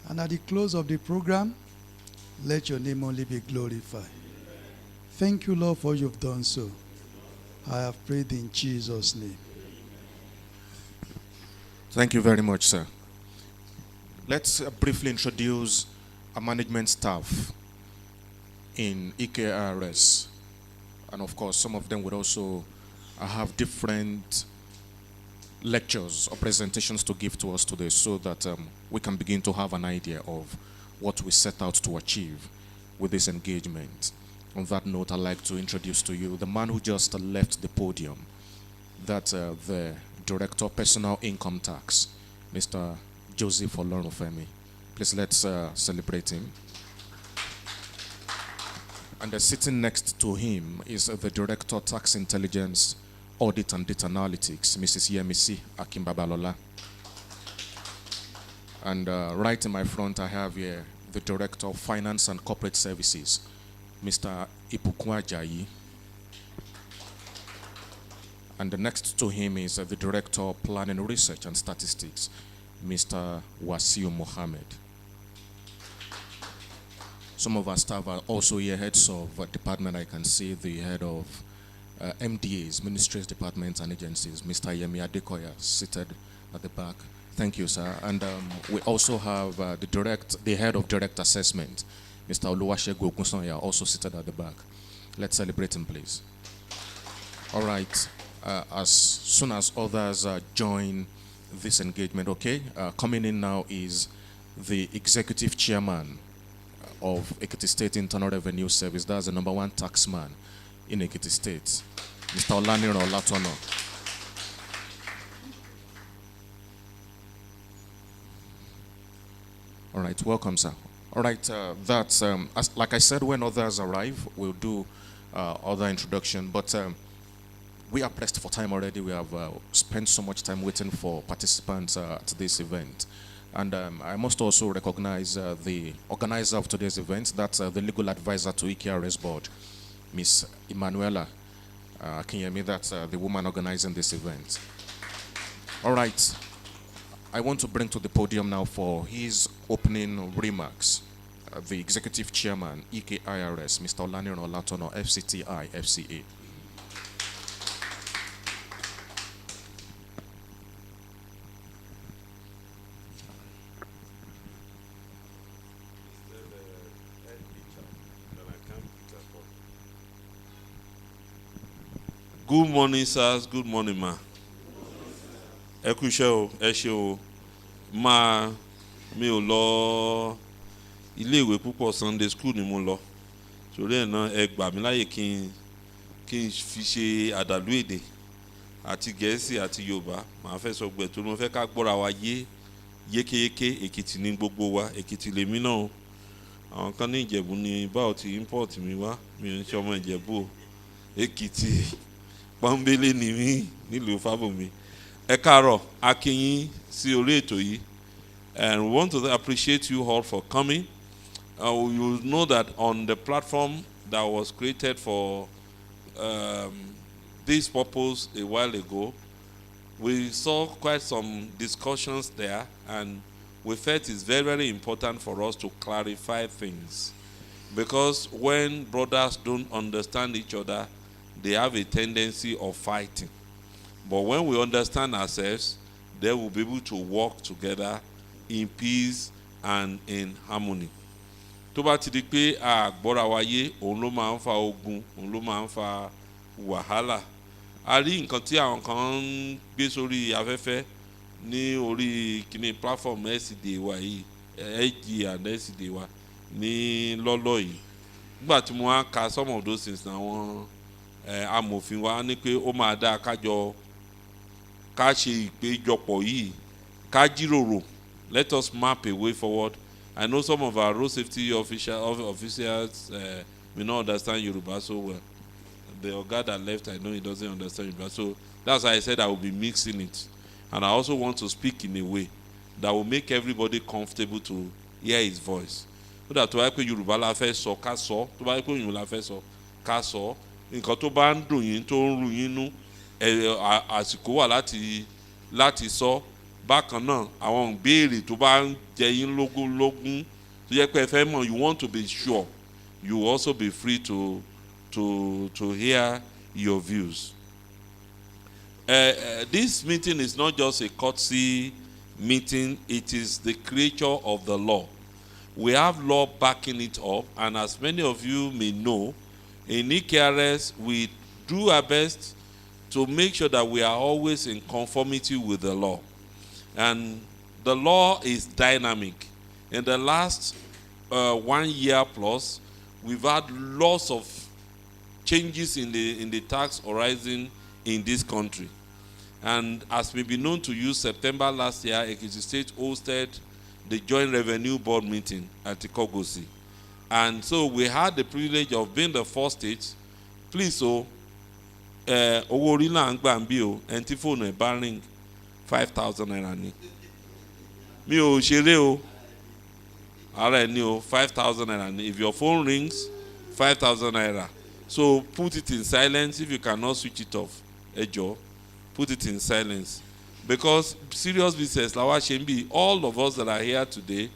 And at the close of the program, let your name only be glorified. Thank you, Lord, for you've done so. I have prayed in Jesus' name. Thank you very much, sir. Let's briefly introduce our management staff in EKRS. And of course, some of them would also have different lectures or presentations to give to us today so that we can begin to have an idea of what we set out to achieve with this engagement. On that note, I'd like to introduce to you the man who just left the podium. That's the Director of Personal Income Tax, Mr. Joseph Olorunfemi. Please let's celebrate him. And sitting next to him is the Director of Tax Intelligence, Audit and Data Analytics, Mrs. Yemisi Akimbabalola. And right in my front, I have here the Director of Finance and Corporate Services, Mr. Ipukwa Ajayi. And next to him is the Director of Planning Research and Statistics, Mr. Wasiu Mohammed. Some of our staff are also here, heads of department. I can see the head of MDAs, Ministries, Departments and Agencies, Mr. Yemi Adekoya, seated at the back. Thank you, sir. And we also have the head of Direct Assessment, Mr. Oluwasegun Ogunsanya, also seated at the back. Let's celebrate him, please. All right. As soon as others join this engagement, okay? Coming in now is the Executive Chairman of Ekiti State Internal Revenue Service. That's the #1 taxman in Ekiti State, Mr. Olaniro Olatono. All right, welcome, sir. All right, that's, like I said, when others arrive, we'll do other introduction, but we are pressed for time already. We have spent so much time waiting for participants at this event. And I must also recognize the organizer of today's event. That's the legal advisor to EKRS board, Miss Emanuela Akinyemi. That's the woman organizing this event. All right. I want to bring to the podium now for his opening remarks the Executive Chairman, EKIRS, Mr. Olaniro Olatono, FCTI, FCA. Good morning, sirs. Good morning, ma. Ẹ kú iṣẹ́ o, ẹ ṣé o. Ma, mi ò lọ ilé ìwé púpọ̀, Sunday school ni mo lọ. Torí ẹ̀ náà ẹ gbà mí láyè kí n fi ṣe àdàlú èdè àti Gẹ̀ẹ́sì àti Yorùbá. Màá fẹ́ sọ gbẹ̀ tó mo fẹ́ ká gbọ́ra wa yékéyéké. Èkìtì ni gbogbo wa, Èkìtì lèmi náà o. Àwọn kan ní Ìjẹ̀bú ni báwo ti import mi wá. Mi ò ń ṣe ọmọ Ìjẹ̀bú o. Èkìtì pọ́nbélé ni mí nílùú Fábùnmi. Ẹ káàárọ̀, a kí yín sí orí ètò yìí. And we want to appreciate you all for coming. You know that on the platform that was created for this purpose a while ago, we saw quite some discussions there, and we felt it's very, very important for us to clarify things. Because when brothers don't understand each other, they have a tendency of fighting. But when we understand ourselves, then we'll be able to work together in peace and in harmony. Tó bá ti di pé a gbọ́ra wa yé, òun ló máa ń fa ogun, òun ló máa ń fa wàhálà. A rí nǹkan tí àwọn kan ń gbé sórí afẹ́fẹ́ ní orí kíní platform SCD wa yìí, SG and SCD wa ní lọ́lọ́ yìí. Nígbà tí mo wá ka some of those things àwọn amòfin wa ní pé ó máa dá ká ṣe ìpéjọpọ̀ yìí, ká jíròrò. Let us map a way forward. I know some of our road safety officers may not understand Yoruba so well. The Oga that left, I know he doesn't understand Yoruba. So that's why I said I will be mixing it. And I also want to speak in a way that will make everybody comfortable to hear his voice. So that tó bá pé Yorùbá la fẹ́ sọ ká sọ, tó bá pé òyìnbó la fẹ́ sọ ká sọ. Nǹkan tó bá ń dùn yín tó ń rú yín nú, àsìkò wà láti sọ. bákan náà àwọn ìbéèrè tó bá ń jẹ yín lógún tó yẹ pé ẹ fẹ́ mọ̀, you want to be sure, you will also be free to hear your views. This meeting is not just a courtesy meeting, it is the creature of the law. We have law backing it up, and as many of you may know, in EKRS, we do our best to make sure that we are always in conformity with the law. And the law is dynamic. In the last 1 year plus, we've had lots of changes in the tax horizon in this country. And as may be known to you, September last year, Ekiti State hosted the Joint Revenue Board meeting at Ikogosi. And so we had the privilege of being the first state. Please, so, owó orí là ń gbà ń bí o, ẹni tí fóònù ẹ̀ bá ring 5,000 naira ni. Mi ò ṣeré o, ara ẹ̀ ni o, 5,000 naira ni. If your phone rings, 5,000 naira. So put it in silence. If you cannot switch it off, ẹ jọ̀ọ́, put it in silence. Because serious business, all of us that are here today,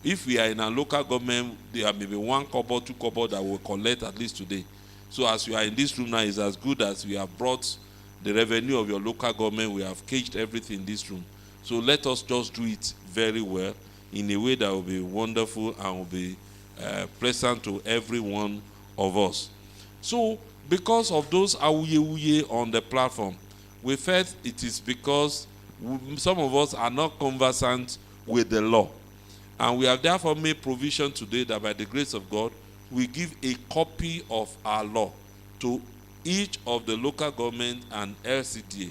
if we are in a local government, there may be 1 kobo, 2 kobo that will collect at least today. So as you are in this room now, it's as good as we have brought the revenue of your local government. We have caged everything in this room. So let us just do it very well in a way that will be wonderful and will be pleasant to every one of us. So because of those awuye on the platform, we felt it is because some of us are not conversant with the law. And we have therefore made provision today that by the grace of God, we give a copy of our law to each of the local government and LCDA.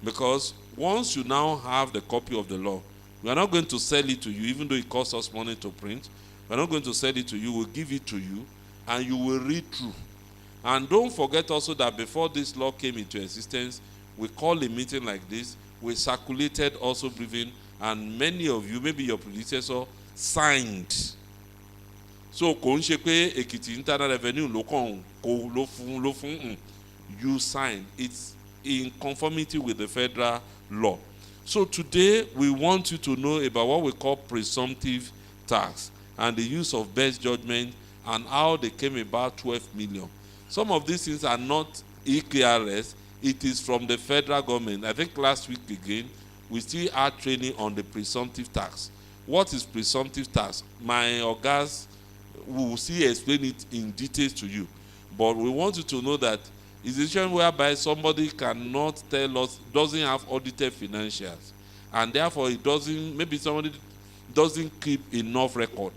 Because once you now have the copy of the law, we are not going to sell it to you, even though it costs us money to print. We are not going to sell it to you. We'll give it to you, and you will read through. And don't forget also that before this law came into existence, we called a meeting like this. We circulated also briefing, and many of you, maybe your predecessor, signed. So, Ekiti Internal Revenue you signed. It's in conformity with the federal law. So today, we want you to know about what we call presumptive tax and the use of best judgment and how they came about 12 million. Some of these things are not EKRS. It is from the federal government. I think last week again, we still are training on the presumptive tax. What is presumptive tax? My ogas will see explain it in details to you. But we want you to know that it's a situation whereby somebody cannot tell us, doesn't have audited financials, and therefore it doesn't, maybe somebody doesn't keep enough record.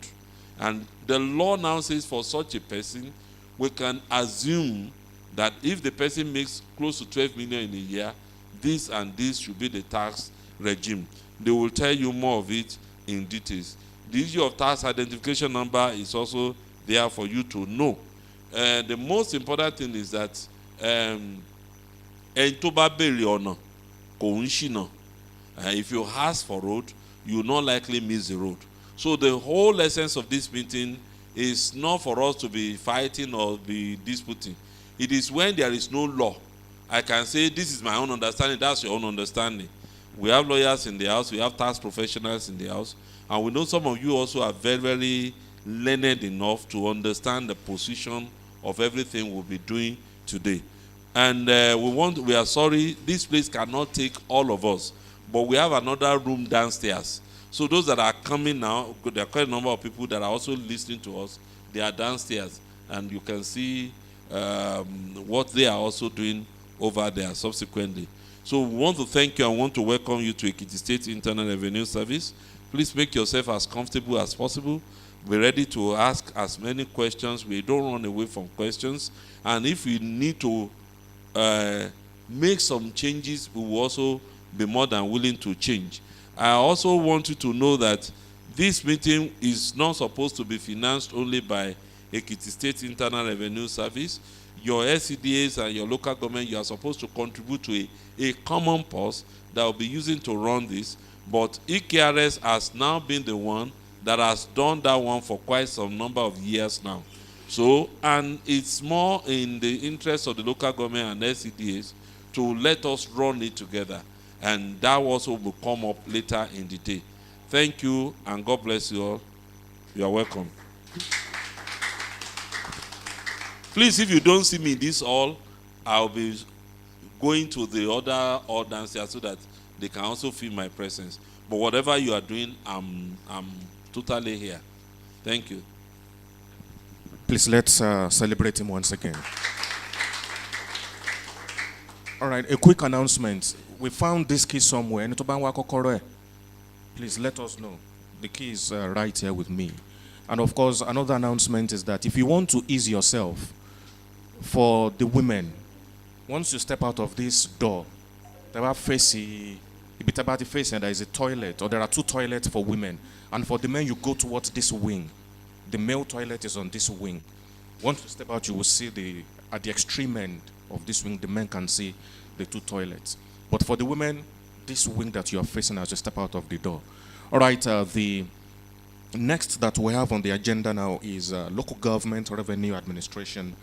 And the law now says for such a person, we can assume that if the person makes close to 12 million in a year, this and this should be the tax regime. They will tell you more of it in details. The issue of tax identification number is also there for you to know. The most important thing is that if you ask for road, you will not likely miss the road. So the whole essence of this meeting is not for us to be fighting or be disputing. It is when there is no law. I can say, this is my own understanding, that's your own understanding. We have lawyers in the house, we have tax professionals in the house, and we know some of you also are very, very learned enough to understand the position of everything we'll be doing today. And we are sorry, this place cannot take all of us, but we have another room downstairs. So those that are coming now, there are quite a number of people that are also listening to us. They are downstairs, and you can see what they are also doing over there subsequently. So we want to thank you and want to welcome you to Ekiti State Internal Revenue Service. Please make yourself as comfortable as possible. Be ready to ask as many questions. We don't run away from questions. And if we need to make some changes, we will also be more than willing to change. I also want you to know that this meeting is not supposed to be financed only by Ekiti State Internal Revenue Service. Your SCDAs and your local government, you are supposed to contribute to a common purse that will be using to run this. But EKRS has now been the one that has done that one for quite some number of years now. So, and it's more in the interest of the local government and SCDAs to let us run it together. And that also will come up later in the day. Thank you, and God bless you all. You are welcome. Please, if you don't see me in this hall, I'll be going to the other hall downstairs so that they can also feel my presence. But whatever you are doing, I'm totally here. Thank you. Please, let's celebrate him once again. All right, a quick announcement. We found this key somewhere. Please let us know. The key is right here with me. And of course, another announcement is that if you want to ease yourself, for the women, once you step out of this door, there are facing, there is a toilet, or there are 2 toilets for women. And for the men, you go towards this wing. The male toilet is on this wing. Once you step out, you will see at the extreme end of this wing, the men can see the 2 toilets. But for the women, this wing that you are facing as you step out of the door. All right, the next that we have on the agenda now is local government revenue administration,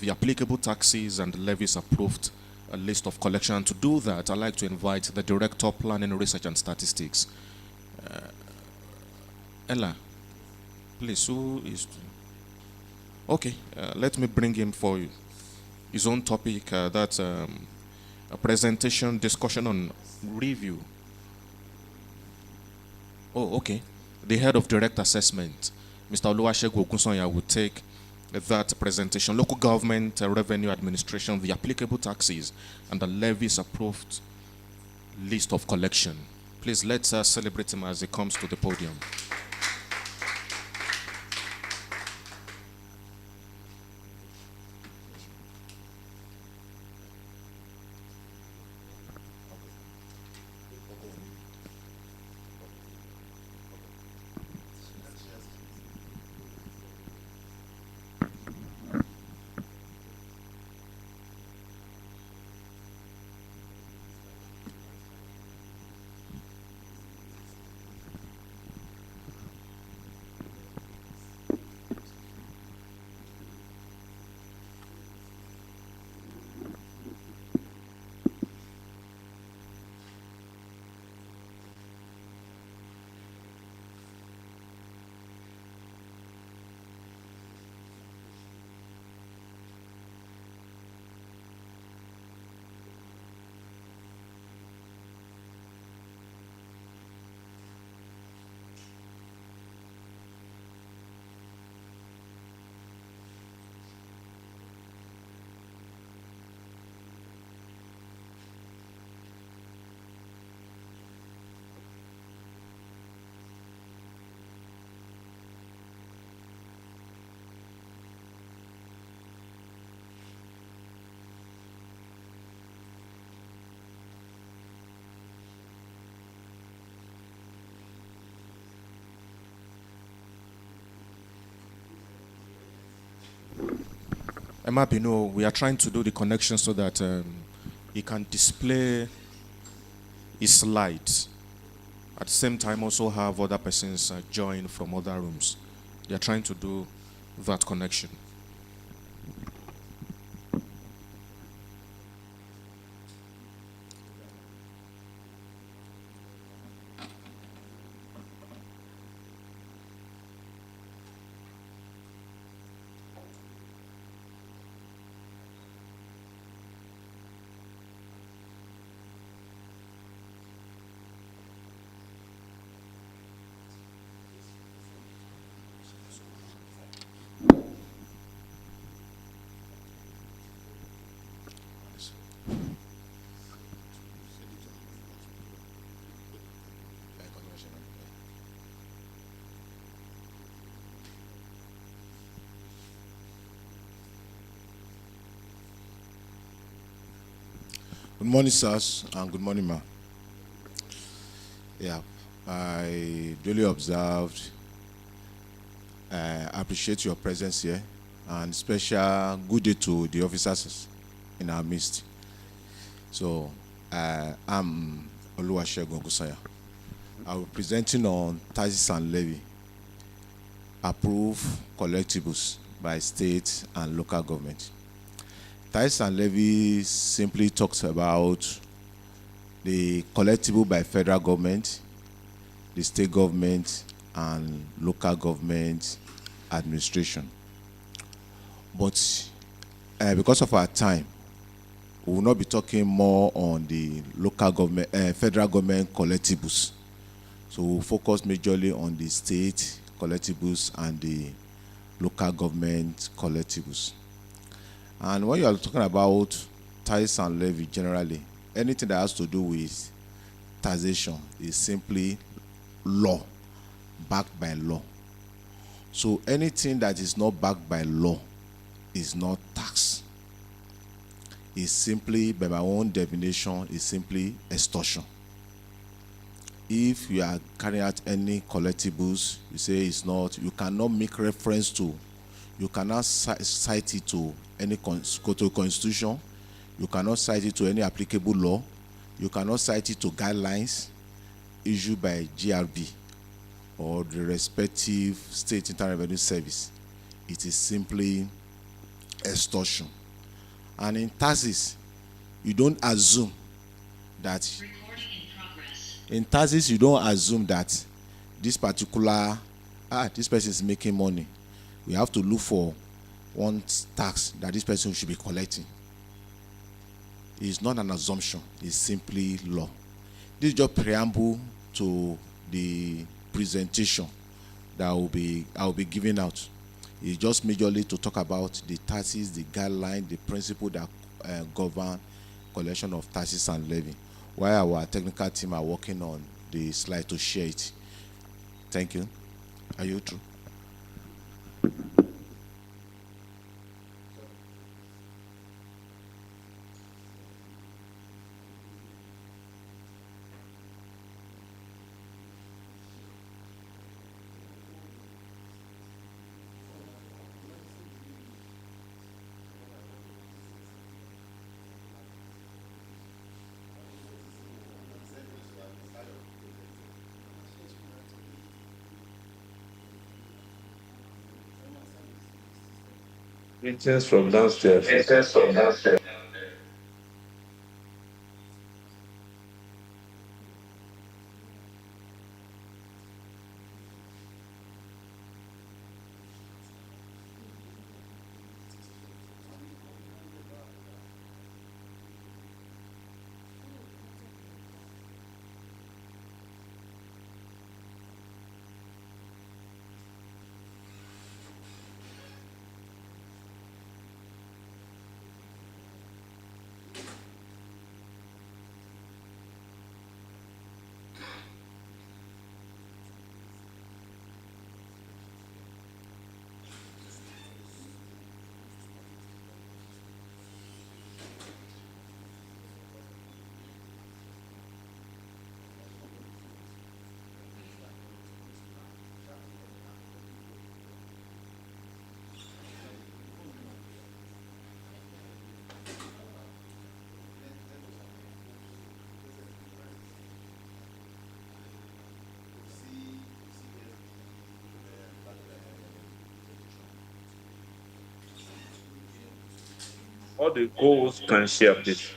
the applicable taxes and levies approved a list of collection. And to do that, I'd like to invite the Director of Planning, Research and Statistics. Ella, please, who is... Okay, let me bring him for you. His own topic, that's a presentation, discussion on review. Oh, okay. The head of direct assessment, Mr. Oluwasegun Ogunsanya, will take that presentation. Local government revenue administration, the applicable taxes, and the levies approved list of collection. Please let's celebrate him as he comes to the podium. Emma Bino, we are trying to do the connection so that he can display his slides. At the same time, also have other persons join from other rooms. They are trying to do that connection. Good morning, sirs, and good morning, ma. Yeah, I duly observed. I appreciate your presence here, and special good day to the officers in our midst. So, I'm Oluwasegun Ogunsanya. I will be presenting on taxes and levy, approved collectibles by state and local government. Taxes and levy simply talks about the collectible by federal government, the state government, and local government administration. But because of our time, we will not be talking more on the local government, federal government collectibles. So we'll focus majorly on the state collectibles and the local government collectibles. And when you are talking about tax and levy generally, anything that has to do with taxation is simply law, backed by law. So anything that is not backed by law is not tax. It's simply, by my own definition, is simply extortion. If you are carrying out any collectibles, you say it's not, you cannot make reference to, you cannot cite it to any constitution, you cannot cite it to any applicable law, you cannot cite it to guidelines issued by GRB or the respective state internal revenue service. It is simply extortion. And in taxes, you don't assume that in taxes you don't assume that this particular this person is making money. We have to look for one tax that this person should be collecting. It's not an assumption, it's simply law. This is just preamble to the presentation that I will be giving out. It's just majorly to talk about the taxes, the guideline, the principle that govern collection of taxes and levy, while our technical team are working on the slide to share it. Thank you. Are you through? Greetings from downstairs. Greetings from downstairs. All the goals can share, please.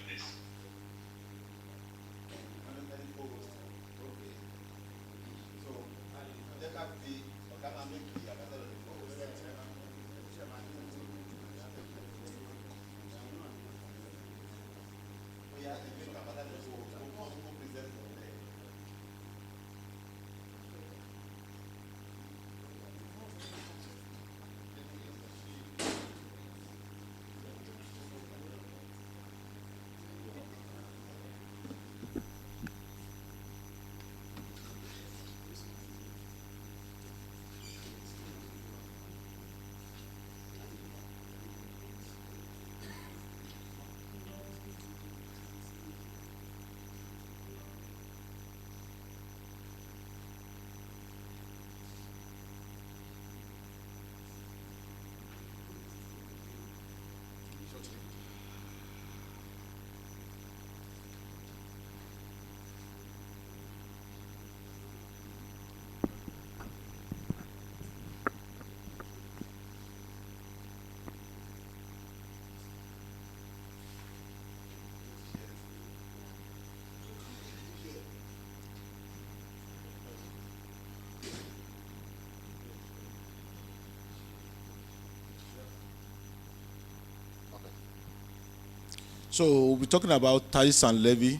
So we'll be talking about tax and levy,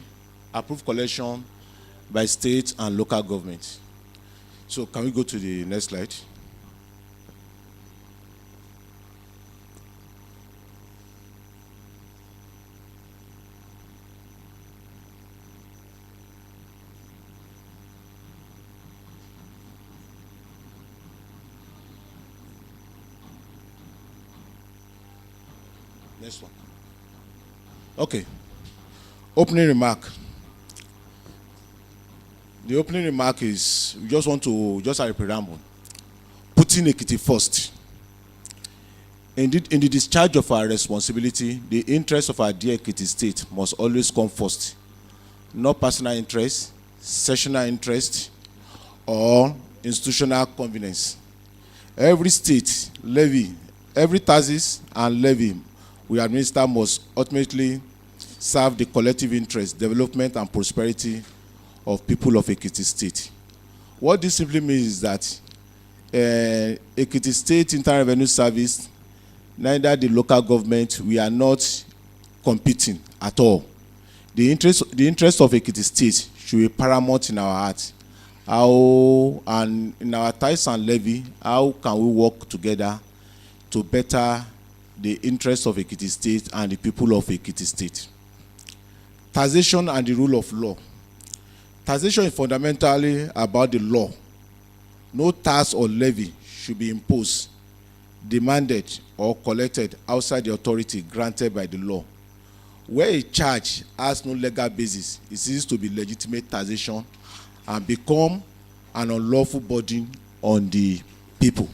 approved collection by state and local government. So can we go to the next slide? Next one. Okay. Opening remark. The opening remark is we just want to, just as a preamble, putting Ekiti first. In the discharge of our responsibility, the interest of our dear Ekiti state must always come first. Not personal interest, sectional interest, or institutional convenience. Every state levy, every taxes and levy we administer must ultimately serve the collective interest, development, and prosperity of people of Ekiti State. What this simply means is that Ekiti State Internal Revenue Service, neither the local government, we are not competing at all. The interest of Ekiti State should be paramount in our heart. How, and in our tax and levy, how can we work together to better the interests of Ekiti State and the people of Ekiti State? Taxation and the rule of law. Taxation is fundamentally about the law. No tax or levy should be imposed, demanded, or collected outside the authority granted by the law. Where a charge has no legal basis, it ceases to be legitimate taxation and become an unlawful burden on the people.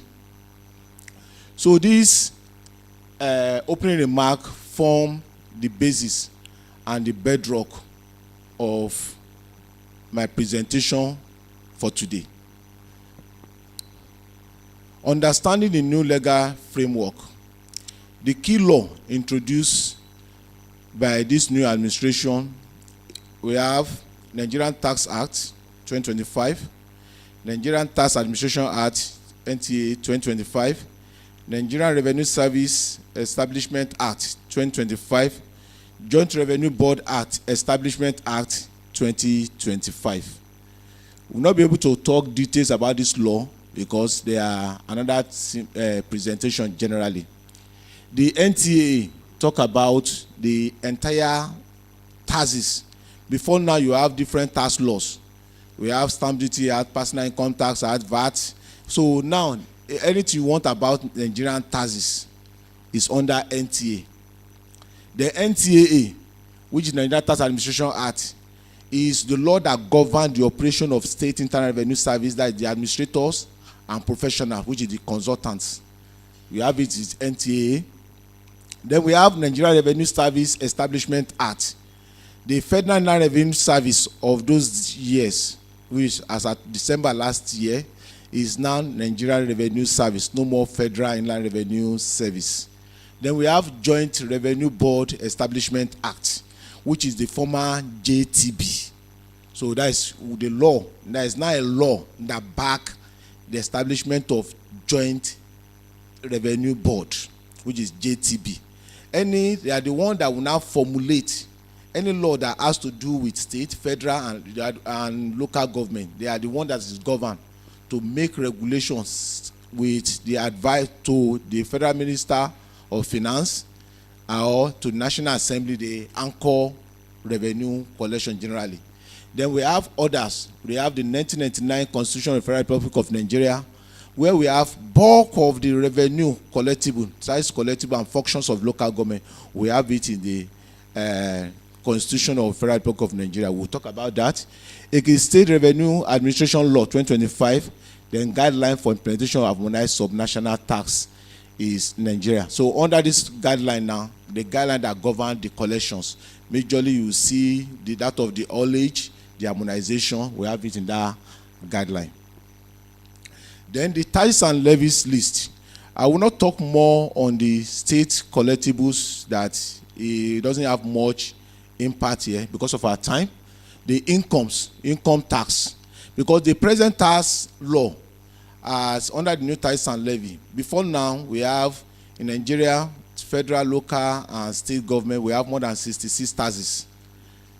So this opening remark form the basis and the bedrock of my presentation for today. Understanding the new legal framework. The key law introduced by this new administration, we have Nigerian Tax Act 2025, Nigerian Tax Administration Act NTA 2025, Nigerian Revenue Service Establishment Act 2025, Joint Revenue Board Act Establishment Act 2025. We'll not be able to talk details about this law because they are another presentation generally. The NTA talk about the entire taxes. Before now, you have different tax laws. We have Stamp Duty Act, Personal Income Tax Act, VAT. So now, anything you want about Nigerian taxes is under NTA. The NTAA, which is Nigerian Tax Administration Act, is the law that governs the operation of State Internal Revenue Service, that is the administrators and professionals, which is the consultants. We have it is NTAA. Then we have Nigerian Revenue Service Establishment Act. The Federal Inland Revenue Service of those years, which as at December last year, is now Nigerian Revenue Service, no more Federal Inland Revenue Service. Then we have Joint Revenue Board Establishment Act, which is the former JTB. So that is the law. There is now a law that back the establishment of Joint Revenue Board, which is JTB. They are the one that will now formulate any law that has to do with state, federal, and local government. They are the one that is governed to make regulations with the advice to the Federal Minister of Finance or to the National Assembly, the anchor revenue collection generally. Then we have others. We have the 1999 Constitution of the Federal Republic of Nigeria, where we have bulk of the revenue collectible, size collectible, and functions of local government. We have it in the Constitution of the Federal Republic of Nigeria. We'll talk about that. Ekiti State Revenue Administration Law 2025, then guideline for implementation of harmonized subnational tax is Nigeria. So under this guideline now, the guideline that governs the collections, majorly you see that of the haulage, the harmonization, we have it in that guideline. Then the taxes and levies list. I will not talk more on the state collectibles, that it doesn't have much impact here because of our time. The income tax, because the present tax law as under the new tax and levy, before now we have in Nigeria federal, local, and state government, we have more than 66 taxes.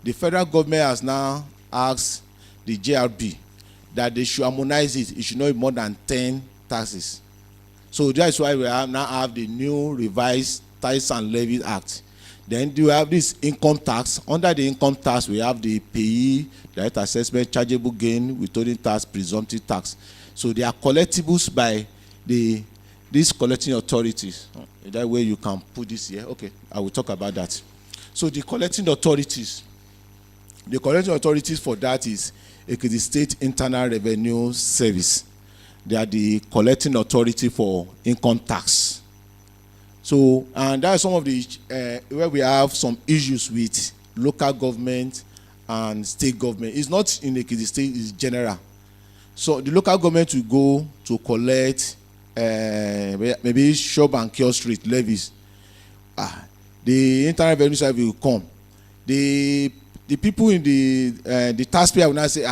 The federal government has now asked the JRB that they should harmonize it. It should not be more than 10 taxes. So that's why we now have the new revised Tax and Levy Act. Then you have this income tax. Under the income tax, we have the payee, direct assessment, chargeable gain, withholding tax, presumptive tax. So they are collectibles by these collecting authorities. That way you can put this here. Okay, I will talk about that. So the collecting authorities for that is Ekiti State Internal Revenue Service. They are the collecting authority for income tax. So, and that is some of the where we have some issues with local government and state government. It's not in Ekiti State, it's general. So the local government will go to collect maybe shop and kiosk street levies. The Internal Revenue Service will come. The people in the taxpayer will now say,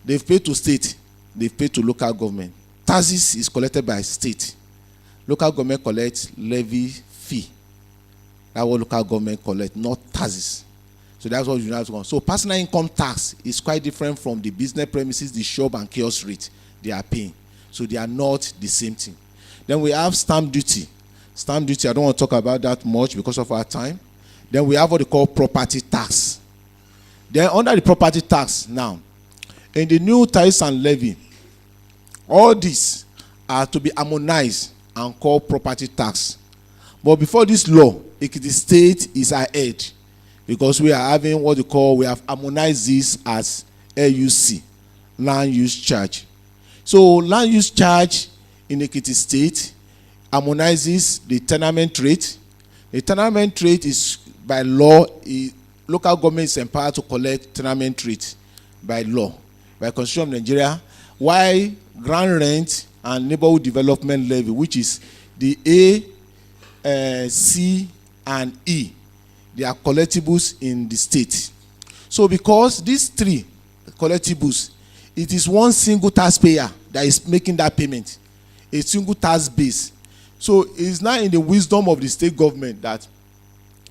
they've paid to state, they've paid to local government. Taxes is collected by state. Local government collects levy fee. That's what local government collect, not taxes. So that's what you have to go. So personal income tax is quite different from the business premises, the shop and kiosk rate they are paying. So they are not the same thing. Then we have stamp duty. Stamp duty, I don't want to talk about that much because of our time. Then we have what they call property tax. Then under the property tax now, in the new tax and levy, all these are to be harmonized and called property tax. But before this law, Ekiti State is ahead because we are having what we have harmonized this as LUC, land use charge. So land use charge in Ekiti State harmonizes the tenement rate. The tenement rate is by law, local government is empowered to collect tenement rate by law, by Constitution of Nigeria, while ground rent and neighborhood development levy, which is the A, C, and E, they are collectibles in the state. So because these three collectibles, it is one single taxpayer that is making that payment, a single tax base. So it's now in the wisdom of the state government that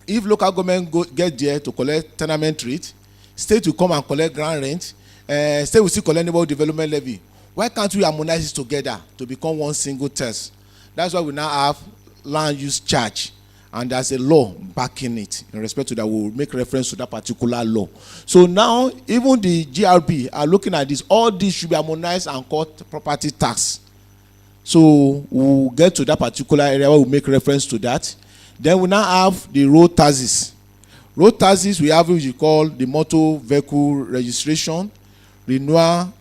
if local government get there to collect tenement rate, state will come and collect ground rent, state will still collect neighborhood development levy. Why can't we harmonize it together to become one single tax? That's why we now have land use charge, and there's a law backing it. In respect to that, we'll make reference to that particular law. So now, even the GRB are looking at this. All this should be harmonized and called property tax. So we'll get to that particular area where we'll make reference to that. Then we now have the road taxes. Road taxes, we have what you call the motor vehicle registration, renewal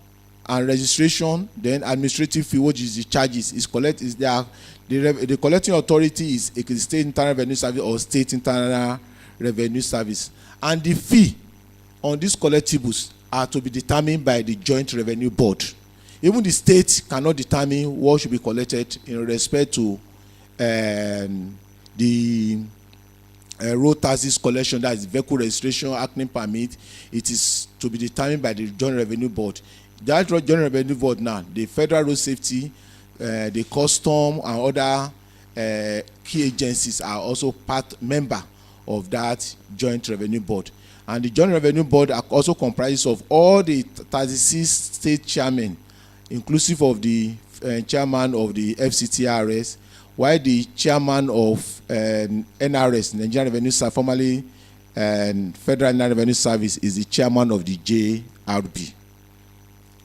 and registration, then administrative fee, which is the charges, is the collecting authority is a state internal revenue service or state internal revenue service. And the fee on these collectibles are to be determined by the joint revenue board. Even the state cannot determine what should be collected in respect to the road taxes collection, that is vehicle registration, acting permit. It is to be determined by the joint revenue board. That joint revenue board now, the federal road safety, the custom and other key agencies are also member of that joint revenue board. And the joint revenue board also comprises of all the 36 state chairmen, inclusive of the chairman of the FCTRS, while the chairman of NRS, Nigerian Revenue Service, formerly Federal Inland Revenue Service, is the chairman of the JRB.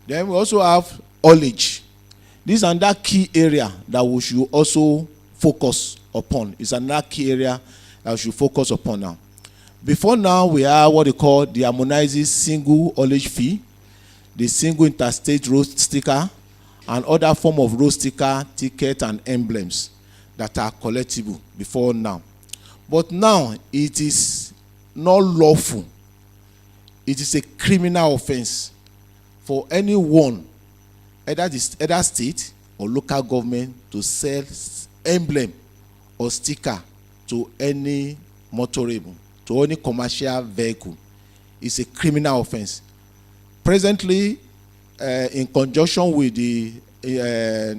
Then we also have haulage. This is another key area that we should also focus upon. It's another key area that we should focus upon now. Before now, we have what they call the harmonized single haulage fee, the single interstate road sticker, and other form of road sticker, ticket, and emblems that are collectible before now. But now, it is not lawful. It is a criminal offense for anyone, either state or local government, to sell emblem or sticker to any motorable, to any commercial vehicle. It's a criminal offense. Presently, in conjunction with the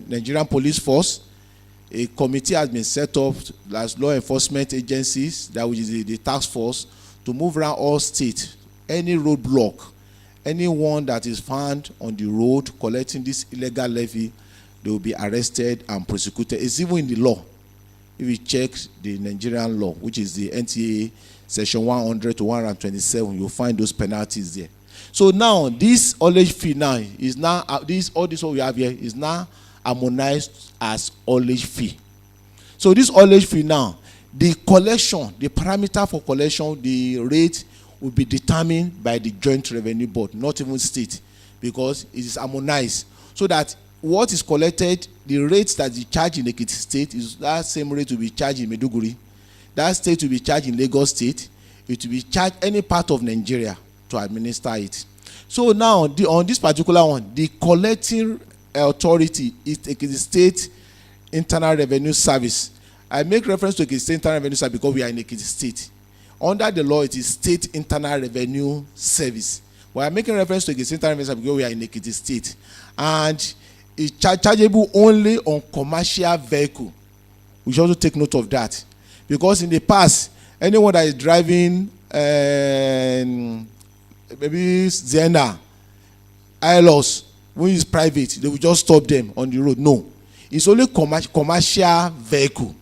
Nigerian police force, a committee has been set up as law enforcement agencies, that which is the task force, to move around all states. Any roadblock, anyone that is found on the road collecting this illegal levy, they will be arrested and prosecuted. It's even in the law. If you check the Nigerian law, which is the NTA section 100 to 127, you'll find those penalties there. So now this haulage fee now is now all this what we have here is now harmonized as haulage fee. So this haulage fee now, the collection, the parameter for collection, the rate will be determined by the Joint Revenue Board, not even state, because it is harmonized. So that what is collected, the rates that you charge in Ekiti State is that same rate will be charged in Maiduguri. That state will be charged in Lagos State. It will be charged any part of Nigeria to administer it. So now, on this particular one, the collecting authority is Ekiti State Internal Revenue Service. I make reference to Ekiti State Internal Revenue Service because we are in Ekiti State. Under the law, it is State Internal Revenue Service. We are making reference to Ekiti State Internal Revenue Service because we are in Ekiti State. And it's chargeable only on commercial vehicle. We should also take note of that. Because in the past, anyone that is driving maybe Zena, ILOS, when it's private, they will just stop them on the road. No. It's only commercial vehicle.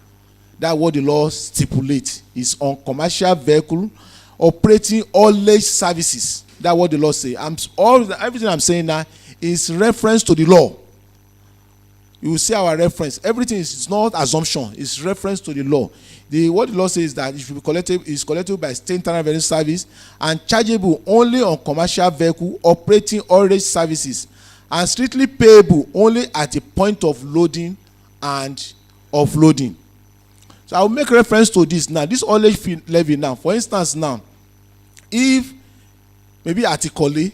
That's what the law stipulates. It's on commercial vehicle operating haulage services. That's what the law says. Everything I'm saying now is reference to the law. You will see our reference. Everything is not assumption. It's reference to the law. What the law says is that it should be collected by State Internal Revenue Service and chargeable only on commercial vehicle operating haulage services, and strictly payable only at the point of loading and offloading. So I will make reference to this now. This haulage fee levy now. For instance, now, if maybe at Ikole,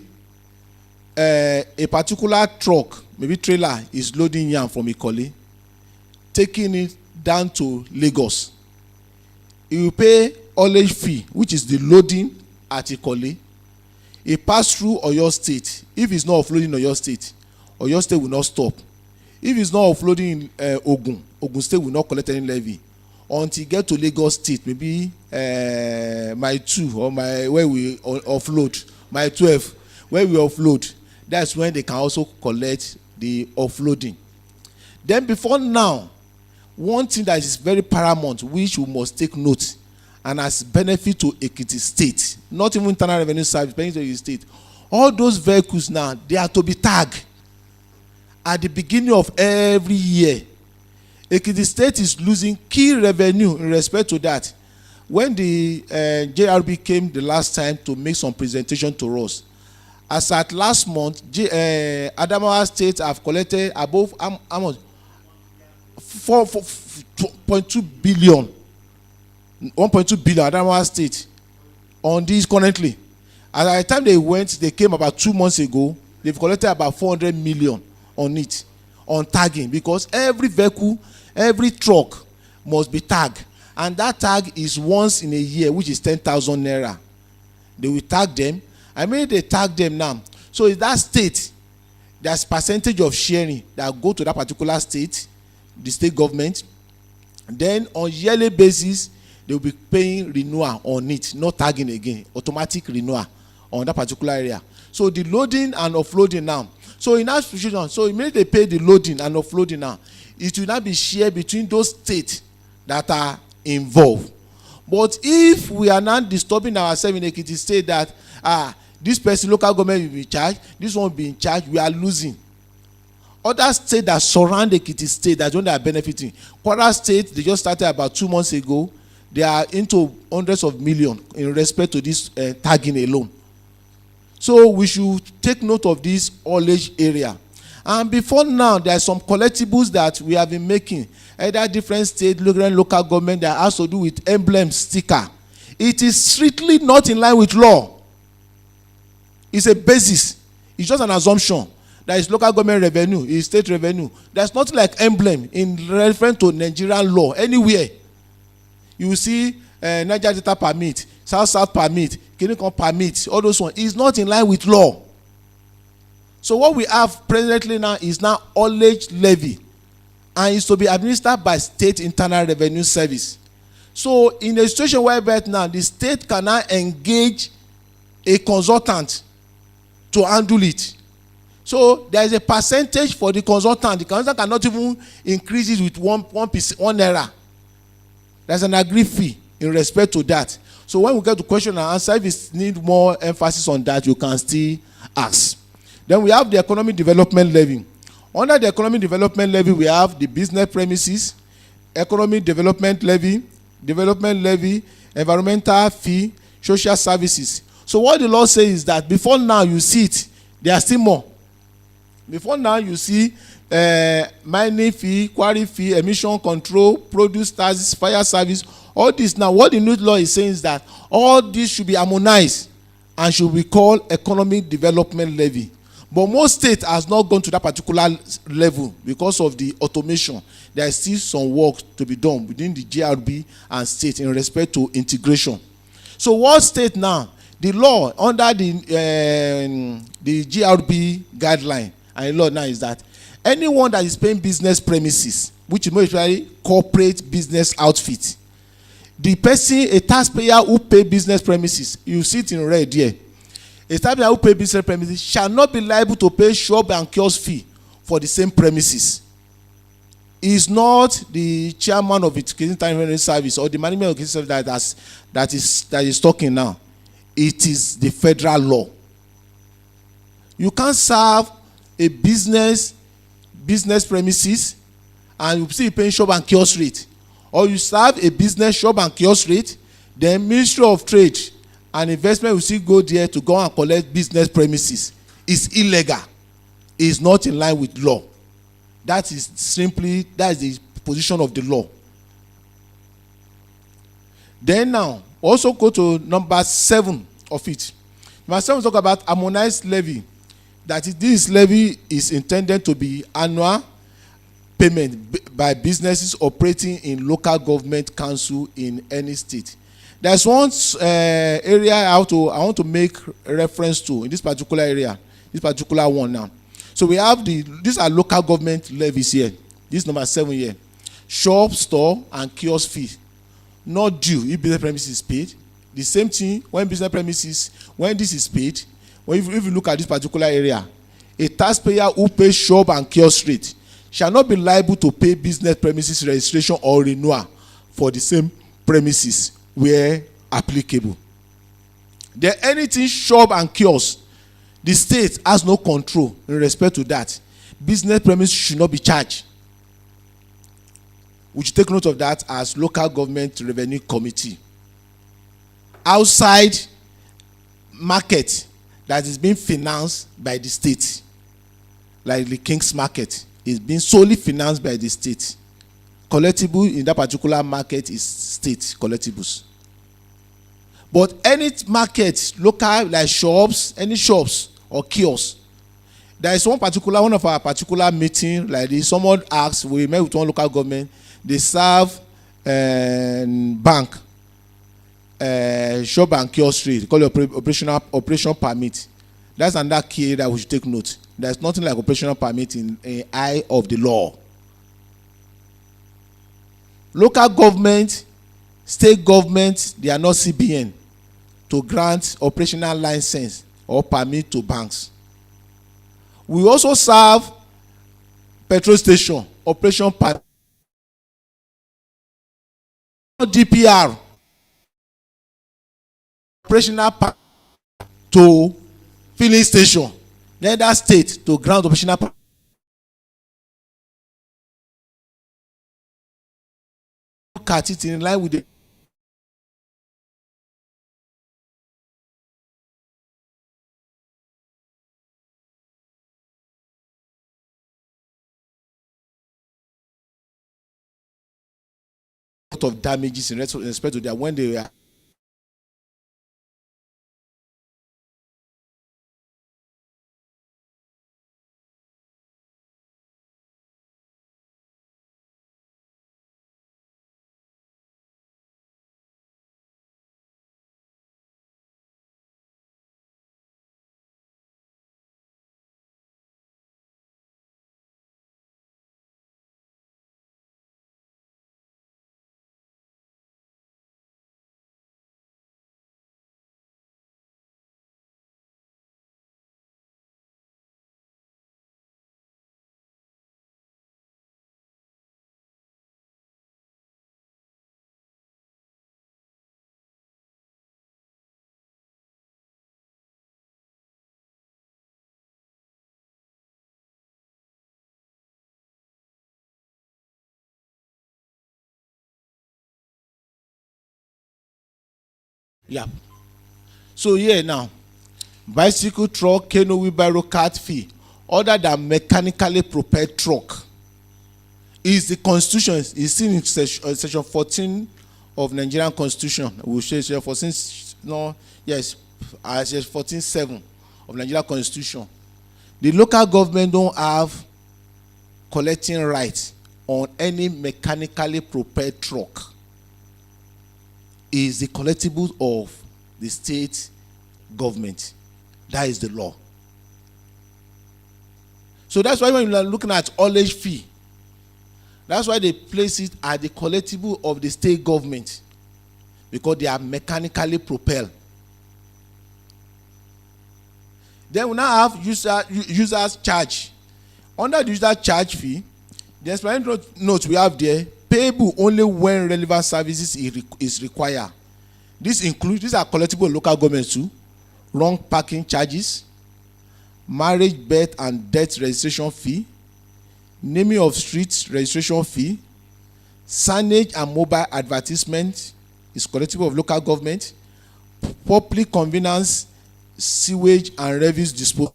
a particular truck, maybe trailer, is loading yam from Ikole, taking it down to Lagos, he will pay haulage fee, which is the loading at Ikole. He pass through Oyo State. If it's not offloading Oyo State will not stop. If it's not offloading in Ogun State will not collect any levy until you get to Lagos State, maybe my 2 or my where we offload, my 12, where we offload. That's when they can also collect the offloading. Then before now, one thing that is very paramount, which we must take note, and as benefit to Ekiti State, not even Internal Revenue Service, benefit to Ekiti State, all those vehicles now, they are to be tagged at the beginning of every year. Ekiti State is losing key revenue in respect to that. When the JRB came the last time to make some presentation to us, as at last month, Adamawa State have collected above 4.2 billion, 1.2 billion Adamawa State on this currently. At the time they came about 2 months ago, they've collected about 400 million on it, on tagging, because every vehicle, every truck must be tagged. And that tag is once in a year, which is 10,000 naira. They will tag them. I mean, they tag them now. So in that state, there's percentage of sharing that go to that particular state, the state government. Then on yearly basis, they will be paying renewal on it, not tagging again, automatic renewal on that particular area. So the loading and offloading now. So in that situation, so immediately they pay the loading and offloading now, it will not be shared between those states that are involved. But if we are not disturbing ourselves in Ekiti State that this person, local government will be in charge, this one will be in charge, we are losing. Other states that surround Ekiti State, that don't are benefiting. Kwara State, they just started about 2 months ago. They are into hundreds of millions in respect to this tagging alone. So we should take note of this haulage area. And before now, there are some collectibles that we have been making, either different state, local government, that has to do with emblem sticker. It is strictly not in line with law. It's a basis. It's just an assumption. That is local government revenue, is state revenue. There's nothing like emblem in reference to Nigerian law anywhere. You will see Niger Delta permit, South permit, Kinikon permit, all those ones. It's not in line with law. So what we have presently now is now haulage levy. and is to be administered by State Internal Revenue Service. So in a situation where right now the state cannot engage a consultant to handle it. So there is a percentage for the consultant. The consultant cannot even increase it with 1 naira. There's an agreed fee in respect to that. So when we get to question and answer, if it need more emphasis on that, you can still ask. Then we have the economic development levy. Under the economic development levy, we have the business premises, economic development levy, environmental fee, social services. So what the law says is that before now you see it, there are still more. Before now you see mining fee, quarry fee, emission control, produce taxes, fire service, all this. Now what the new law is saying is that all this should be harmonized and should be called economic development levy. But most states has not gone to that particular level because of the automation. There is still some work to be done within the GRB and state in respect to integration. So what state now? The law under the GRB guideline and the law now is that anyone that is paying business premises, which is mostly corporate business outfit, the person, a taxpayer who pay business premises, you see it in red here. A taxpayer who pay business premises shall not be liable to pay shop and kiosk fee for the same premises. He is not the chairman of Ekiti LGA service or the management of Ekiti service that is talking now. It is the federal law. You can't serve a business premises and you see paying shop and kiosk rate, or you serve a business shop and kiosk rate, then Ministry of Trade and Investment will still go there to go and collect business premises. It's illegal. It's not in line with law. That is the position of the law. Then now, also go to number 7 of it. Number 7 talk about harmonized levy. That is, this levy is intended to be annual payment by businesses operating in local government council in any state. There's one area I want to make reference to in this particular area, this particular one now. So we have these are local government levies here. This is number 7 here. Shop, store, and kiosk fee not due if business premises is paid. The same thing when business premises, when this is paid, if you look at this particular area, a taxpayer who pays shop and kiosk rate shall not be liable to pay business premises registration or renewal for the same premises where applicable. Then anything shop and kiosk, the state has no control in respect to that. Business premises should not be charged. We should take note of that as local government revenue committee. Outside market that is being financed by the state, like the King's Market, is being solely financed by the state. Collectible in that particular market is state collectibles. But any market, local, like shops, any shops or kiosks, there is one of our particular meeting like this. Someone asked, we met with one local government, they serve bank, shop and kiosk trade. They call it operational permit. That's another key that we should take note. There's nothing like operational permit in eye of the law. Local government, state government, they are not CBN to grant operational license or permit to banks. We also serve petrol station, operation permit, DPR, operational permit to filling station. Then that state to grant operational permit. Look at it in line with the of damages in respect to that when they were Yeah. So here now, bicycle, truck, canoe, wheelbarrow, cart fee, other than mechanically propelled truck, is the constitution is seen in section 14 of Nigerian constitution. We will say section 14, no, yes, section 14(7) of Nigerian constitution. The local government don't have collecting rights on any mechanically propelled truck. Is the collectible of the state government. That is the law. So that's why when you are looking at haulage fee, that's why they place it at the collectible of the state government, because they are mechanically propelled. Then we now have users charge. Under the user charge fee, the explanatory note we have there, payable only when relevant services is required. These are collectible local government too. Wrong parking charges, marriage, birth and death registration fee, naming of streets registration fee, signage and mobile advertisement is collectible of local government, public convenience, sewage and refuse disposal.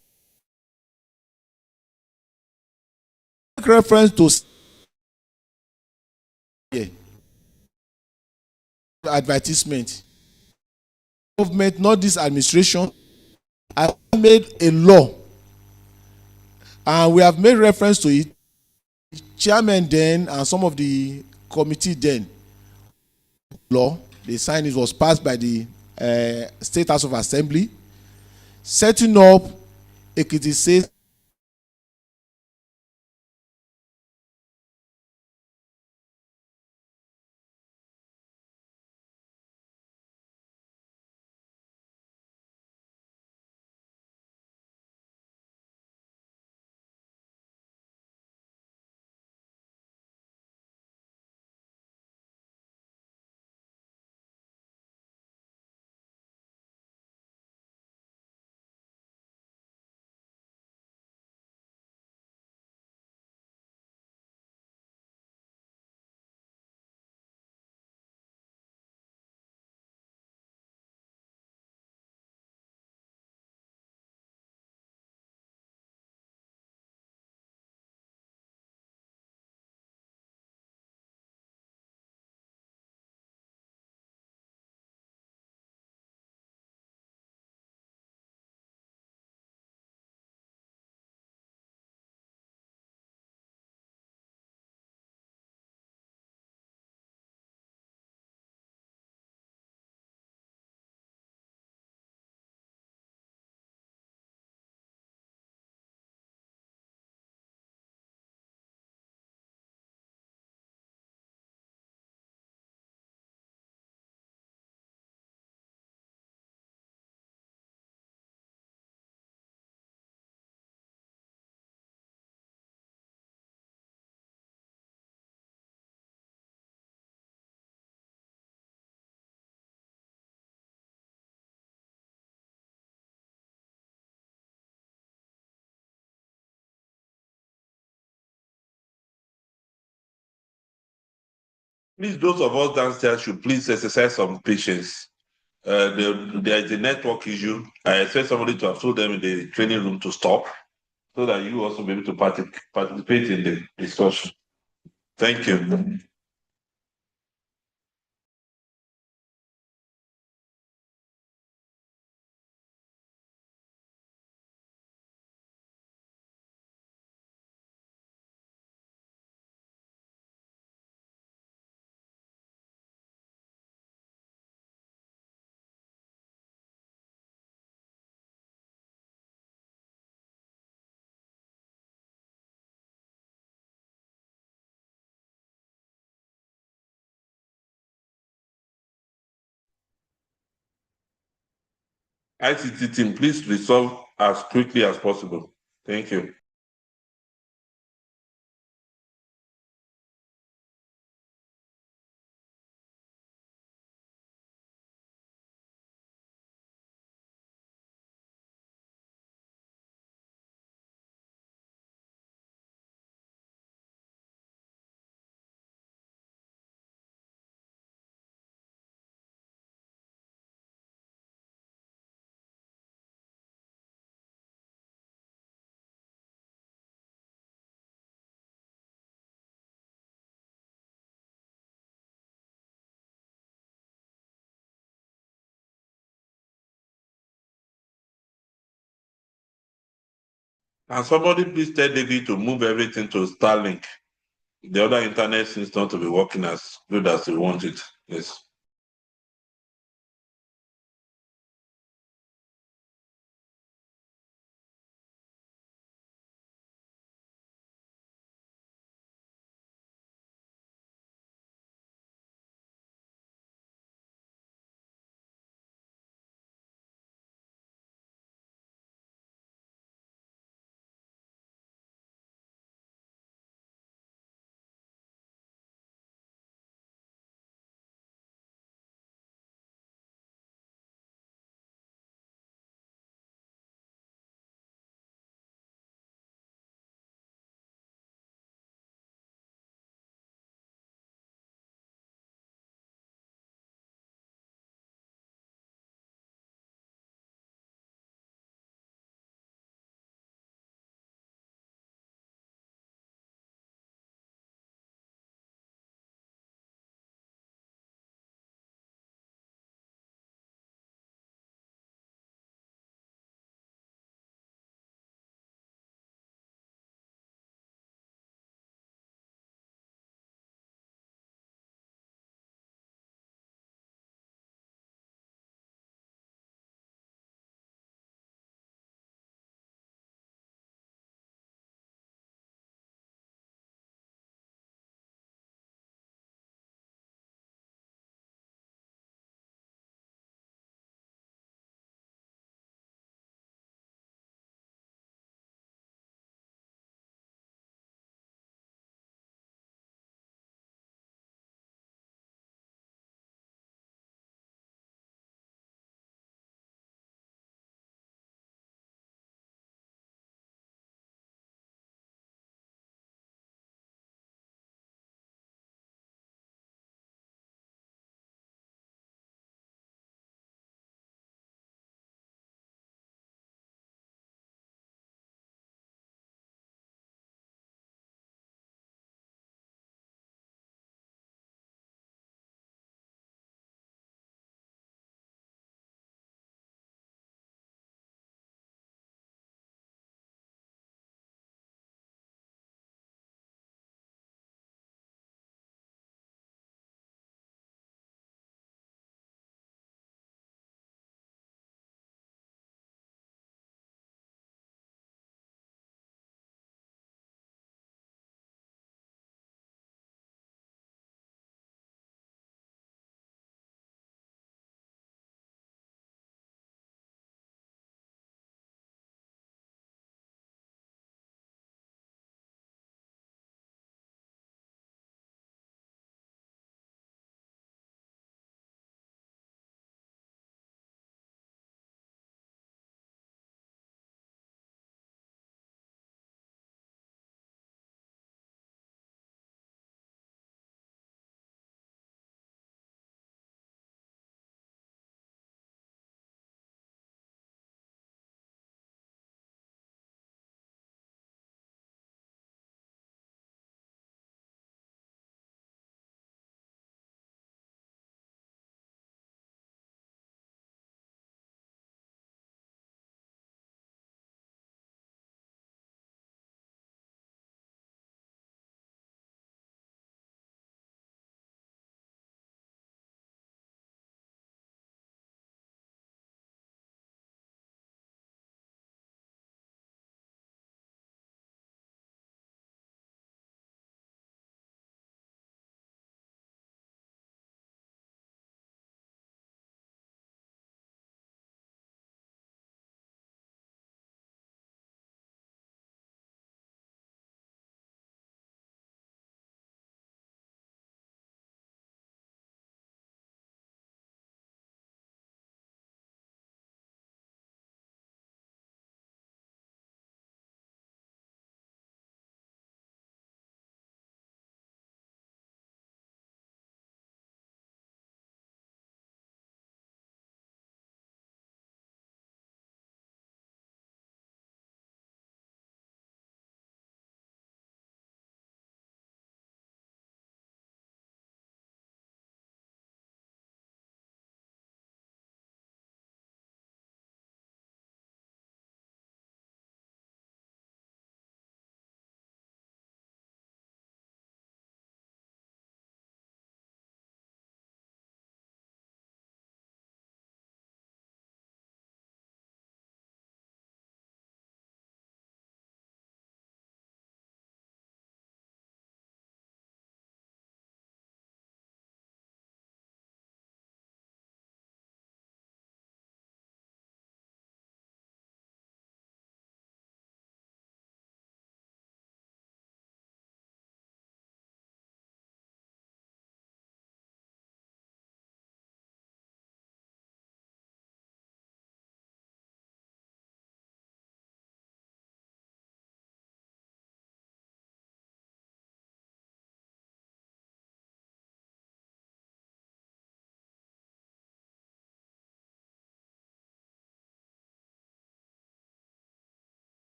Reference to advertisement. Government, not this administration, has made a law, and we have made reference to it. Chairman then and some of the committee then, law they signed, it was passed by the State House of Assembly, setting up Ekiti State Please, those of us downstairs should please exercise some patience. There is a network issue. I expect somebody to have told them in the training room to stop, so that you also be able to participate in the discussion. Thank you. ICT team, please resolve as quickly as possible. Thank you. And somebody please tell David to move everything to Starlink. The other internet seems not to be working as good as we want it. Yes.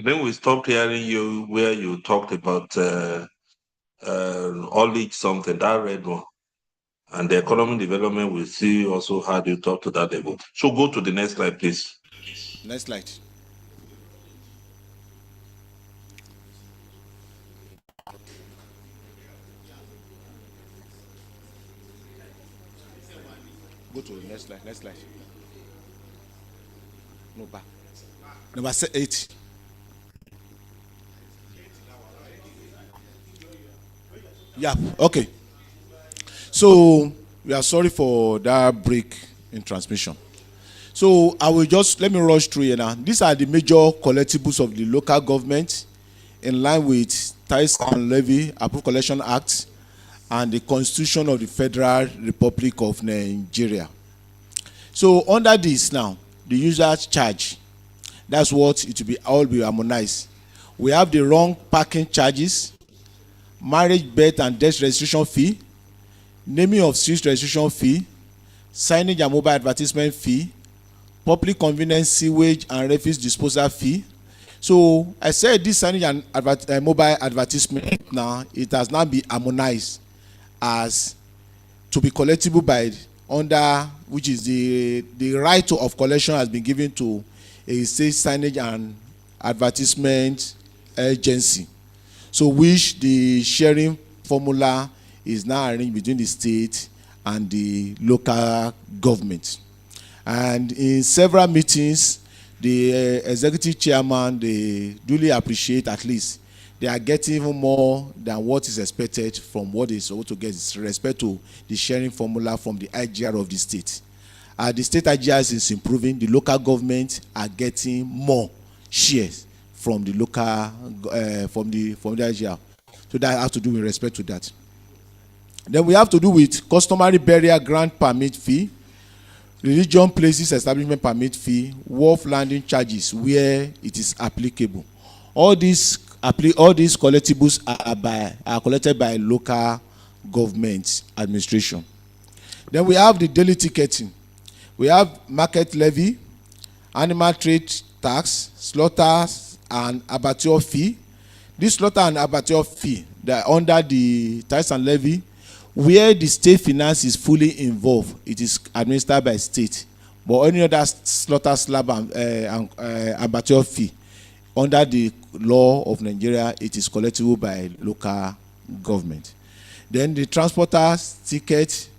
Then we stopped hearing you where you talked about all something, that red one. And the economic development, we see also how you talk to that level. So go to the next slide, please. Next slide. Go to the next slide. Next slide. No, back. Number 8. Yeah. Okay. So we are sorry for that break in transmission. So I will just let me rush through here now. These are the major collectibles of the local government in line with Tax and Levy Approved Collection Act and the Constitution of the Federal Republic of Nigeria. So under this now, the user charge, that's what it will be all be harmonized. We have the wrong parking charges, marriage, birth and death registration fee, naming of street registration fee, signage and mobile advertisement fee, public convenience sewage and refuse disposal fee. So I said this signage and mobile advertisement now, it has now been harmonized as to be collectible by under which is the right of collection has been given to a state signage and advertisement agency. So which the sharing formula is now arranged between the state and the local government. And in several meetings, the executive chairman, they duly appreciate at least they are getting even more than what is expected from what is supposed to get with respect to the sharing formula from the IGR of the state. The state IGR is improving. The local government are getting more shares from the local from the IGR. So that has to do with respect to that. Then we have to do with customary burial grant permit fee, religion places establishment permit fee, wharf landing charges where it is applicable. All these collectibles are collected by local government administration. Then we have the daily ticketing. We have market levy, animal trade tax, slaughter and abattoir fee. This slaughter and abattoir fee, they are under the tax and levy. Where the state finance is fully involved, it is administered by state. But any other slaughter, slab and abattoir fee, under the law of Nigeria, it is collectible by local government. Then the transporter's ticket,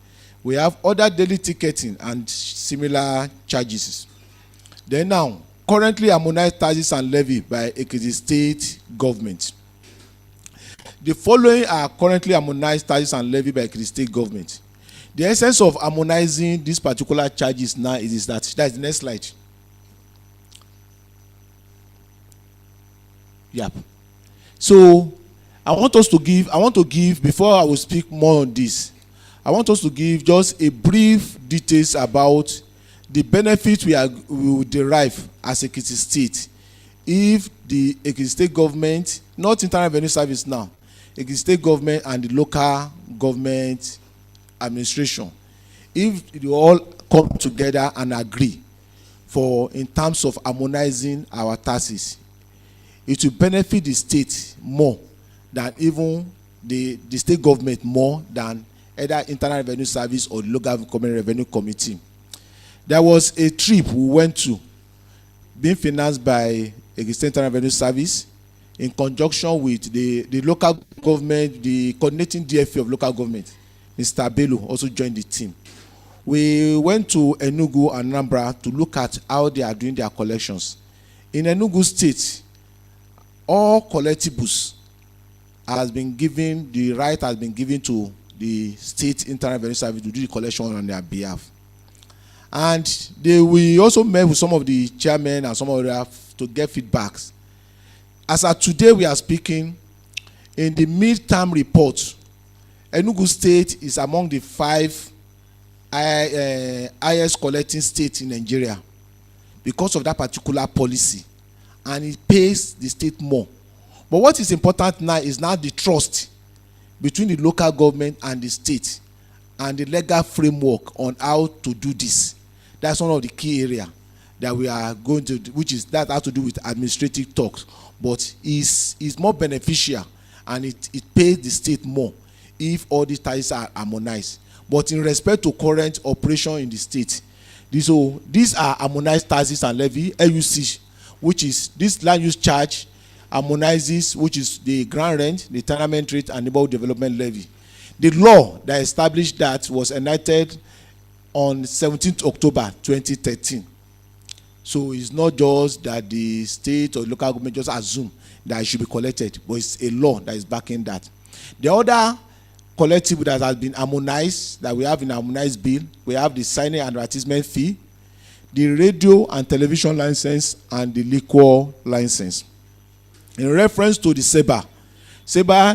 we have other daily ticketing and similar charges. Then now, currently harmonized taxes and levy by Ekiti state government. The following are currently harmonized taxes and levy by Ekiti state government. The essence of harmonizing these particular charges now is that is the next slide. Yep. So I want to give before I will speak more on this. I want us to give just a brief details about the benefit we will derive as Ekiti state if the Ekiti state government, not Internal Revenue Service now, Ekiti state government and the local government administration, if they all come together and agree for in terms of harmonizing our taxes, it will benefit the state more than even the state government more than either Internal Revenue Service or the local government revenue committee. There was a trip we went to being financed by Ekiti State Internal Revenue Service in conjunction with the local government, the coordinating DFA of local government. Mr. Bello also joined the team. We went to Enugu and Anambra to look at how they are doing their collections. In Enugu State, all collectibles has been given, the right has been given to the State Internal Revenue Service to do the collection on their behalf. And we also met with some of the chairmen and some of them to get feedbacks. As of today we are speaking, in the mid-term report, Enugu State is among the 5 highest collecting states in Nigeria because of that particular policy, and it pays the state more. But what is important now is now the trust between the local government and the state and the legal framework on how to do this. That's one of the key areas that we are going to, which is that has to do with administrative talks, but is more beneficial, and it pays the state more if all these tithes are harmonized. But in respect to current operation in the state, these are harmonized taxes and levy, LUC, which is this land use charge harmonizes, which is the ground rent, the tenement rate, and neighborhood development levy. The law that established that was enacted on 17th October 2013. So it's not just that the state or local government just assume that it should be collected, but it's a law that is backing that. The other collectible that has been harmonized, that we have in harmonized bill, we have the signing and advertisement fee, the radio and television license, and the liquor license. In reference to the SEBA,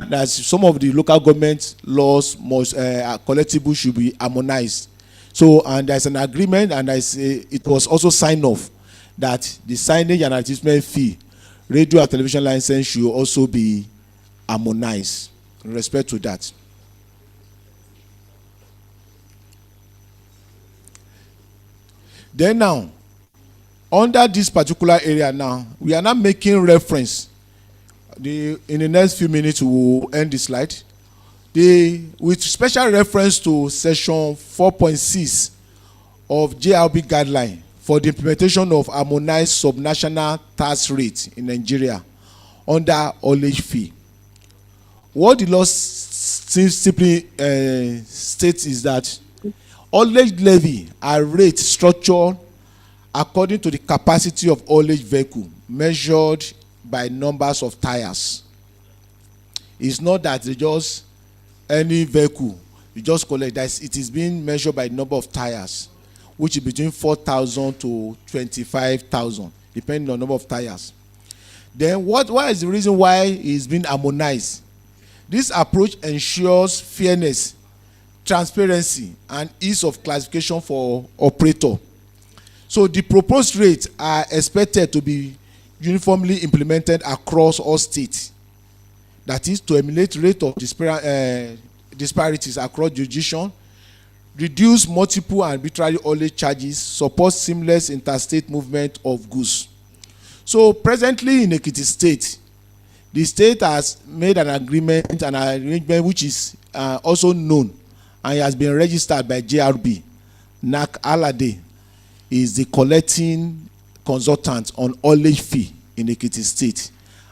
that some of the local government laws must collectible should be harmonized. So, and there's an agreement, and it was also signed off that the signage and advertisement fee, radio and television license should also be harmonized in respect to that. Then now, under this particular area now, we are now making reference. In the next few minutes, we will end the slide. With special reference to section 4.6 of JRB guideline for the implementation of harmonized subnational tax rate in Nigeria under haulage fee. What the law simply states is that haulage levy are rate structured according to the capacity of haulage vehicle measured by numbers of tires. It's not that they just any vehicle you just collect. It is being measured by number of tires, which is between 4,000 to 25,000, depending on number of tires. Then what is the reason why it's been harmonized? This approach ensures fairness, transparency, and ease of classification for operator. So the proposed rates are expected to be uniformly implemented across all states. That is to eliminate rate of disparities across jurisdiction, reduce multiple and arbitrary haulage charges, support seamless interstate movement of goods. So presently in Ekiti State, the state has made an arrangement which is also known and has been registered by JRB. NAC Alade is the collecting consultant on haulage fee in Ekiti State.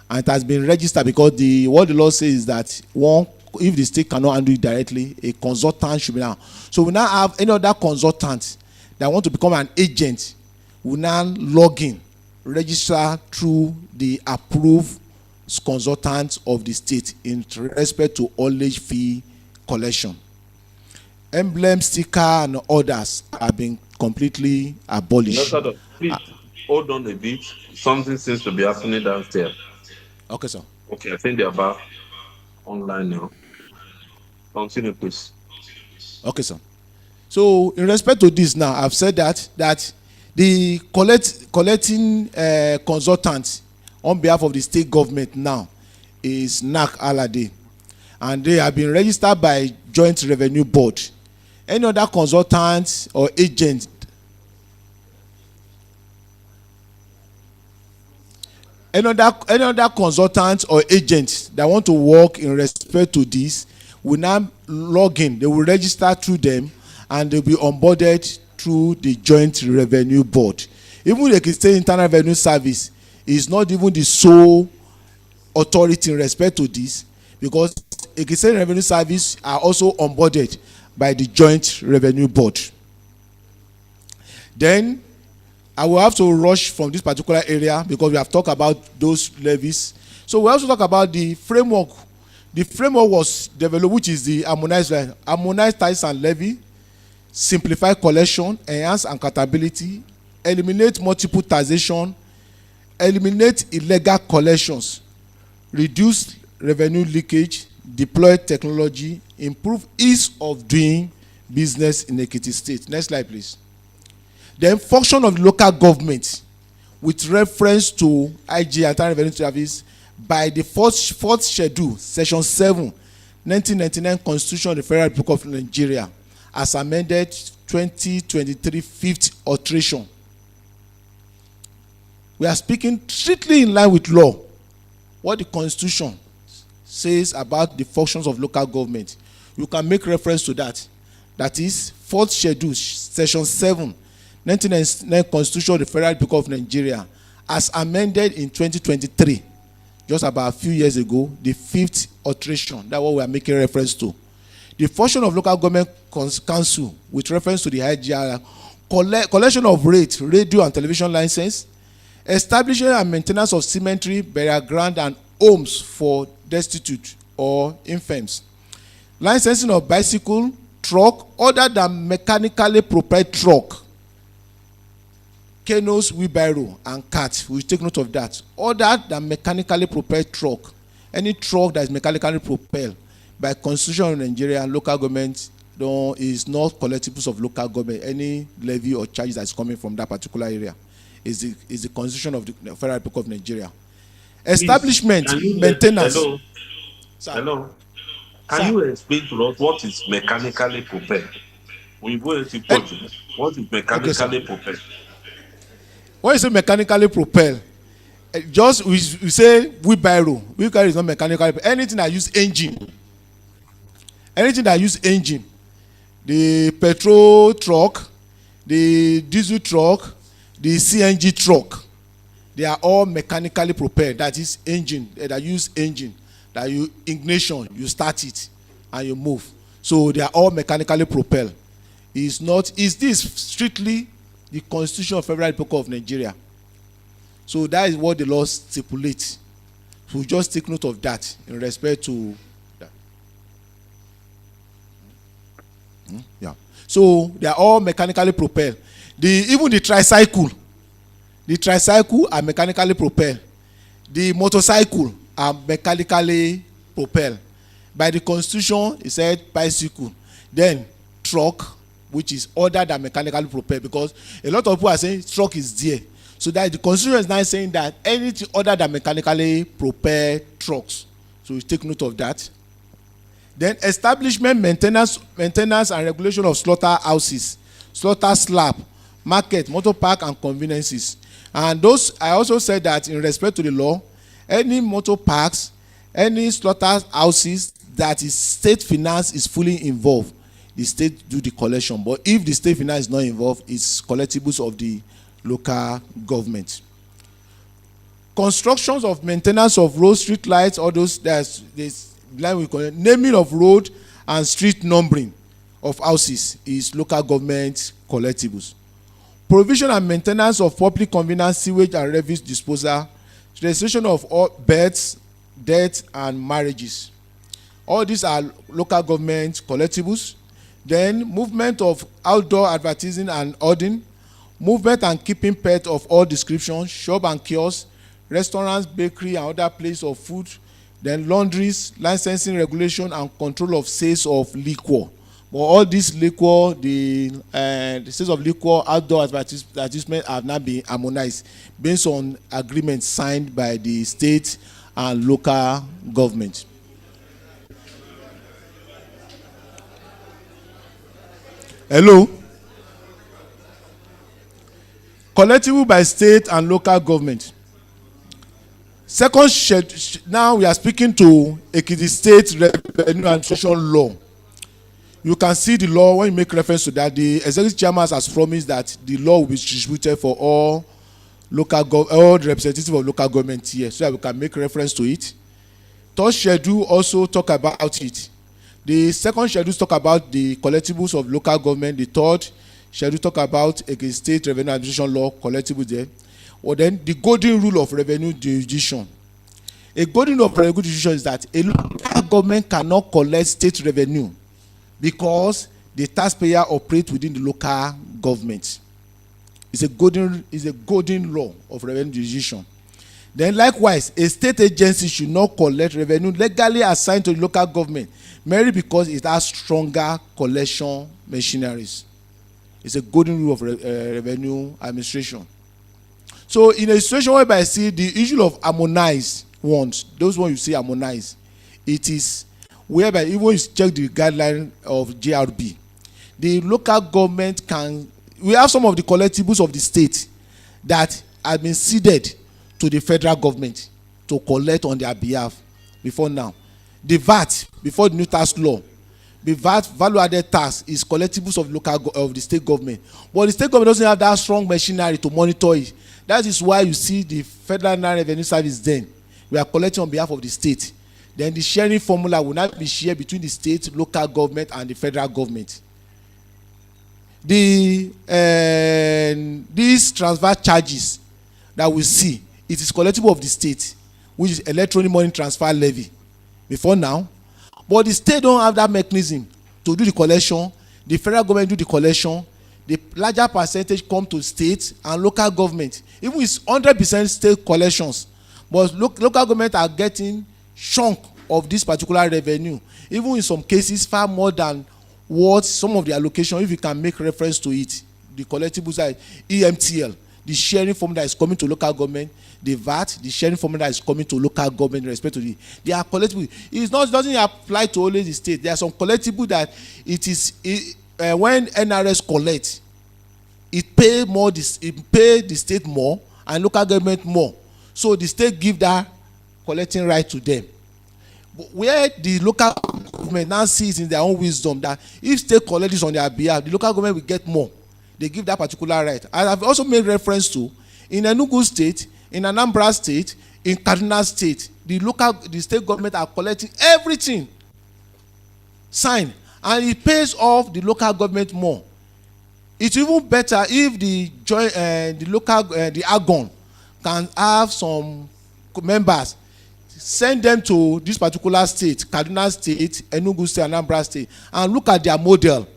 And it has been registered because what the law says is that if the state cannot handle it directly, a consultant should be now. So we now have any other consultant that want to become an agent will now log in, register through the approved consultants of the state in respect to haulage fee collection. Emblem, sticker, and others have been completely abolished. No, please hold on a bit. Something seems to be happening downstairs. Okay, sir. Okay, I think they are back online now. Continue, please. Okay, sir. So in respect to this now, I've said that the collecting consultant on behalf of the state government now is NAC Alade, and they have been registered by Joint Revenue Board. Any other consultant or agent any other consultant or agent that want to work in respect to this will now log in. They will register through them and they'll be onboarded through the Joint Revenue Board. Even the Ekiti State Internal Revenue Service is not even the sole authority in respect to this, because Ekiti State Revenue Service are also onboarded by the Joint Revenue Board. Then I will have to rush from this particular area because we have talked about those levies. So we also talk about the framework. The framework was developed, which is the harmonized tax and levy, simplify collection, enhance accountability, eliminate multiple taxation, eliminate illegal collections, reduce revenue leakage, deploy technology, improve ease of doing business in Ekiti State. Next slide, please. Then function of the local government with reference to IG Internal Revenue Service by the fourth schedule, section 7, 1999 Constitution of the Federal Republic of Nigeria, as amended 2023 fifth alteration. We are speaking strictly in line with law. What the Constitution says about the functions of local government. You can make reference to that. That is, 4th Schedule, Section 7, 1999 Constitution of the Federal Republic of Nigeria, as amended in 2023, just about a few years ago, the 5th alteration. That's what we are making reference to. The function of local government council, with reference to the LGA, collection of rates, radio and television license, establishment and maintenance of cemetery, burial ground, and homes for destitute or infirms, licensing of bicycle, truck, other than mechanically propelled truck, canoes, wheelbarrow, and cart. We take note of that. Other than mechanically propelled truck, any truck that is mechanically propelled by Constitution of Nigeria, local government is not collectibles of local government. Any levy or charges that is coming from that particular area is the Constitution of the Federal Republic of Nigeria. Establishment, maintenance. Hello. Sir. Hello. Can Sir. you explain to us what is mechanically propelled? What is mechanically propelled? When you say mechanically propelled, just we say wheelbarrow. Wheelbarrow is not mechanically propelled. Anything that use engine. Anything that use engine. The petrol truck, the diesel truck, the CNG truck, they are all mechanically propelled. That is engine, that use engine, that you ignition, you start it and you move. So they are all mechanically propelled. Is this strictly the Constitution of Federal Republic of Nigeria? So that is what the law stipulates. So we just take note of that in respect to that. Yeah. So they are all mechanically propelled. Even the tricycle are mechanically propelled. The motorcycle are mechanically propelled. By the Constitution, it said bicycle. Then truck, which is other than mechanically propelled, because a lot of people are saying truck is there. So that the Constitution is now saying that anything other than mechanically propelled trucks. So we take note of that. Then establishment, maintenance and regulation of slaughterhouses, slaughter slab, market, motor park, and conveniences. And those, I also said that in respect to the law, any motor parks, any slaughterhouses that is state finance is fully involved, the state do the collection. But if the state finance is not involved, it's collectibles of the local government. Constructions of maintenance of road, street lights, all those, there's line we call it, naming of road and street numbering of houses is local government collectibles. Provision and maintenance of public convenience, sewage and refuse disposal, registration of all births, deaths, and marriages. All these are local government collectibles. Then movement of outdoor advertising and hoarding, movement and keeping pet of all descriptions, shop and kiosks, restaurants, bakery, and other places of food. Then laundries, licensing, regulation, and control of sales of liquor. But all this liquor, the sales of liquor, outdoor advertisement have now been harmonized based on agreements signed by the state and local government. Hello? Collectible by state and local government. Second schedule, now we are speaking to Ekiti State Revenue Administration Law. You can see the law when you make reference to that. The executive chairman has promised that the law will be distributed for all all the representatives of local government here, so that we can make reference to it. Third schedule also talk about it. The second schedule talk about the collectibles of local government. The third schedule talk about Ekiti State Revenue Administration Law collectibles there. Or then the golden rule of revenue jurisdiction. A golden rule of revenue jurisdiction is that a local government cannot collect state revenue because the taxpayer operates within the local government. It's a golden law of revenue jurisdiction. Then likewise, a state agency should not collect revenue legally assigned to the local government merely because it has stronger collection machineries. It's a golden rule of revenue administration. So in a situation whereby I see the issue of harmonized ones, those ones you see harmonized, it is whereby even you check the guideline of JRB, the local government can, we have some of the collectibles of the state that has been ceded to the federal government to collect on their behalf before now. The VAT, before the new tax law, the VAT, value added tax, is collectibles of the state government. But the state government doesn't have that strong machinery to monitor it. That is why you see the Federal Revenue Service then, we are collecting on behalf of the state. Then the sharing formula will not be shared between the state, local government, and the federal government. These transfer charges that we see, it is collectible of the state, which is electronic money transfer levy before now. But the state don't have that mechanism to do the collection. The federal government do the collection. The larger percentage come to state and local government. Even it's 100% state collections, but local government are getting chunk of this particular revenue. Even in some cases, far more than what some of the allocation, if you can make reference to it, the collectibles are EMTL, the sharing formula that is coming to local government, the VAT, the sharing formula that is coming to local government in respect to they are collectible. It doesn't apply to only the state. There are some collectible that when NRS collect, it pay the state more and local government more. So the state give that collecting right to them. But where the local government now sees in their own wisdom that if state collect this on their behalf, the local government will get more. They give that particular right. I have also made reference to in Enugu State, in Anambra State, in Kaduna State, the state government are collecting everything, sign, and it pays off the local government more. It's even better if the AGON can have some members, send them to this particular state, Kaduna State, Enugu State, Anambra State, and look at their model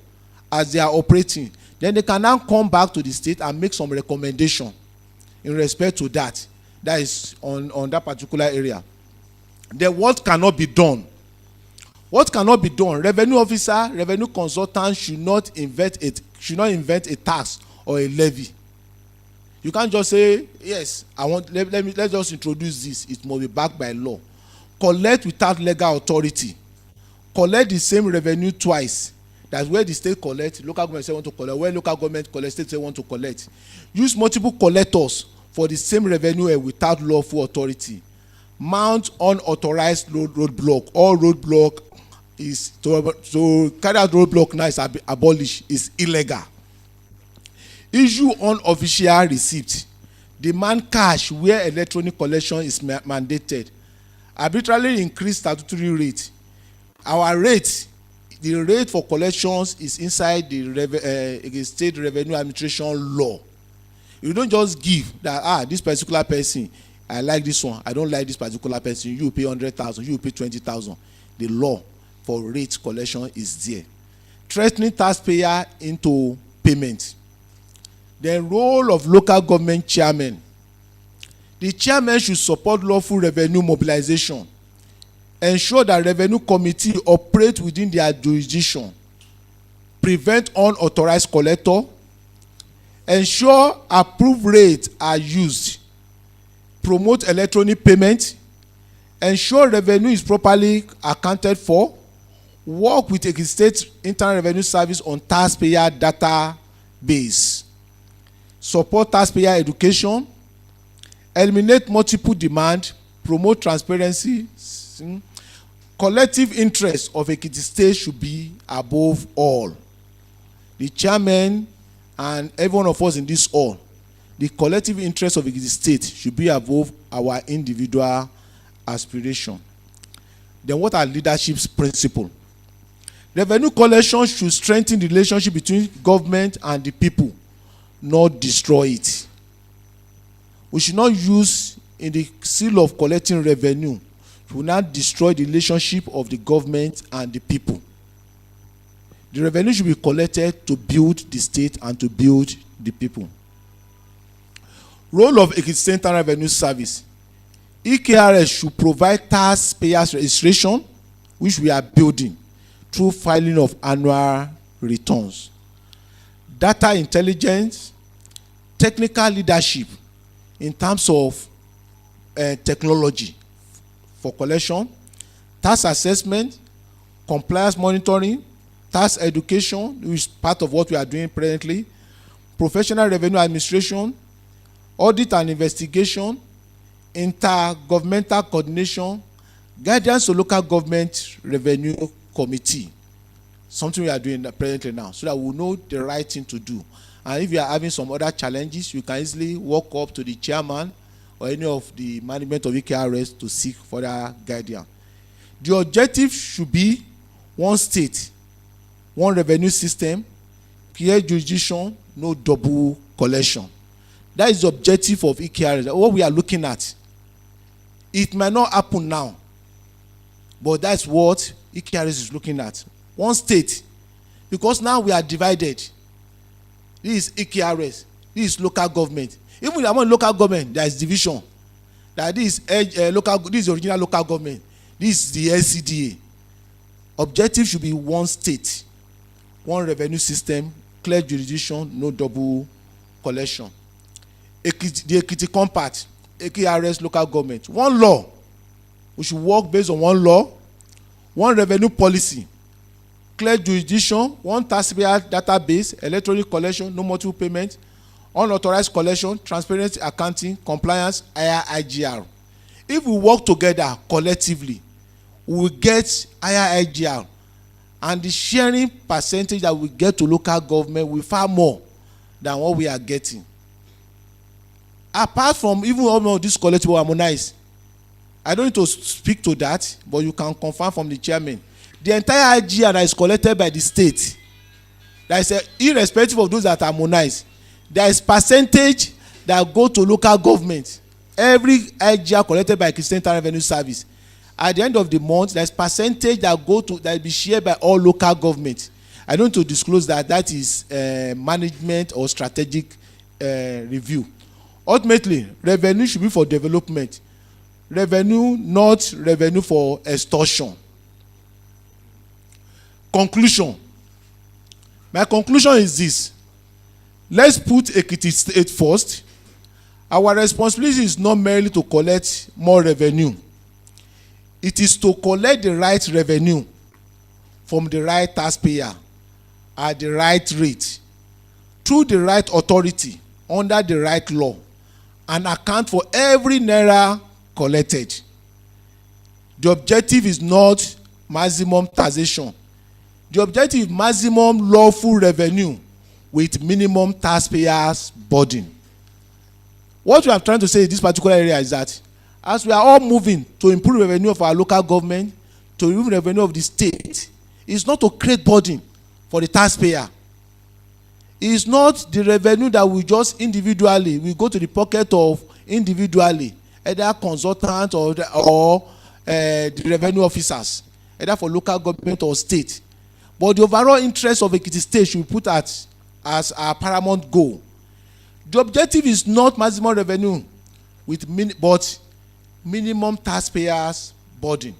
as they are operating. Then they can now come back to the state and make some recommendation in respect to that. That is on that particular area. Then what cannot be done? What cannot be done? Revenue officer, revenue consultant should not invent a tax or a levy. You can't just say, yes, let's just introduce this. It must be backed by law. Collect without legal authority. Collect the same revenue twice. That's where the state collect, local government say want to collect. Where local government collect, state say want to collect. Use multiple collectors for the same revenue without lawful authority. Mount unauthorized roadblock. All roadblock is to carry out roadblock now is abolished, is illegal. Issue unofficial receipt. Demand cash where electronic collection is mandated. Arbitrarily increase statutory rate. Our rate, the rate for collections is inside the state revenue administration law. You don't just give that this particular person, I like this one, I don't like this particular person, you pay 100,000, you pay 20,000. The law for rate collection is there. Threatening taxpayer into payment. The role of local government chairman. The chairman should support lawful revenue mobilization. Ensure that revenue committee operate within their jurisdiction. Prevent unauthorized collector. Ensure approved rates are used. Promote electronic payment. Ensure revenue is properly accounted for. Work with a state internal revenue service on taxpayer database. Support taxpayer education. Eliminate multiple demand. Promote transparency. Collective interest of Ekiti State should be above all. The chairman and every one of us in this hall, the collective interest of Ekiti State should be above our individual aspiration. Then what are leadership's principles? Revenue collection should strengthen the relationship between government and the people, not destroy it. We should not use in the seal of collecting revenue to not destroy the relationship of the government and the people. The revenue should be collected to build the state and to build the people. Role of Ekiti Central Revenue Service. EKRS should provide taxpayers registration, which we are building through filing of annual returns. Data intelligence, technical leadership in terms of technology for collection, tax assessment, compliance monitoring, tax education, which is part of what we are doing presently, professional revenue administration, audit and investigation, intergovernmental coordination, guidance to local government revenue committee. Something we are doing presently now, so that we know the right thing to do. And if you are having some other challenges, you can easily walk up to the chairman or any of the management of EKRS to seek further guidance. The objective should be one state, one revenue system, clear jurisdiction, no double collection. That is the objective of EKRS, what we are looking at. It might not happen now, but that's what EKRS is looking at. One state, because now we are divided. This is EKRS, this is local government. Even among local government, there is division. That this is original local government. This is the LCDA. Objective should be one state, one revenue system, clear jurisdiction, no double collection. The Ekiti Compact, EKRS local government. One law. We should work based on one law, one revenue policy, clear jurisdiction, one taxpayer database, electronic collection, no multiple payment, unauthorized collection, transparent accounting, compliance, higher IGR. If we work together collectively, we will get higher IGR, and the sharing percentage that we get to local government will far more than what we are getting. Apart from even all of this collective harmonized, I don't need to speak to that, but you can confirm from the chairman. The entire IGR that is collected by the state, that is irrespective of those that are harmonized, there is percentage that go to local government. Every IGR collected by Christian Revenue Service, at the end of the month, there is percentage that go to that will be shared by all local governments. I don't need to disclose that. That is management or strategic review. Ultimately, revenue should be for development. Revenue, not revenue for extortion. Conclusion. My conclusion is this. Let's put Ekiti State first. Our responsibility is not merely to collect more revenue. It is to collect the right revenue from the right taxpayer at the right rate, through the right authority, under the right law, and account for every naira collected. The objective is not maximum taxation. The objective is maximum lawful revenue with minimum taxpayers' burden. What we are trying to say in this particular area is that as we are all moving to improve revenue of our local government, to improve revenue of the state, it's not to create burden for the taxpayer. It's not the revenue that we just individually, we go to the pocket of individually, either consultant or the revenue officers, either for local government or state. But the overall interest of Ekiti State should be put as our paramount goal. The objective is not maximum revenue but minimum taxpayers' burden.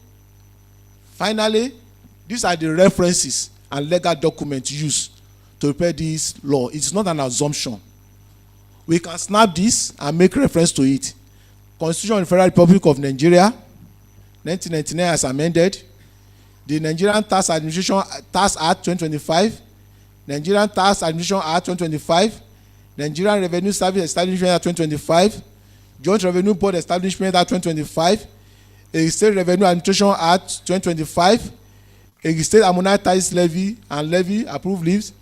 Finally, these are the references and legal documents used to prepare this law. It is not an assumption. We can snap this and make reference to it. Constitution of the Federal Republic of Nigeria, 1999 as amended. The Nigerian Tax Administration Tax Act 2025, Nigerian Tax Administration Act 2025, Nigerian Revenue Service Establishment Act 2025, Joint Revenue Board Establishment Act 2025, a State Revenue Administration Act 2025, a State Harmonized Tax Levy and Levy Approved Leaves,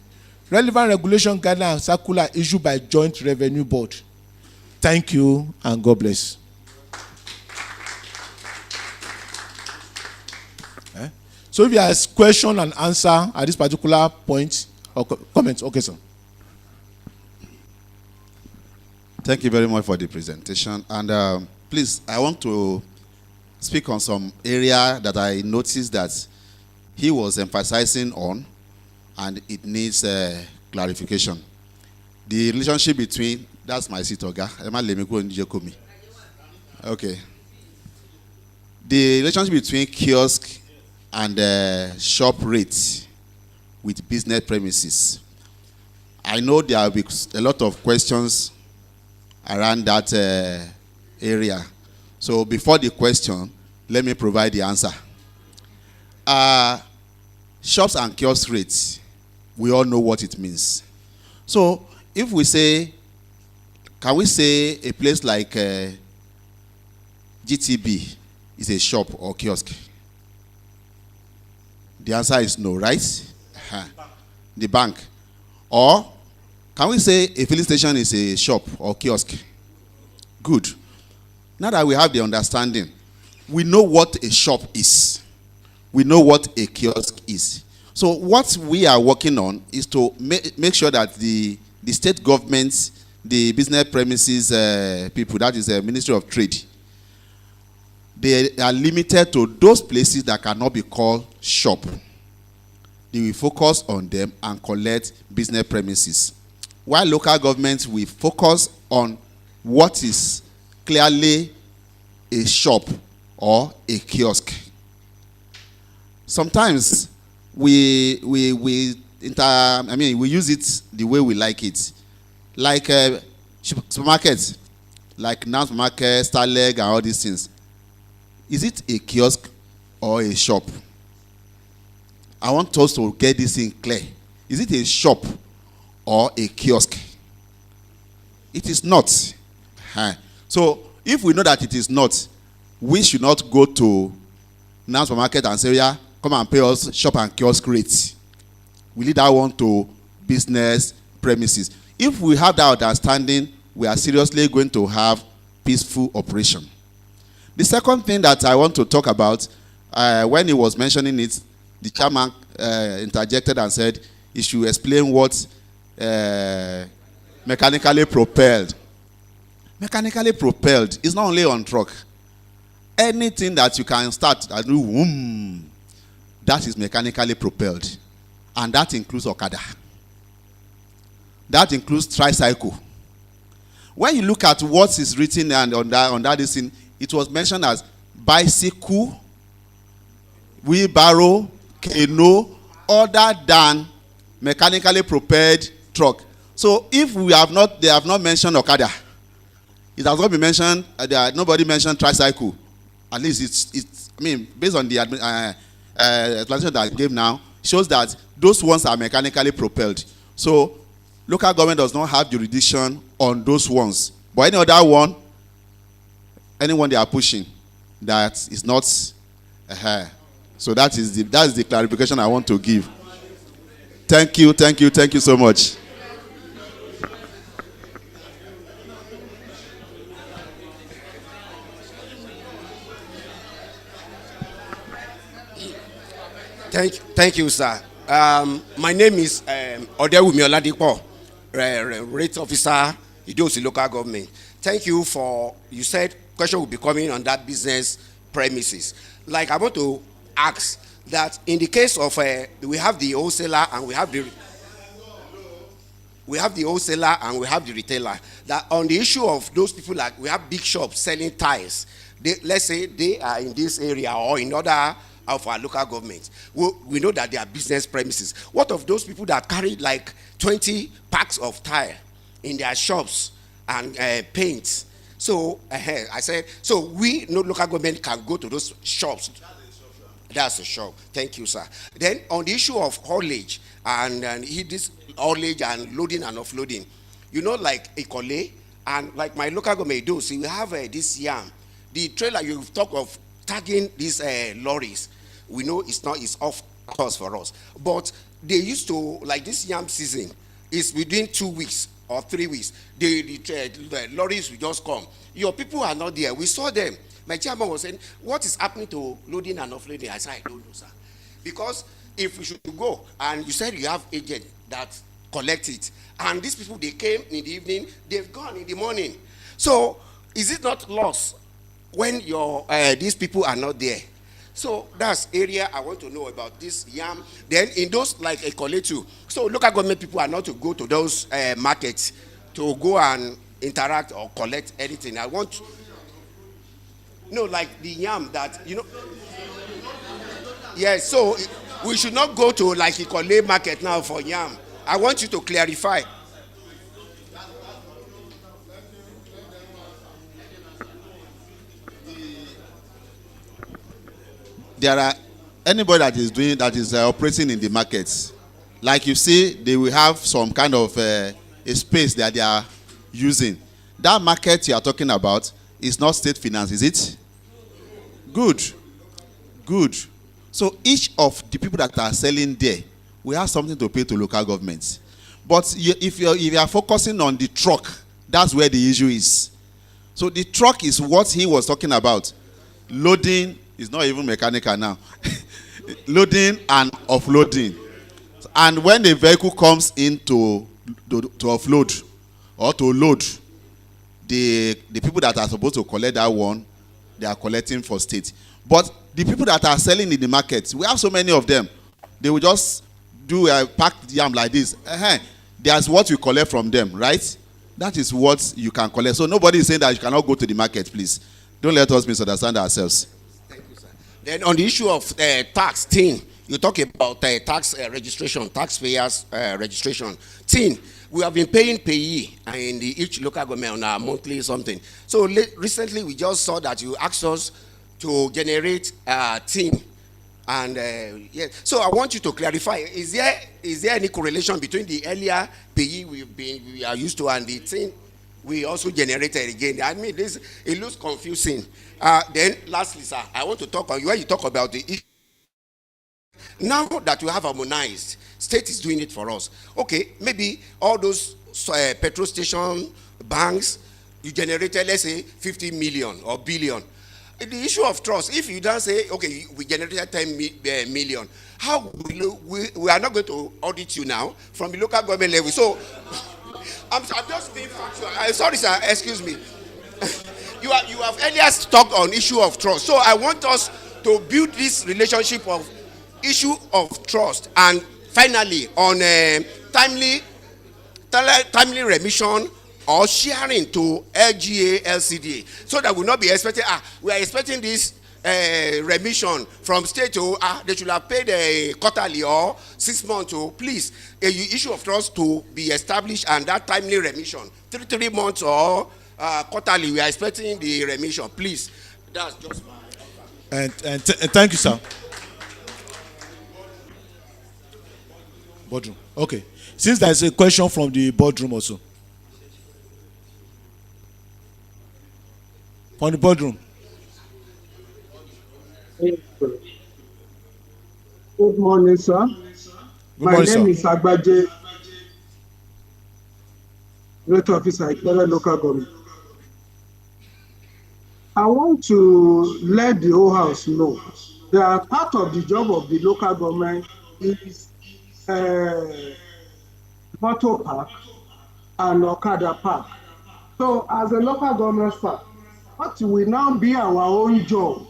relevant regulation guidelines and circular issued by Joint Revenue Board. Thank you and God bless. So if you have question and answer at this particular point or comments, okay, sir. Thank you very much for the presentation. And please, I want to speak on some area that I noticed that he was emphasizing on, and it needs clarification. The relationship between, that's my seat, Oga. Okay. The relationship between kiosk and shop rates with business premises. I know there will be a lot of questions around that area. So before the question, let me provide the answer. Shops and kiosk rates, we all know what it means. So if we say can we say a place like GTB is a shop or kiosk? The answer is no, right? The bank. Or can we say a filling station is a shop or kiosk? Good. Now that we have the understanding, we know what a shop is. We know what a kiosk is. So what we are working on is to make sure that the state governments, the business premises people, that is the Ministry of Trade, they are limited to those places that cannot be called shop. They will focus on them and collect business premises. While local governments will focus on what is clearly a shop or a kiosk. Sometimes we use it the way we like it. Like supermarkets, like Nan Supermarket, Starleg, and all these things. Is it a kiosk or a shop? I want us to get this thing clear. Is it a shop or a kiosk? It is not. So if we know that it is not, we should not go to Nan Supermarket and say, yeah, come and pay us shop and kiosk rates. We leave that one to business premises. If we have that understanding, we are seriously going to have peaceful operation. The second thing that I want to talk about, when he was mentioning it, the chairman interjected and said he should explain what mechanically propelled. Mechanically propelled is not only on truck. Anything that you can start and do, that is mechanically propelled. And that includes Okada. That includes tricycle. When you look at what is written and on that thing, it was mentioned as bicycle, wheelbarrow, canoe, other than mechanically propelled truck. So if they have not mentioned Okada, it has not been mentioned. Nobody mentioned tricycle. At least it's based on the explanation that I gave now, shows that those ones are mechanically propelled. So local government does not have jurisdiction on those ones. But any other one, anyone they are pushing, that is not. So that is the clarification I want to give. Thank you so much. Thank you, sir. My name is Odewumi Oladipo, rate officer, Idosi local government. Thank you for, you said question will be coming on that business premises. Like I want to ask that in the case of we have the wholesaler and we have the retailer, that on the issue of those people, like we have big shops selling tires, let's say they are in this area or in other of our local government, we know that they are business premises. What of those people that carry like 20 packs of tire in their shops and paint? So I said, so we no local government can go to those shops. That's a shop. Thank you, sir. Then on the issue of haulage and this haulage and loading and offloading, you know, like Ekole and like my local government do. See, we have this yam. The trailer, you talk of tagging these lorries. We know it's off course for us. But they used to, like this yam season, is within 2 weeks or 3 weeks. The lorries will just come. Your people are not there. We saw them. My chairman was saying, what is happening to loading and offloading? I said, I don't know, sir. Because if we should go, and you said you have agents that collect it, and these people, they came in the evening, they've gone in the morning. So is it not lost when these people are not there? So that's area I want to know about this yam. Then in those like Ekole too. So local government people are not to go to those markets to go and interact or collect anything. I want no, like the yam that, you know. Yes, so we should not go to like Ekole market now for yam. I want you to clarify. There are anybody that is operating in the markets, like you see, they will have some kind of a space that they are using. that market you are talking about is not state finance, is it? Good. Good. So each of the people that are selling there, we have something to pay to local governments. But if you are focusing on the truck, that's where the issue is. So the truck is what he was talking about. Loading is not even mechanical now. Loading and offloading. And when the vehicle comes in to offload or to load, the people that are supposed to collect that one, they are collecting for state. But the people that are selling in the market, we have so many of them. They will just do a packed yam like this. There's what you collect from them, right? That is what you can collect. So nobody is saying that you cannot go to the market, please. Don't let us misunderstand ourselves. Thank you, sir. Then on the issue of tax thing, you talk about tax registration, taxpayers registration. Thing, we have been paying payee in each local government on a monthly something. So recently we just saw that you asked us to generate a team. And yeah, so I want you to clarify: is there any correlation between the earlier payee we are used to and the thing we also generated again? I mean, it looks confusing. Then, lastly, sir, I want to talk on when you talk about the issue. Now that we have harmonized, state is doing it for us. Okay, maybe all those petrol station banks, you generated, let's say, 50 million or billion. The issue of trust, if you don't say, okay, we generated 10 million, how we are not going to audit you now from the local government level. So I'm just being factual. Sorry, sir, excuse me. You have earlier talked on issue of trust. So I want us to build this relationship of issue of trust, and finally on timely remission or sharing to LGA, LCDA, so that we'll not be expecting, we are expecting this remission from state to, they should have paid quarterly or 6 months to, please, a issue of trust to be established, and that timely remission, 3 months or quarterly, we are expecting the remission, please. That's just my... And thank you, sir. Boardroom. Okay. Since there is a question from the boardroom also. From the boardroom. Good morning, sir. My name is Agbaje, Great Officer, Ekiti Local Government. I want to let the whole house know that part of the job of the local government is motor park and Okada park. So as a local government staff, what will now be our own job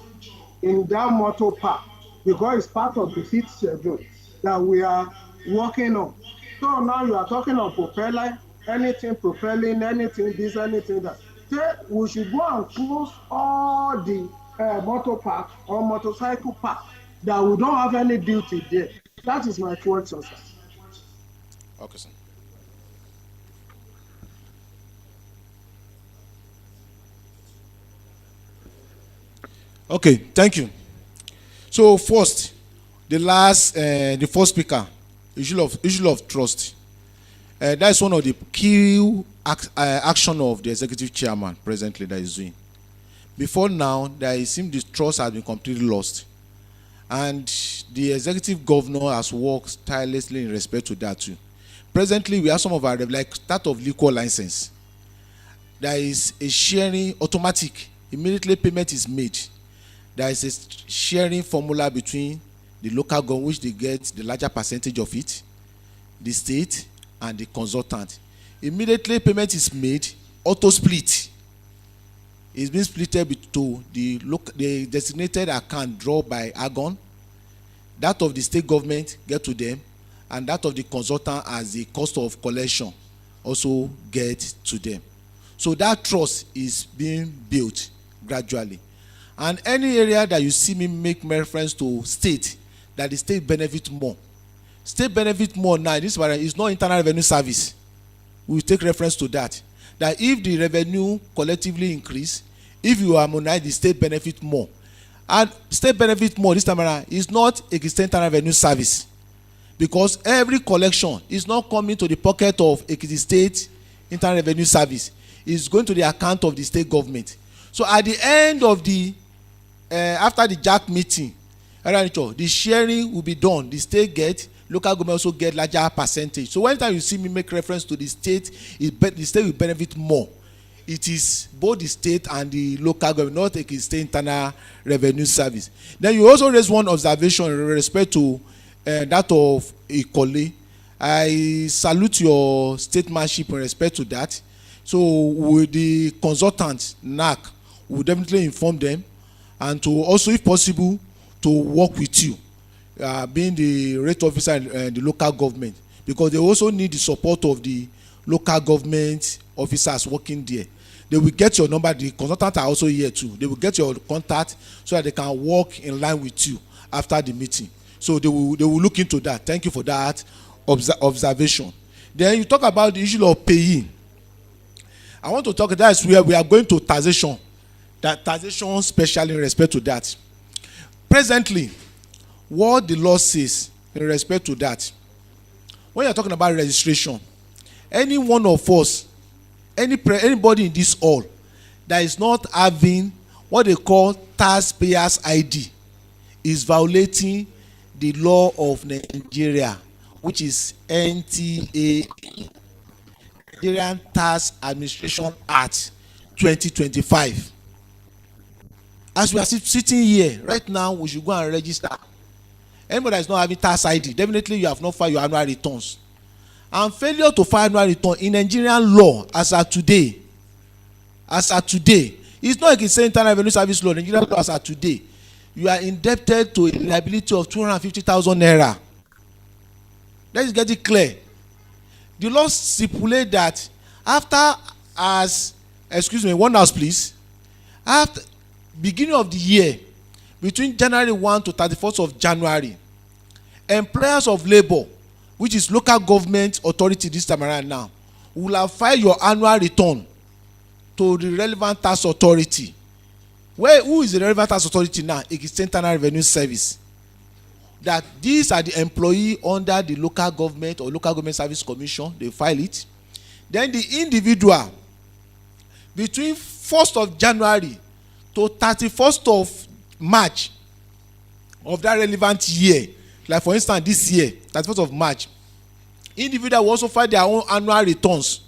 in that motor park, because it's part of the 5th schedule that we are working on. So now you are talking of propeller, anything propelling, anything this, anything that. So we should go and close all the motor park or motorcycle park that we don't have any duty there. That is my question, sir. Okay, sir. Okay, thank you. So first, the first speaker, issue of trust. That is one of the key action of the executive chairman presently that is doing. Before now, it seems the trust has been completely lost, and the executive governor has worked tirelessly in respect to that too. Presently, we have some of our, like that of liquor license. There is a sharing automatic, immediately payment is made. There is a sharing formula between the local government, which they get the larger percentage of it, the state, and the consultant. Immediately payment is made, auto split. It's been splitted to the designated account drawn by Agon. That of the state government get to them, and that of the consultant as the cost of collection also get to them. So that trust is being built gradually. And any area that you see me make reference to state, that the state benefit more. State benefit more now, this is not internal revenue service. We will take reference to that. That if the revenue collectively increase, if you harmonize, the state benefit more. And state benefit more this time around is not a internal revenue service. Because every collection is not coming to the pocket of Ekiti State Internal Revenue Service. is going to the account of the state government. So at the end of the after the JAC meeting, the sharing will be done. The state get, local government also get larger percentage. So anytime you see me make reference to the state, the state will benefit more. It is both the state and the local government, not the state internal revenue service. Then you also raise one observation in respect to that of Ekiti. I salute your statesmanship in respect to that. So with the consultant NAC, we will definitely inform them, and to also, if possible, to work with you, being the rate officer and the local government, because they also need the support of the local government officers working there. They will get your number. The consultants are also here too. They will get your contact so that they can work in line with you after the meeting. So they will look into that. Thank you for that observation. Then you talk about the issue of paying. I want to talk, that's where we are going to taxation. That taxation special in respect to that. Presently, what the law says in respect to that, when you're talking about registration, any one of us, anybody in this hall that is not having what they call taxpayers ID is violating the law of Nigeria, which is NTA, Nigerian Tax Administration Act 2025. As we are sitting here right now, we should go and register. Anybody that is not having tax ID, definitely you have not filed your annual returns. And failure to file annual return in Nigerian law as at today, it's not like it's saying internal revenue service law. Nigerian law as at today, you are indebted to a liability of 250,000 naira. Let's get it clear. The law stipulates that one house please, after beginning of the year, between January 1 to 31st of January, employers of labor, which is local government authority this time around now, will have filed your annual return to the relevant tax authority. Who is the relevant tax authority now? It is Internal Revenue Service. That these are the employee under the local government or local government service commission. They file it. Then the individual, between 1st of January to 31st of March of that relevant year, like for instance this year, 31st of March, individual will also file their own annual returns.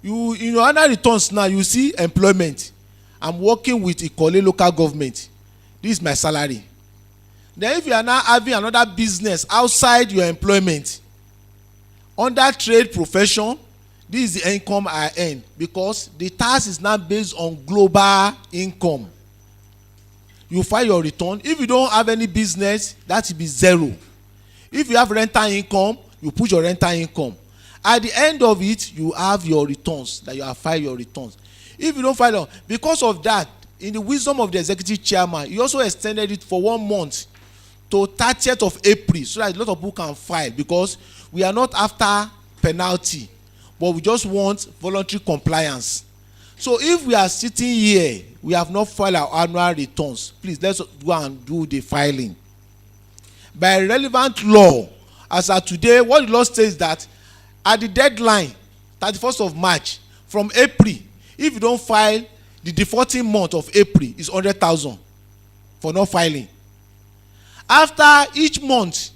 In your annual returns now, you see employment. I'm working with Ekiti local government. This is my salary. Then if you are now having another business outside your employment, under trade profession, this is the income I earn, because the tax is now based on global income. You file your return. If you don't have any business, that will be zero. If you have rental income, you put your rental income. At the end of it, you have your returns, that you have filed your returns. If you don't file, because of that, in the wisdom of the executive chairman, he also extended it for 1 month to 30th of April, so that a lot of people can file, because we are not after penalty, but we just want voluntary compliance. So if we are sitting here, we have not filed our annual returns, please let's go and do the filing. By relevant law, as of today, what the law says that at the deadline, 31st of March, from April, if you don't file the defaulting month of April, is 100,000 for not filing. After each month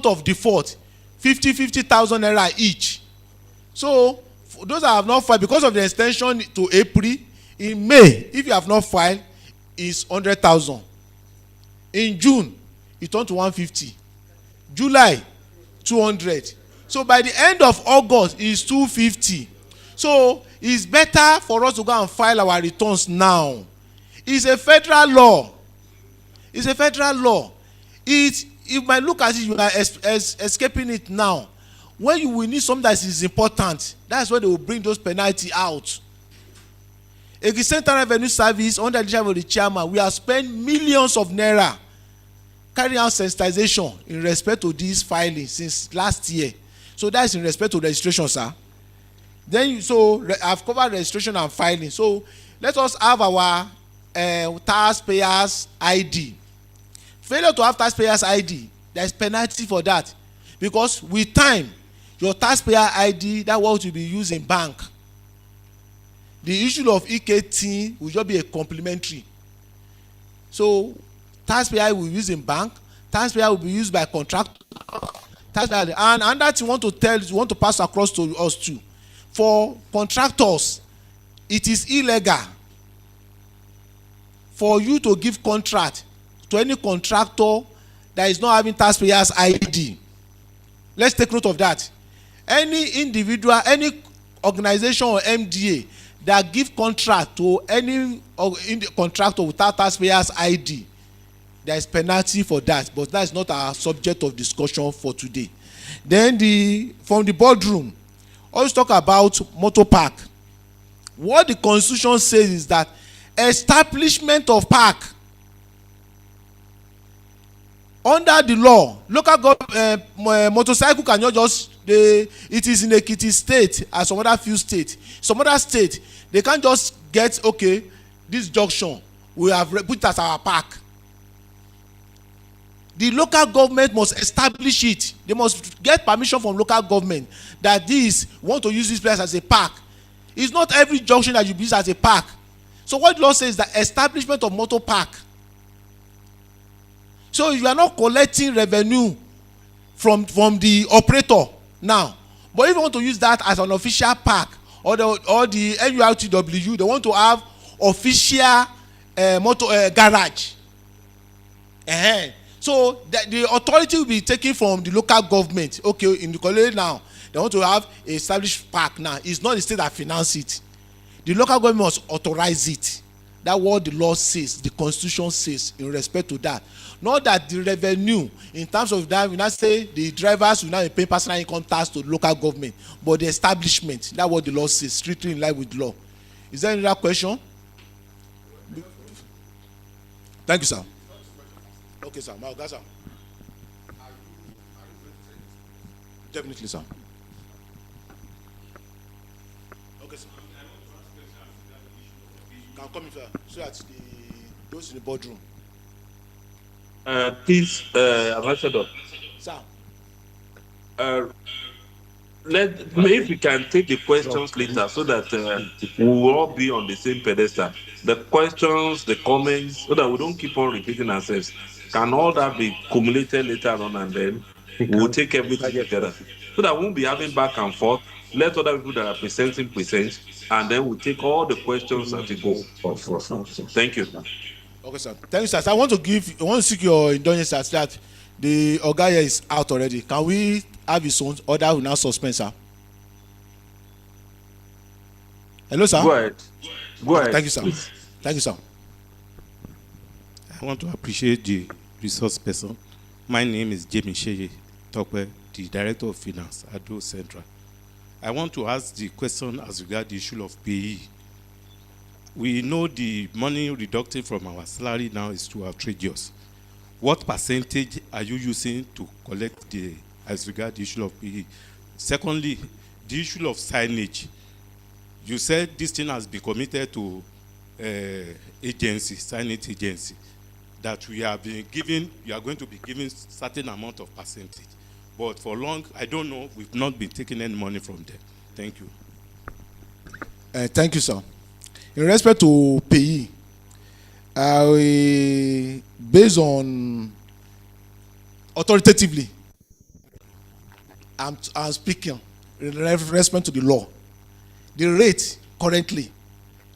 of default, 50,000 naira each. So for those that have not filed, because of the extension to April, in May, if you have not filed, is 100,000. In June, it turned to 150. July, 200. So by the end of August, is 250. So it's better for us to go and file our returns now. It's a federal law. It's a federal law. You might look at it, you are escaping it now. When you will need something that is important, that's where they will bring those penalties out. Ekiti Central Revenue Service, under the leadership of the chairman, we have spent millions of naira carrying out sensitization in respect to this filing since last year. So that is in respect to registration, sir. Then I've covered registration and filing. So let us have our taxpayers ID. Failure to have taxpayers ID, there is penalty for that, because with time, your taxpayer ID, that what will be used in bank. The issue of Ekiti will just be a complementary. So taxpayer will use in bank, taxpayer will be used by contractor, taxpayer, and another thing you want to pass across to us too. For contractors, it is illegal for you to give contract to any contractor that is not having taxpayers ID. Let's take note of that. Any individual, any organization or MDA that give contract to any contractor without taxpayers ID, there is penalty for that, but that is not our subject of discussion for today. Then from the boardroom, always talk about motor park. What the constitution says is that establishment of park under the law, local government motorcycle cannot just it is in Ekiti state and some other few states. Some other state they can't just get, okay, this junction we have put it as our park. The local government must establish it. They must get permission from local government that this want to use this place as a park. It's not every junction that you use as a park. So what the law says is that establishment of motor park. So you are not collecting revenue from the operator now, but if you want to use that as an official park, or the NURTW, they want to have official motor garage. So the authority will be taken from the local government. Okay, in the college now, they want to have a established park now. It's not the state that finance it. The local government must authorize it. That's what the law says, the constitution says in respect to that. Not that the revenue, in terms of that, we not say the drivers will not pay personal income tax to the local government, but the establishment. That's what the law says, strictly in line with law. Is there any other question? Thank you, sir. Okay, sir. Now, sir. Definitely, sir. Okay, sir. Can come in, sir, so that those in the boardroom. Please, Ambassador. Sir. If we can take the questions later so that we will all be on the same pedestal. The questions, the comments, so that we don't keep on repeating ourselves. Can all that be accumulated later on, and then we'll take everything together? So that we won't be having back and forth. Let other people that are presenting present, and then we'll take all the questions as we go. Thank you. Okay, sir. Thank you, sir. So I want to seek your indulgence that the Oga here is out already. Can we have his own order will now suspend, sir? Hello, sir. Go ahead. Go ahead. Thank you, sir. Thank you, sir. I want to appreciate the resource person. My name is Jamie Sheye Tokwe, the Director of Finance at Ado Central. I want to ask the question as regards the issue of PE. We know the money deducted from our salary now is to our trade. What percentage are you using to collect as regards the issue of PE? Secondly, the issue of signage. You said this thing has been committed to signage agency, that we have been given, you are going to be given certain amount of percentage. But for long, I don't know, we've not been taking any money from them. Thank you. Thank you, sir. In respect to PE, based on authoritatively, I'm speaking in respect to the law. The rate currently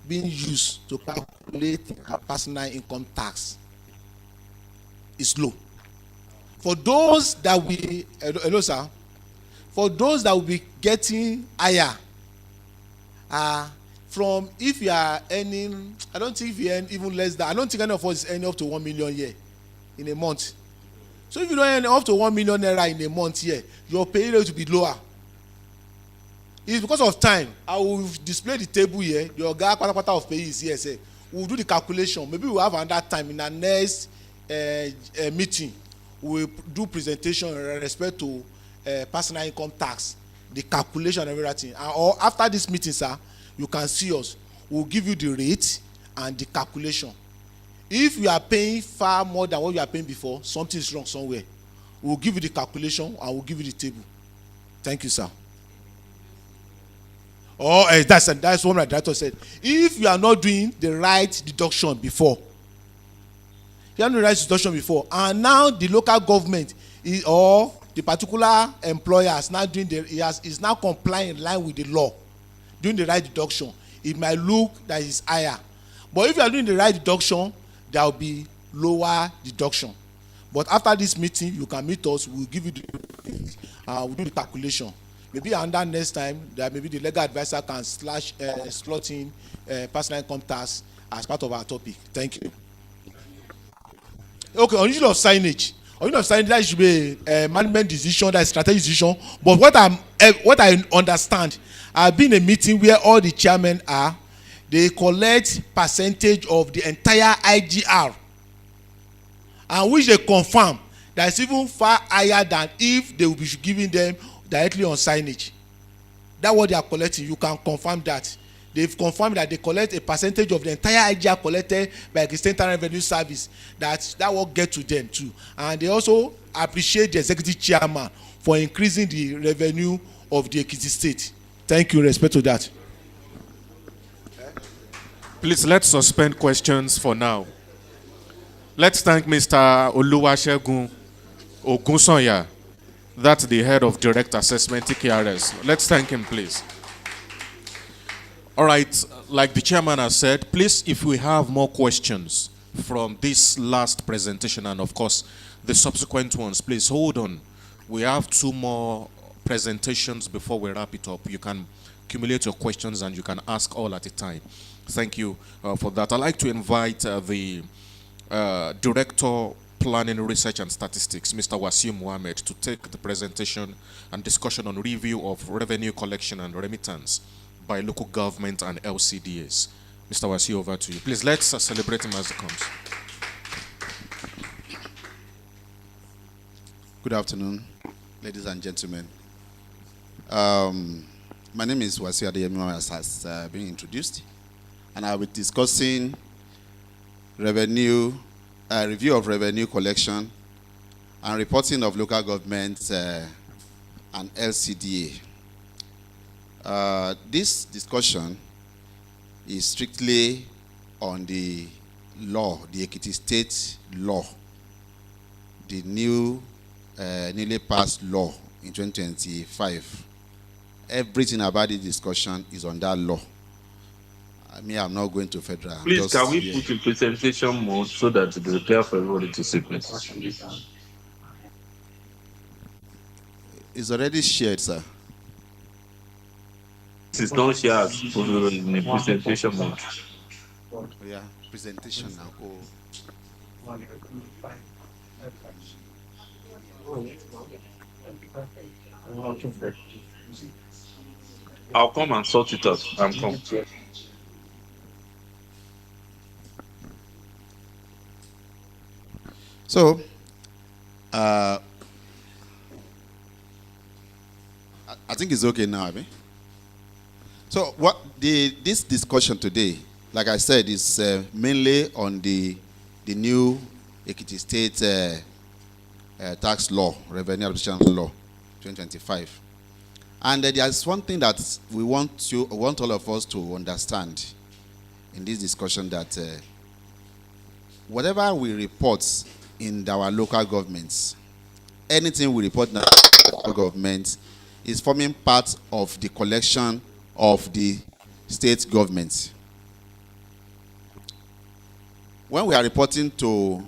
being used to calculate personal income tax is low. For those that hello, sir. For those that will be getting higher, from if you are earning, I don't think if you earn even less than, I don't think any of us is earning up to 1 million here in a month. So if you don't earn up to 1 million naira in a month here, your pay rate will be lower. It's because of time. I will display the table here. Your guy part of pay is here. Say we will do the calculation. Maybe we will have another time in our next meeting. We will do presentation in respect to personal income tax, the calculation and everything. Or after this meeting, sir, you can see us. We will give you the rate and the calculation. If you are paying far more than what you are paying before, something is wrong somewhere. We will give you the calculation and we will give you the table. Thank you, sir. or that's what my director said. If you are not doing the right deduction before, you are not doing the right deduction before, and now the local government or the particular employer is now is now complying in line with the law, doing the right deduction, it might look that it's higher. But if you are doing the right deduction, there will be lower deduction. But after this meeting, you can meet us. We'll give you we'll do the calculation. Maybe under next time, that maybe the legal advisor can slot in personal income tax as part of our topic. Thank you. Okay, on issue of signage. On issue of signage, that should be a management decision, that is strategic decision. But what I understand, I've been in a meeting where all the chairmen are. They collect percentage of the entire IGR, and which they confirm that is even far higher than if they will be giving them directly on signage. That's what they are collecting. You can confirm that. They've confirmed that they collect a percentage of the entire IGR collected by the State Revenue Service. That will get to them too. And they also appreciate the executive chairman for increasing the revenue of the Ekiti State. Thank you. Respect to that. Please, let's suspend questions for now. Let's thank Mr. Oluwasegun Ogunsanya. That's the head of direct assessment, TKRS. Let's thank him, please. All right, like the chairman has said, please, if we have more questions from this last presentation and, of course, the subsequent ones, please hold on. We have 2 more presentations before we wrap it up. You can accumulate your questions and you can ask all at a time. Thank you for that. I'd like to invite the Director, Planning, Research and Statistics, Mr. Wasim Mohammed, to take the presentation and discussion on review of revenue collection and remittance by local government and LCDAs. Mr. Wasim, over to you. Please, let's celebrate him as he comes. Good afternoon, ladies and gentlemen. My name is Wasim Adeyemi, as has been introduced, and I'll be discussing review of revenue collection and reporting of local governments and LCDA. This discussion is strictly on the law, the Ekiti State law, the newly passed law in 2025. Everything about the discussion is on that law. I'm not going to federal. Please, can we put in presentation mode so that it will clear for everybody to see, please? It's already shared, sir. This is not shared in the presentation mode. Oh, yeah, presentation now. I'll come and sort it out. I'm coming. So, I think it's okay now, Abi. So, this discussion today, like I said, is mainly on the new Ekiti State tax law, revenue administration law, 2025. And there's one thing that we want all of us to understand in this discussion, that whatever we report in our local governments, anything we report in our local government is forming part of the collection of the state government. When we are reporting to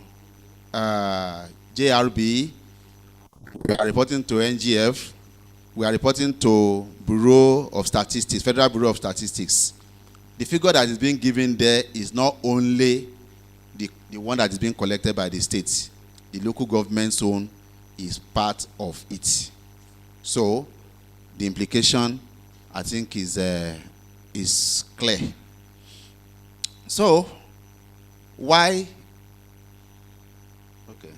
JRB, we are reporting to NGF, we are reporting to Bureau of Statistics, Federal Bureau of Statistics. The figure that is being given there is not only the one that is being collected by the states. The local government zone is part of it. So the implication, I think, is clear. So why? Okay.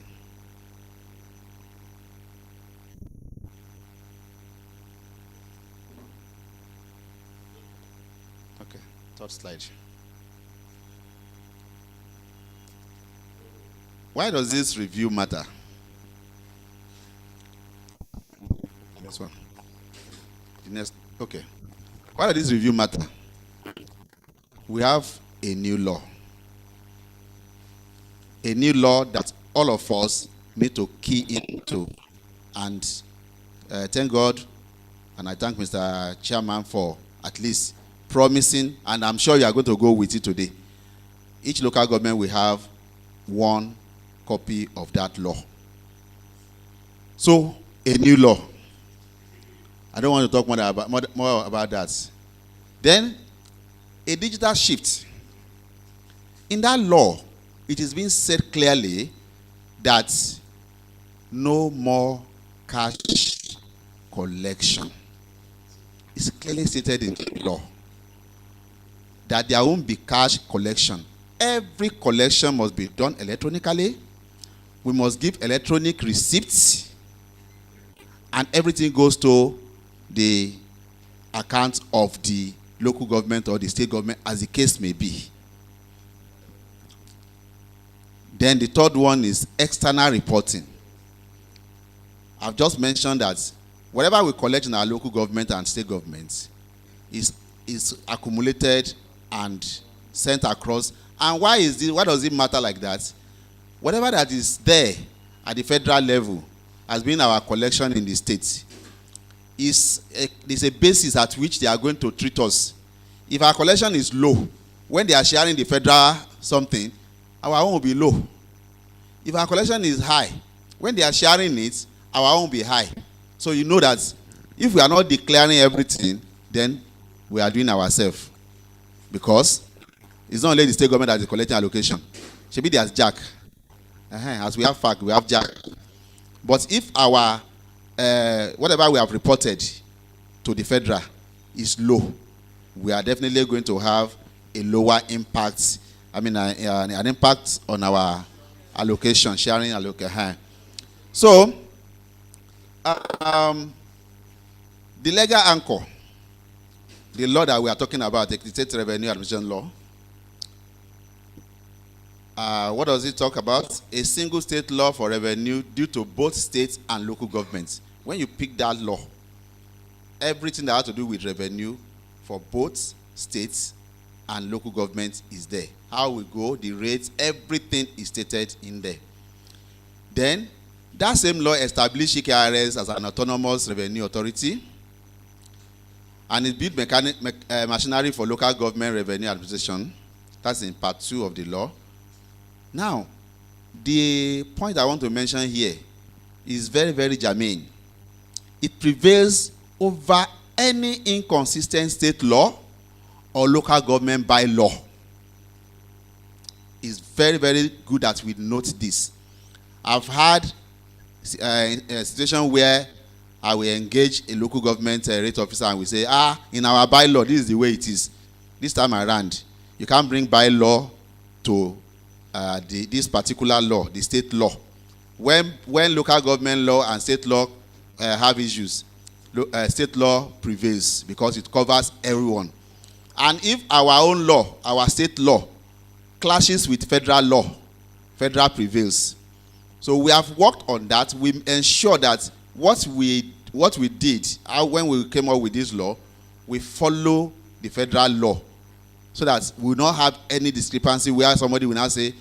Okay. Third slide. Why does this review matter? This one. The next. Okay. Why does this review matter? We have a new law. A new law that all of us need to key into. And thank God, and I thank Mr. Chairman for at least promising, and I'm sure you are going to go with it today. Each local government will have one copy of that law. So, a new law. I don't want to talk more about that. Then, a digital shift. In that law, it is being said clearly that no more cash collection. It's clearly stated in the law that there won't be cash collection. Every collection must be done electronically. We must give electronic receipts, and everything goes to the account of the local government or the state government, as the case may be. Then the third one is external reporting. I've just mentioned that whatever we collect in our local government and state governments is accumulated and sent across. And why does it matter like that? Whatever that is there at the federal level has been our collection in the state. There's a basis at which they are going to treat us. If our collection is low, when they are sharing the federal something, our own will be low. If our collection is high, when they are sharing it, our own will be high. So you know that if we are not declaring everything, then we are doing ourselves. Because it's not only the state government that is collecting allocation. Maybe there's jack. As we have fact, we have jack. But if our whatever we have reported to the federal is low, we are definitely going to have a lower impact. An impact on our allocation, sharing allocation. So, the legal anchor, the law that we are talking about, the State Revenue Administration Law, what does it talk about? A single state law for revenue due to both states and local governments. When you pick that law, everything that has to do with revenue for both states and local government is there. How we go, the rates, everything is stated in there. Then, that same law established EKRS as an autonomous revenue authority, and it built machinery for local government revenue administration. That's in part 2 of the law. Now, the point I want to mention here is very, very germane. It prevails over any inconsistent state law or local government bylaw. It's very, very good that we note this. I've had a situation where I will engage a local government rate officer and we say, in our bylaw, this is the way it is. This time around, you can't bring bylaw to this particular law, the state law. When local government law and state law have issues, state law prevails because it covers everyone. And if our own law, our state law, clashes with federal law, federal prevails. So we have worked on that. We ensure that what we did when we came up with this law, we follow the federal law, so that we will not have any discrepancy where somebody will now say,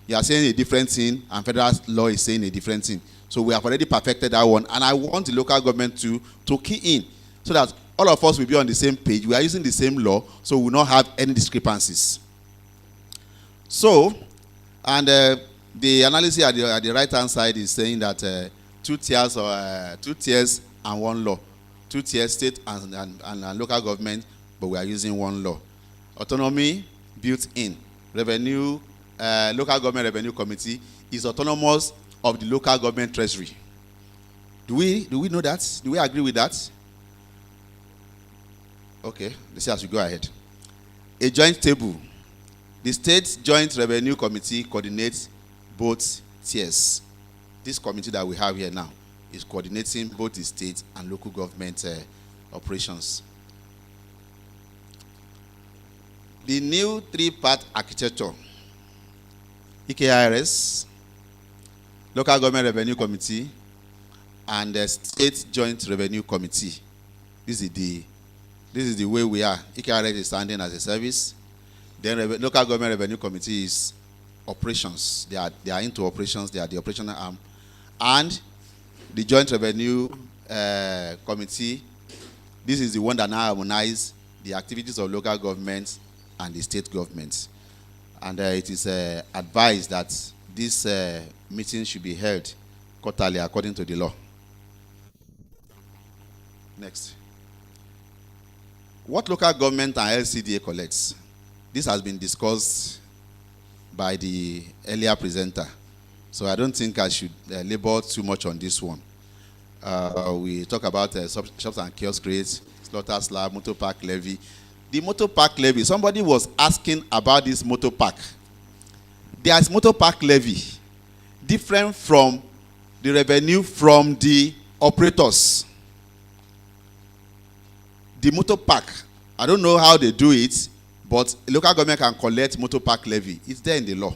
you are saying a different thing and federal law is saying a different thing. So we have already perfected that one, and I want the local government to key in so that all of us will be on the same page. We are using the same law, so we will not have any discrepancies. So, and the analysis at the right-hand side is saying that 2 tiers and one law. 2 tiers, state and local government, but we are using one law. Autonomy built in. Revenue, local government revenue committee is autonomous of the local government treasury. Do we know that? Do we agree with that? Okay, let's see as we go ahead. A joint table. The state joint revenue committee coordinates both tiers. This committee that we have here now is coordinating both the state and local government operations. The new 3-part architecture, EKRS, Local Government Revenue Committee, and the State Joint Revenue Committee. This is the This is the way we are. EKRS is standing as a service. Then local government revenue committee is operations. They are into operations. They are the operational arm. And the joint revenue committee, this is the one that now harmonizes the activities of local governments and the state governments. And it is advised that this meeting should be held quarterly according to the law. Next. What local government and LCDA collects? This has been discussed by the earlier presenter. So I don't think I should labor too much on this one. We talk about shops and kiosk rates, slaughter slab, motor park levy. The motor park levy, somebody was asking about this motor park. There is motor park levy, different from the revenue from the operators. The motor park, I don't know how they do it, but local government can collect motor park levy. It's there in the law.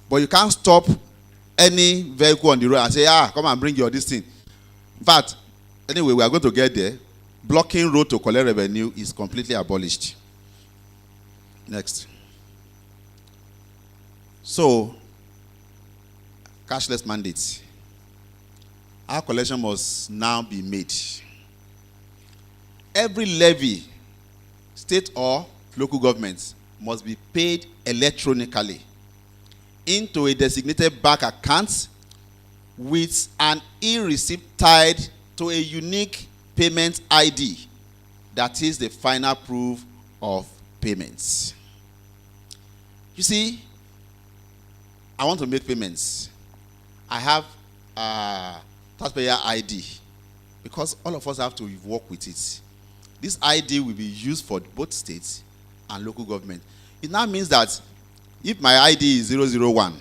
But you can't stop any vehicle on the road and say, come and bring your this thing. In fact, anyway, we are going to get there. Blocking road to collect revenue is completely abolished. Next. So, cashless mandates. Our collection must now be made. Every levy, state or local government, must be paid electronically into a designated bank account with an e-receipt tied to a unique payment ID. That is the final proof of payments. You see, I want to make payments. I have a taxpayer ID because all of us have to work with it. This ID will be used for both states and local government. It now means that if my ID is 001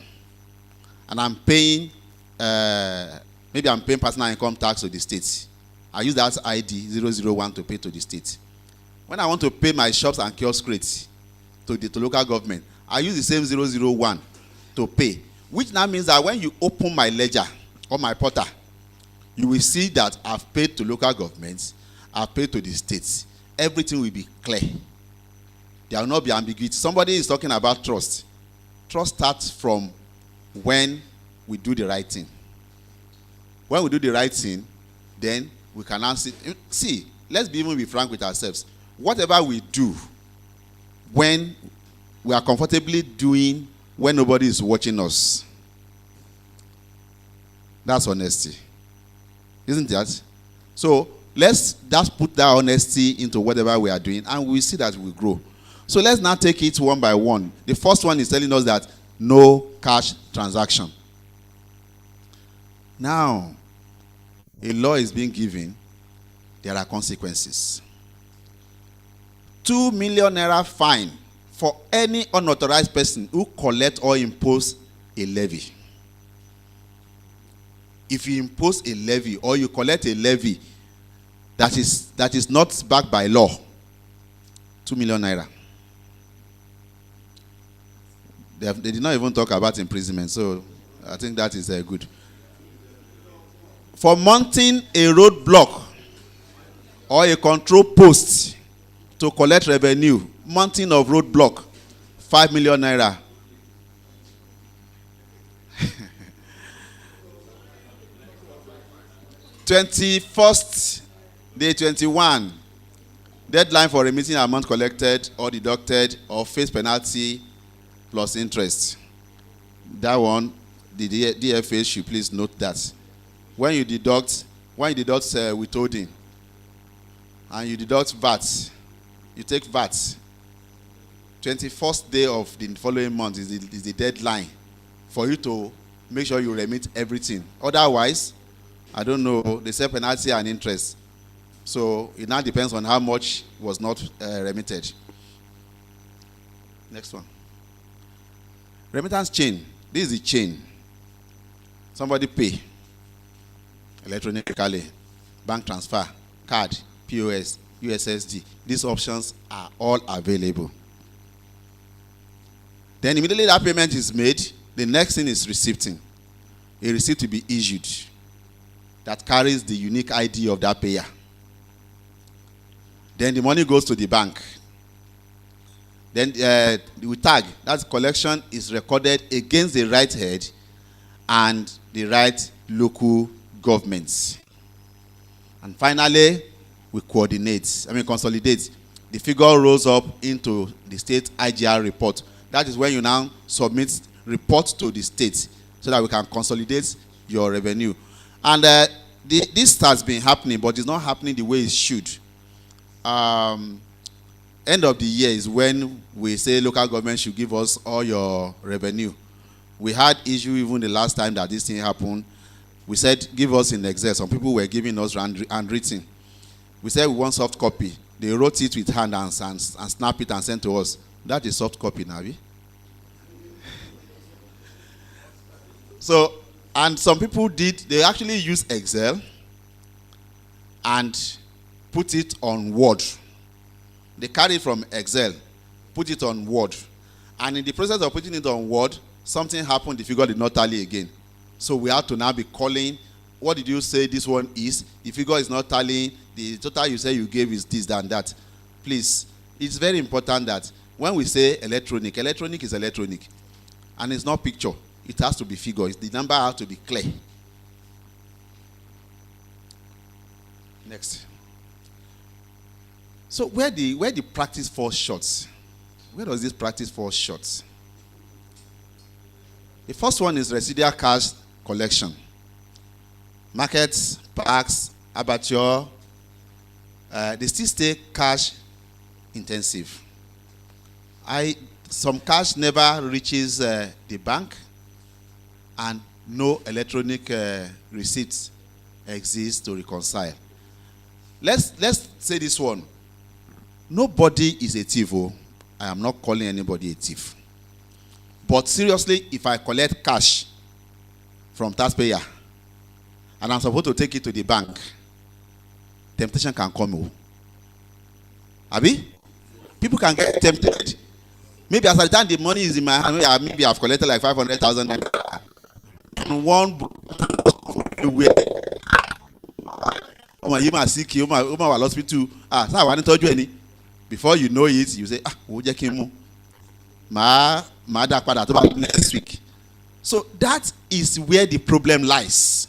and I'm paying, maybe I'm paying personal income tax to the state, I use that ID 001 to pay to the state. When I want to pay my shops and kiosk rates to local government, I use the same 001 to pay, which now means that when you open my ledger or my portal, you will see that I've paid to local governments, I've paid to the states. Everything will be clear. There will not be ambiguity. Somebody is talking about trust. Trust starts from when we do the right thing. When we do the right thing, then we can answer. See, let's be frank with ourselves. Whatever we do, when we are comfortably doing, when nobody is watching us, that's honesty. Isn't that? So let's just put that honesty into whatever we are doing, and we see that we grow. So let's now take it one by one. The first one is telling us that no cash transaction. Now, a law is being given. There are consequences. 2 million naira fine for any unauthorized person who collect or impose a levy. If you impose a levy or you collect a levy that is not backed by law, 2 million naira. They did not even talk about imprisonment, so I think that is good. For mounting a roadblock or a control post to collect revenue, mounting of roadblock, 5 million naira. Day 21, deadline for remitting amount collected or deducted or face penalty plus interest. That one, the DFA should please note that. When you deduct withholding and you deduct VAT, you take VAT, 21st day of the following month is the deadline for you to make sure you remit everything. Otherwise, I don't know, they say penalty and interest. So it now depends on how much was not remitted. Next one. Remittance chain. This is the chain. Somebody pay electronically, bank transfer, card, POS, USSD. These options are all available. Then immediately that payment is made, the next thing is receipting. A receipt to be issued that carries the unique ID of that payer. Then the money goes to the bank. Then we tag, that collection is recorded against the right head and the right local governments. And finally, we consolidate. The figure rolls up into the state IGR report. That is when you now submit report to the state so that we can consolidate your revenue. And this has been happening, but it's not happening the way it should. End of the year is when we say local government should give us all your revenue. We had issue even the last time that this thing happened. We said, give us in Excel. Some people were giving us handwritten. We said we want soft copy. They wrote it with hand and snap it and sent to us. That is soft copy, Navi. So, and some people they actually use Excel and put it on Word. They carry it from Excel, put it on Word. And in the process of putting it on Word, something happened, the figure did not tally again. So we have to now be calling, what did you say this one is? The figure is not tallying, the total you say you gave is this, and that. Please, it's very important that when we say electronic is electronic. And it's not picture. It has to be figure. The number has to be clear. Next. So where the practice falls short? Where does this practice fall short? The first one is residual cash collection. Markets, parks, abattoir, they still stay cash intensive. Some cash never reaches the bank, and no electronic receipts exist to reconcile. Let's say this one. Nobody is a thief. I am not calling anybody a thief. But seriously, if I collect cash from taxpayer and I'm supposed to take it to the bank, temptation can come. Abi? People can get tempted. Maybe as I time the money is in my hand, maybe I've collected like 500,000 naira. And one you must seek you hospital. So I want to tell you any. Before you know it, you say, next week. So that is where the problem lies.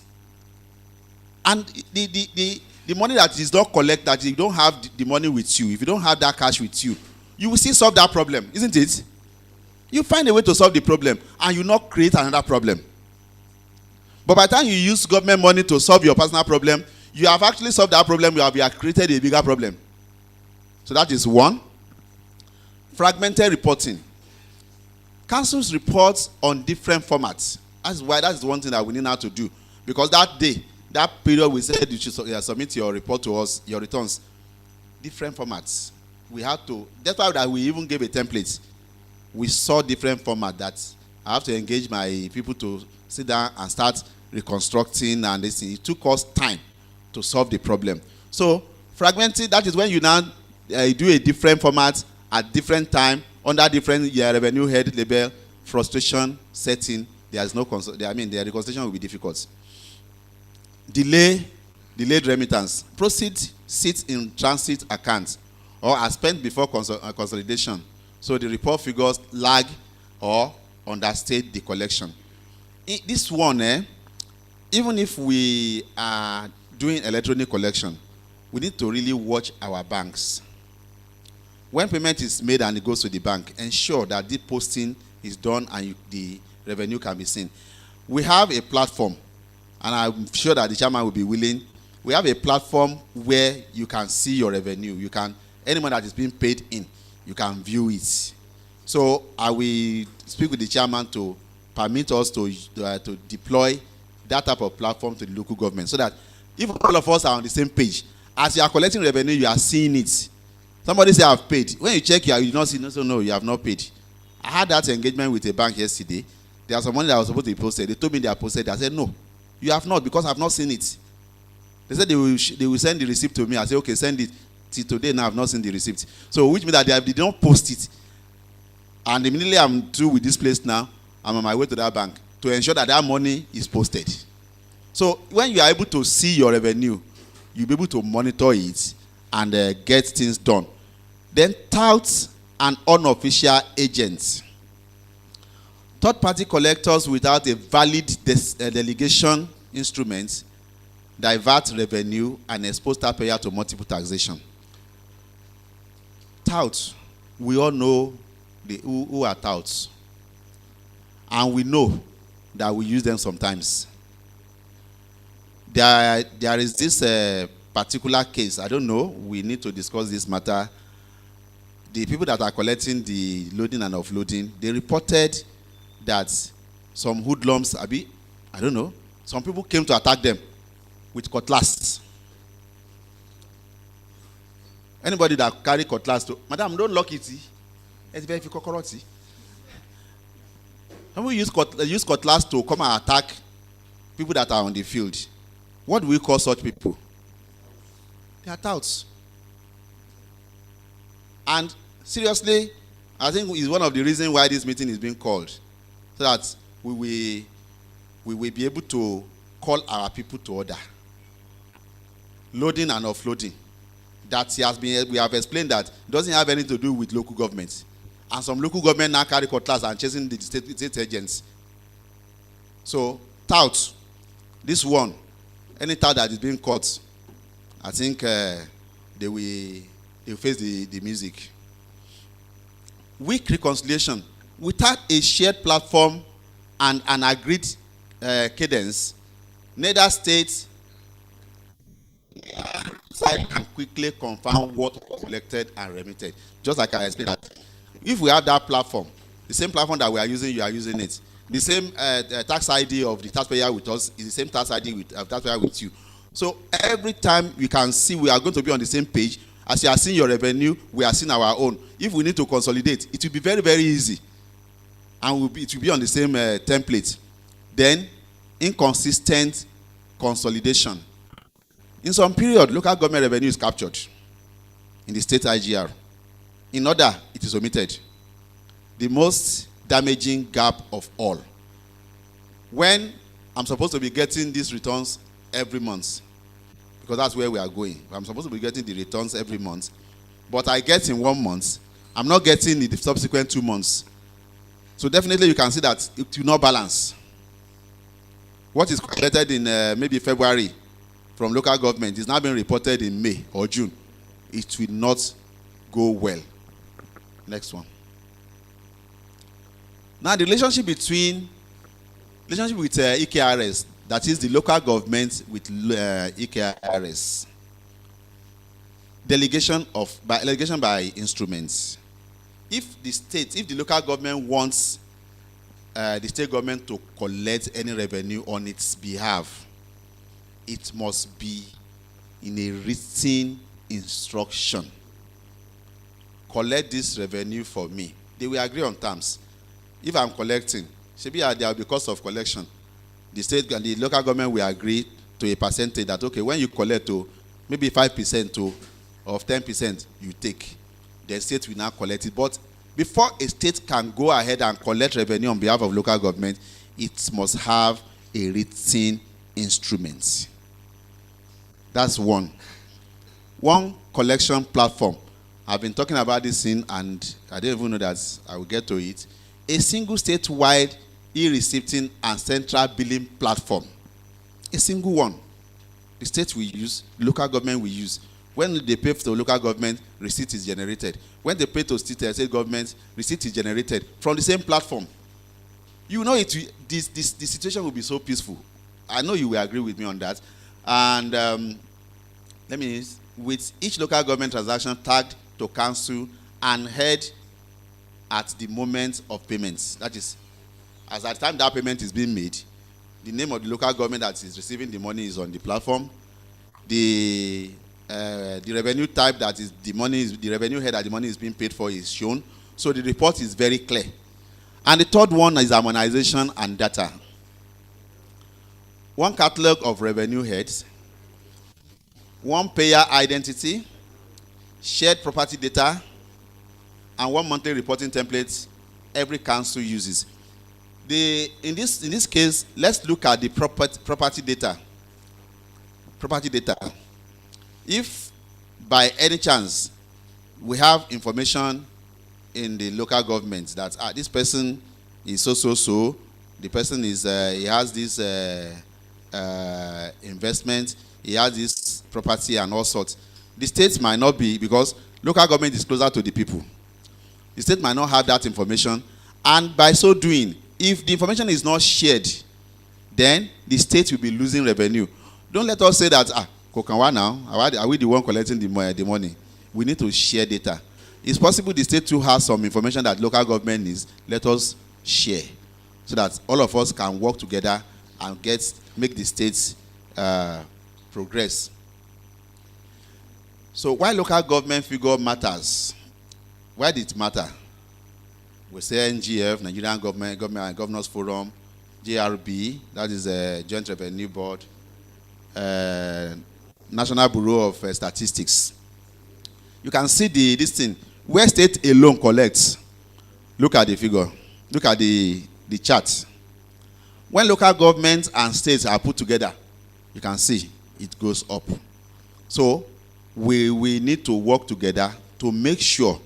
And the money that is not collected, that you don't have the money with you, if you don't have that cash with you, you will still solve that problem, isn't it? You find a way to solve the problem, and you not create another problem. But by the time you use government money to solve your personal problem, you have actually solved that problem, you have created a bigger problem. So that is one. Fragmented reporting. Councils reports on different formats. That is one thing that we need now to do. Because that day, that period we said you should submit your report to us, your returns. Different formats. We have to, that's why that we even gave a template. We saw different formats that I have to engage my people to sit down and start reconstructing and this thing. It took us time to solve the problem. So fragmented, that is when you now do a different format at different time under different revenue head label, frustration setting. There is no the reconciliation will be difficult. Delayed remittance. Proceeds sit in transit accounts or are spent before consolidation. So the report figures lag or understate the collection. This one, even if we are doing electronic collection, we need to really watch our banks. When payment is made and it goes to the bank, ensure that the posting is done and the revenue can be seen. We have a platform, and I'm sure that the chairman will be willing. We have a platform where you can see your revenue. You can, any money that is being paid in, you can view it. So I will speak with the chairman to permit us to deploy that type of platform to the local government, so that if all of us are on the same page, as you are collecting revenue, you are seeing it. Somebody say I've paid. When you check, you not see. No, you have not paid. I had that engagement with a bank yesterday. There was some money that was supposed to be posted. They told me they are posted. I said no, you have not, because I've not seen it. They said they will send the receipt to me. I said okay, send it. Till today now I've not seen the receipt. So which means that they did not post it. And immediately I'm through with this place now. I'm on my way to that bank to ensure that that money is posted. So when you are able to see your revenue, you'll be able to monitor it and get things done. Then touts and unofficial agents. Third-party collectors without a valid delegation instrument divert revenue and expose taxpayer to multiple taxation. Touts, we all know who are touts. And we know that we use them sometimes. There is this particular case, I don't know, we need to discuss this matter. The people that are collecting the loading and offloading, they reported that some hoodlums, I don't know, some people came to attack them with cutlass. Anybody that carry cutlass to, Madam, don't lock it. It's very difficult. Some people use cutlass to come and attack people that are on the field. What do we call such people? They are touts. And seriously, I think it's one of the reasons why this meeting is being called, so that we will be able to call our people to order. Loading and offloading. We have explained that it doesn't have anything to do with local government. And some local government now carry cutlass and chasing the state agents. So, tout, this one, any tout that is being caught, I think they will face the music. Weak reconciliation. Without a shared platform and an agreed cadence, neither state can quickly confirm what was collected and remitted. Just like I explained that. If we have that platform, the same platform that we are using, you are using it. The same tax ID of the taxpayer with us is the same tax ID with taxpayer with you. So every time we can see we are going to be on the same page, as you are seeing your revenue, we are seeing our own. If we need to consolidate, it will be very, very easy. And it will be on the same template. Then, inconsistent consolidation. In some period, local government revenue is captured in the state IGR. In order, it is omitted. The most damaging gap of all. When I'm supposed to be getting these returns every month, because that's where we are going. I'm supposed to be getting the returns every month, but I get in 1 month, I'm not getting in the subsequent 2 months. So definitely you can see that it will not balance. What is collected in maybe February from local government is now being reported in May or June. It will not go well. Next one. Now the relationship with EKRS, that is the local government with EKRS. Delegation by instruments. If the local government wants the state government to collect any revenue on its behalf, it must be in a written instruction. Collect this revenue for me. They will agree on terms. If I'm collecting, there will be cost of collection. The state and the local government will agree to a percentage that, okay, when you collect to maybe 5% of 10%, you take. The state will now collect it. But before a state can go ahead and collect revenue on behalf of local government, it must have a written instrument. That's one. One collection platform. I've been talking about this thing, and I didn't even know that I will get to it. A single statewide e-receipting and central billing platform. A single one. The state will use, local government will use. When they pay to local government, receipt is generated. When they pay to state government, receipt is generated from the same platform. You know the situation will be so peaceful. I know you will agree with me on that. And with each local government transaction tagged to council and head at the moment of payments. That is, as at the time that payment is being made, the name of the local government that is receiving the money is on the platform. The revenue type that is the revenue head that the money is being paid for is shown. So the report is very clear. And the third one is harmonization and data. One catalog of revenue heads, one payer identity, shared property data, and one monthly reporting template every council uses. In this case, let's look at the property data. Property data. If by any chance we have information in the local government that this person is so, the person is he has this investment, he has this property and all sorts. The state might not be, because local government is closer to the people. The state might not have that information, and by so doing, if the information is not shared, then the state will be losing revenue. Don't let us say that, Kokanwa now, are we the one collecting the money? We need to share data. It's possible the state too has some information that local government needs. Let us share, so that all of us can work together and make the states progress. So why local government figure matters? Why did it matter? We say NGF, Nigerian Government and Governors Forum, JRB, that is a Joint Revenue Board, National Bureau of Statistics. You can see this thing. Where state alone collects, look at the figure, look at the chart. When local governments and states are put together, you can see it goes up. So we need to work together to make sure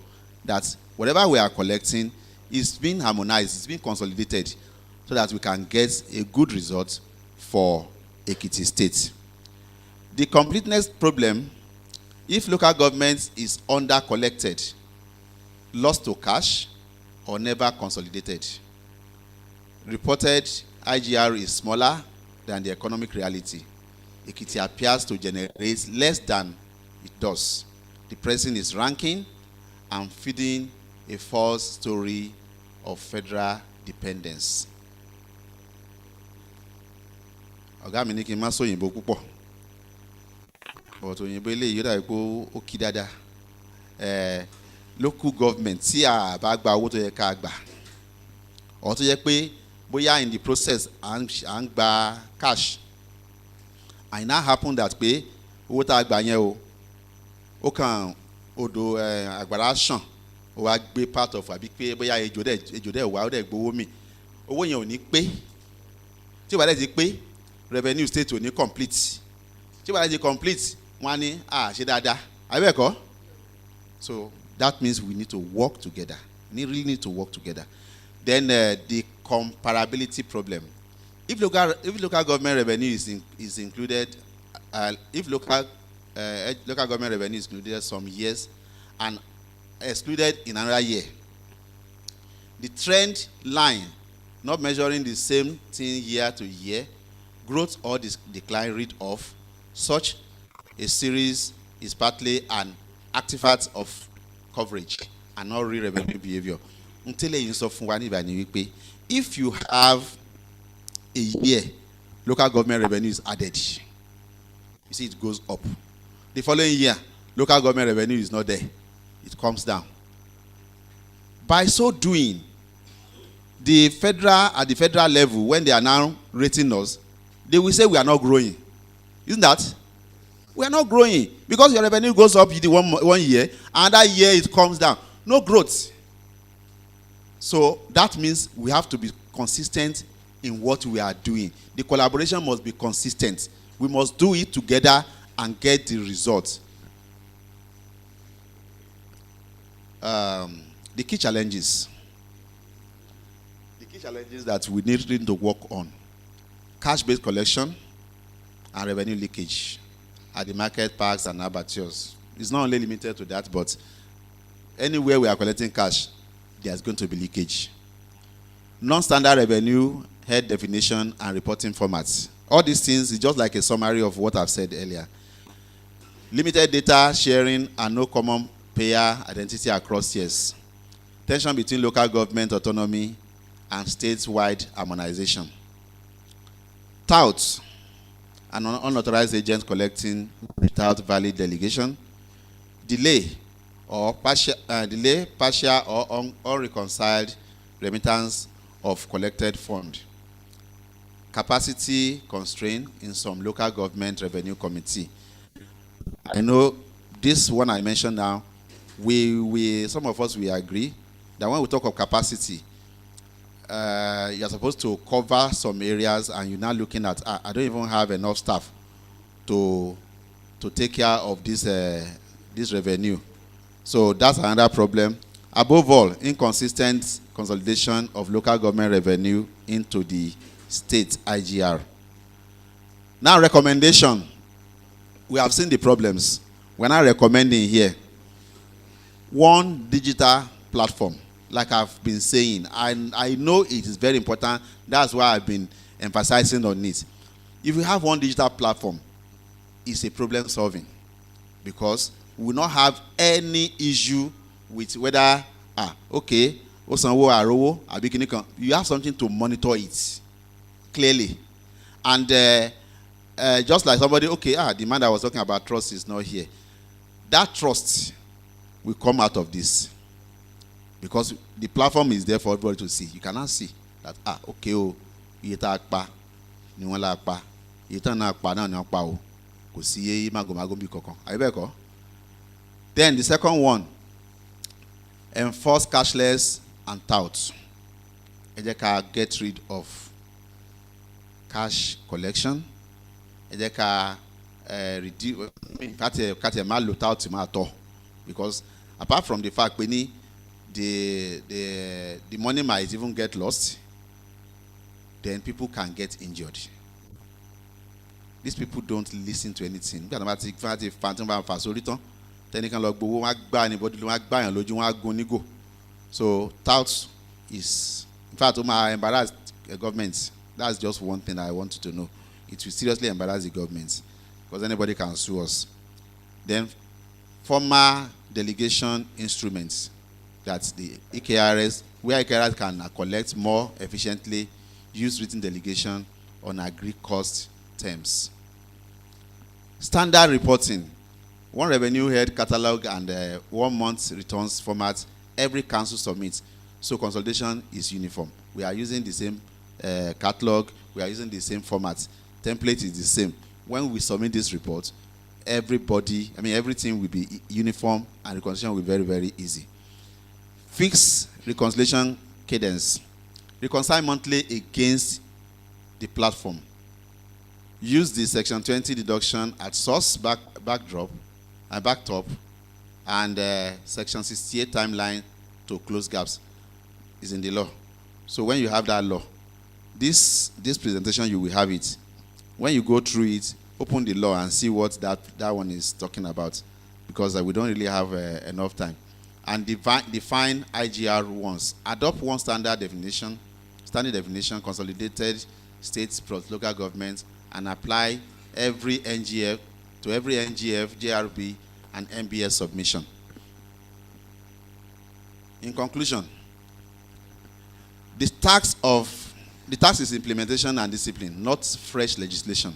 that whatever we are collecting is being harmonized, it's being consolidated, so that we can get a good result for Ekiti State. The completeness problem, if local government is under-collected, lost to cash, or never consolidated. Reported IGR is smaller than the economic reality. Ekiti appears to generate less than it does, depressing its ranking and feeding a false story of federal dependence. Ọ̀gá mi ní kí n má sọ òyìnbó púpọ̀, but òyìnbó eléyìí yóò dàbí pé ó kí dáadáa. Local government tí a bá gba owó tó yẹ ká gbà, or tó yẹ pé bóyá in the process à ń gba cash, and it now happen that pé owó tá a gbà yẹn ó kàn odò àgbàrá sàn, ó wá gbé part of, àbí pé bóyá ejò dẹ̀ wá ó dẹ̀ gbowó mi, owó yẹn ò ní pé. Tí ó bá dẹ̀ ti pé, revenue state ò ní complete. Tí ó bá dẹ̀ ti complete, wọ́n á ní ṣe dáadáa, àbí bẹ́ẹ̀ kọ́? So that means we need to work together. We really need to work together. Then the comparability problem. If local government revenue is included, if local government revenue is included some years and excluded in another year, the trend line, not measuring the same thing year to year, growth or decline rate of such a series is partly an artifact of coverage and not real revenue behavior. If you have a year, local government revenue is added, you see it goes up. The following year, local government revenue is not there, it comes down. By so doing, at the federal level, when they are now rating us, they will say we are not growing. Isn't that? We are not growing because your revenue goes up one year, and that year it comes down. No growth. So that means we have to be consistent in what we are doing. The collaboration must be consistent. We must do it together and get the result. The key challenges. The key challenges that we need to work on: cash-based collection and revenue leakage at the market, parks, and abattoirs. It's not only limited to that, but anywhere we are collecting cash, there's going to be leakage. Non-standard revenue, head definition, and reporting formats. All these things is just like a summary of what I've said earlier. Limited data sharing and no common payer identity across years. Tension between local government autonomy and statewide harmonization. Touts, an unauthorized agent collecting without valid delegation. Delay, partial or unreconciled remittance of collected fund. Capacity constraint in some local government revenue committee. I know this one I mentioned now, some of us, we agree that when we talk of capacity, you're supposed to cover some areas, and you're now looking at, I don't even have enough staff to take care of this this revenue. So that's another problem. Above all, inconsistent consolidation of local government revenue into the state IGR. Now, recommendation. We have seen the problems. We're not recommending here one digital platform, like I've been saying. I know it is very important. That's why I've been emphasizing on it. If we have one digital platform, it's a problem solving, because we will not have any issue with whether okay, you have something to monitor it clearly. And just like somebody, okay, the man that was talking about trust is not here. That trust will come out of this, because the platform is there for everybody to see. You cannot see that okay, yeta akpa ni won la pa, yeta na akpa na ni won pa o, kò sí ye magomago bi kankan. Ayibeko. Then the second one, enforce cashless and tout. Ẹ jẹ́ ká get rid of cash collection. Ẹ jẹ́ ká reduce, ká má lo tout má tọ̀, because apart from the fact pé the money might even get lost, then people can get injured. These people don't listen to anything. So tout is, in fact, embarrass the government. That's just one thing I want you to know. It will seriously embarrass the government, because anybody can sue us. Then formal delegation instruments, that's the EKRS, where EKRS can collect more efficiently, use written delegation on agreed cost terms. Standard reporting, one revenue head catalog and 1 month returns format every council submits. So consolidation is uniform. We are using the same catalog, we are using the same format. Template is the same. When we submit this report, everything will be uniform, and reconciliation will be very, very easy. Fix reconciliation cadence. Reconcile monthly against the platform. Use the section 20 deduction at source, backtop, and section 68 timeline to close gaps is in the law. So when you have that law, this presentation, you will have it. When you go through it, open the law and see what that one is talking about, because we don't really have enough time. And define IGR once. Adopt one standard definition, consolidated states plus local governments, and apply every NGF to every NGF, JRB, and MBS submission. In conclusion, the task is implementation and discipline, not fresh legislation.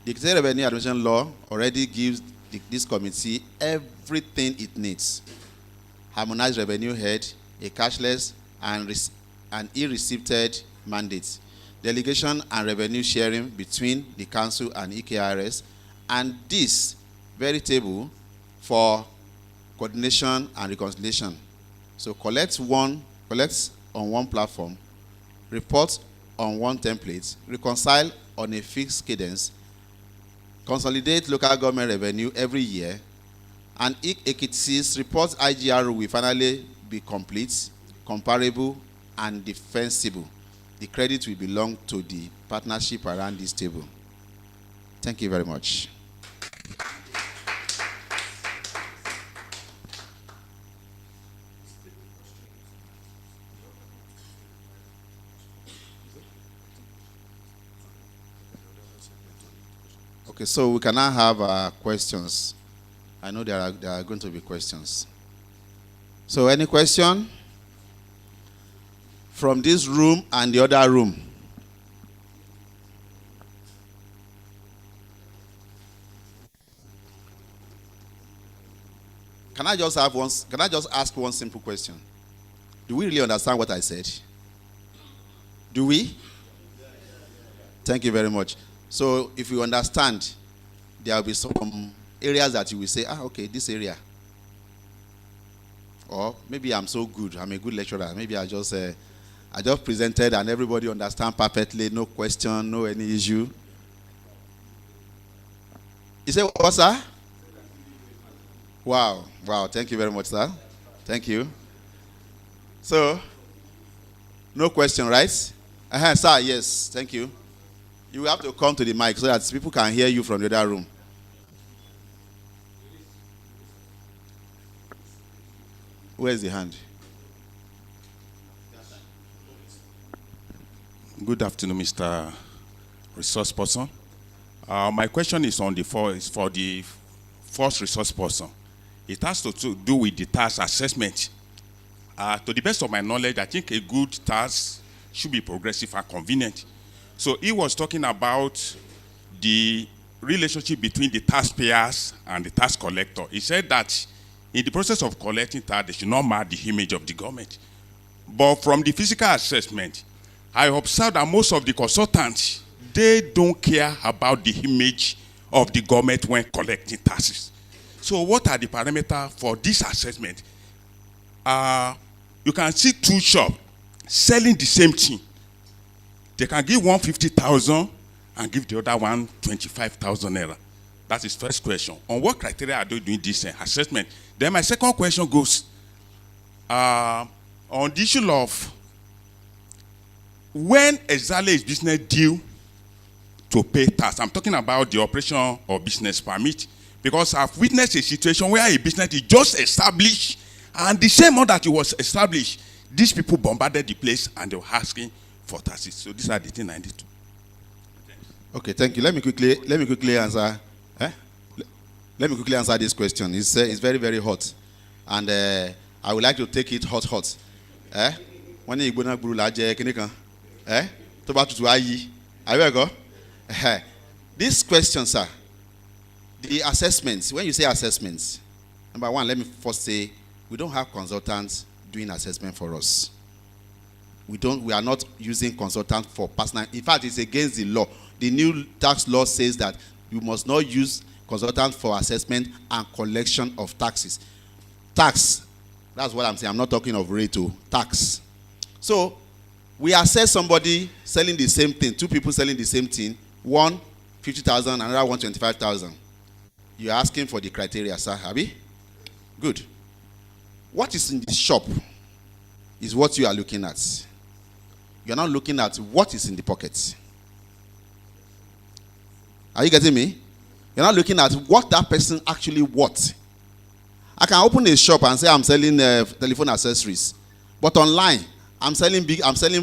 The Ekiti Revenue Administration Law already gives this committee everything it needs: harmonized revenue head, a cashless and e-receipted mandate, delegation and revenue sharing between the council and EKRS, and this very table for coordination and reconciliation. So collect on one platform, report on one template, reconcile on a fixed cadence, consolidate local government revenue every year, and Ekiti's report IGR will finally be complete, comparable, and defensible. The credit will belong to the partnership around this table. Thank you very much. Okay, so we can now have questions. I know there are going to be questions. So any question from this room and the other room? Can I just ask one simple question? Do we really understand what I said? Do we? Thank you very much. So if you understand, there will be some areas that you will say, okay, this area. Or maybe I'm so good, I'm a good lecturer. Maybe I just presented and everybody understand perfectly, no question, no any issue. You say, what, sir? Wow. Wow. Thank you very much, sir. Thank you. So, no question, right? Sir, yes. Thank you. You have to come to the mic so that people can hear you from the other room. Where's the hand? Good afternoon, Mr. Resource Person. My question is for the first resource person. It has to do with the tax assessment. To the best of my knowledge, I think a good tax should be progressive and convenient. So he was talking about the relationship between the taxpayers and the tax collector. He said that in the process of collecting tax, they should not mar the image of the government. But from the physical assessment, I observed that most of the consultants, they don't care about the image of the government when collecting taxes. So what are the parameters for this assessment? You can see two shops selling the same thing. They can give one 50,000 and give the other one 25,000 naira. That's his first question. On what criteria are they doing this assessment? Then my second question goes on the issue of when exactly is business due to pay tax. I'm talking about the operation of business permit, because I've witnessed a situation where a business is just established, and the same month that it was established, these people bombarded the place and they were asking for taxes. So these are the things I need to. Okay, thank you. Let me quickly answer. Let me quickly answer this question. It's very, very hot, and I would like to take it hot. When you go to this question, sir. The assessments. When you say assessments, number one, let me first say we don't have consultants doing assessment for us. We are not using consultants for personal. In fact, it's against the law. The new tax law says that you must not use consultants for assessment and collection of taxes. Tax, that's what I'm saying. I'm not talking of rate to tax. So we assess somebody selling the same thing, two people selling the same thing, one 50,000, another one 25,000. You're asking for the criteria, sir, Abi? Good. What is in the shop is what you are looking at. You're not looking at what is in the pocket. Are you getting me? You're not looking at what that person actually worth. I can open a shop and say I'm selling telephone accessories, but online I'm selling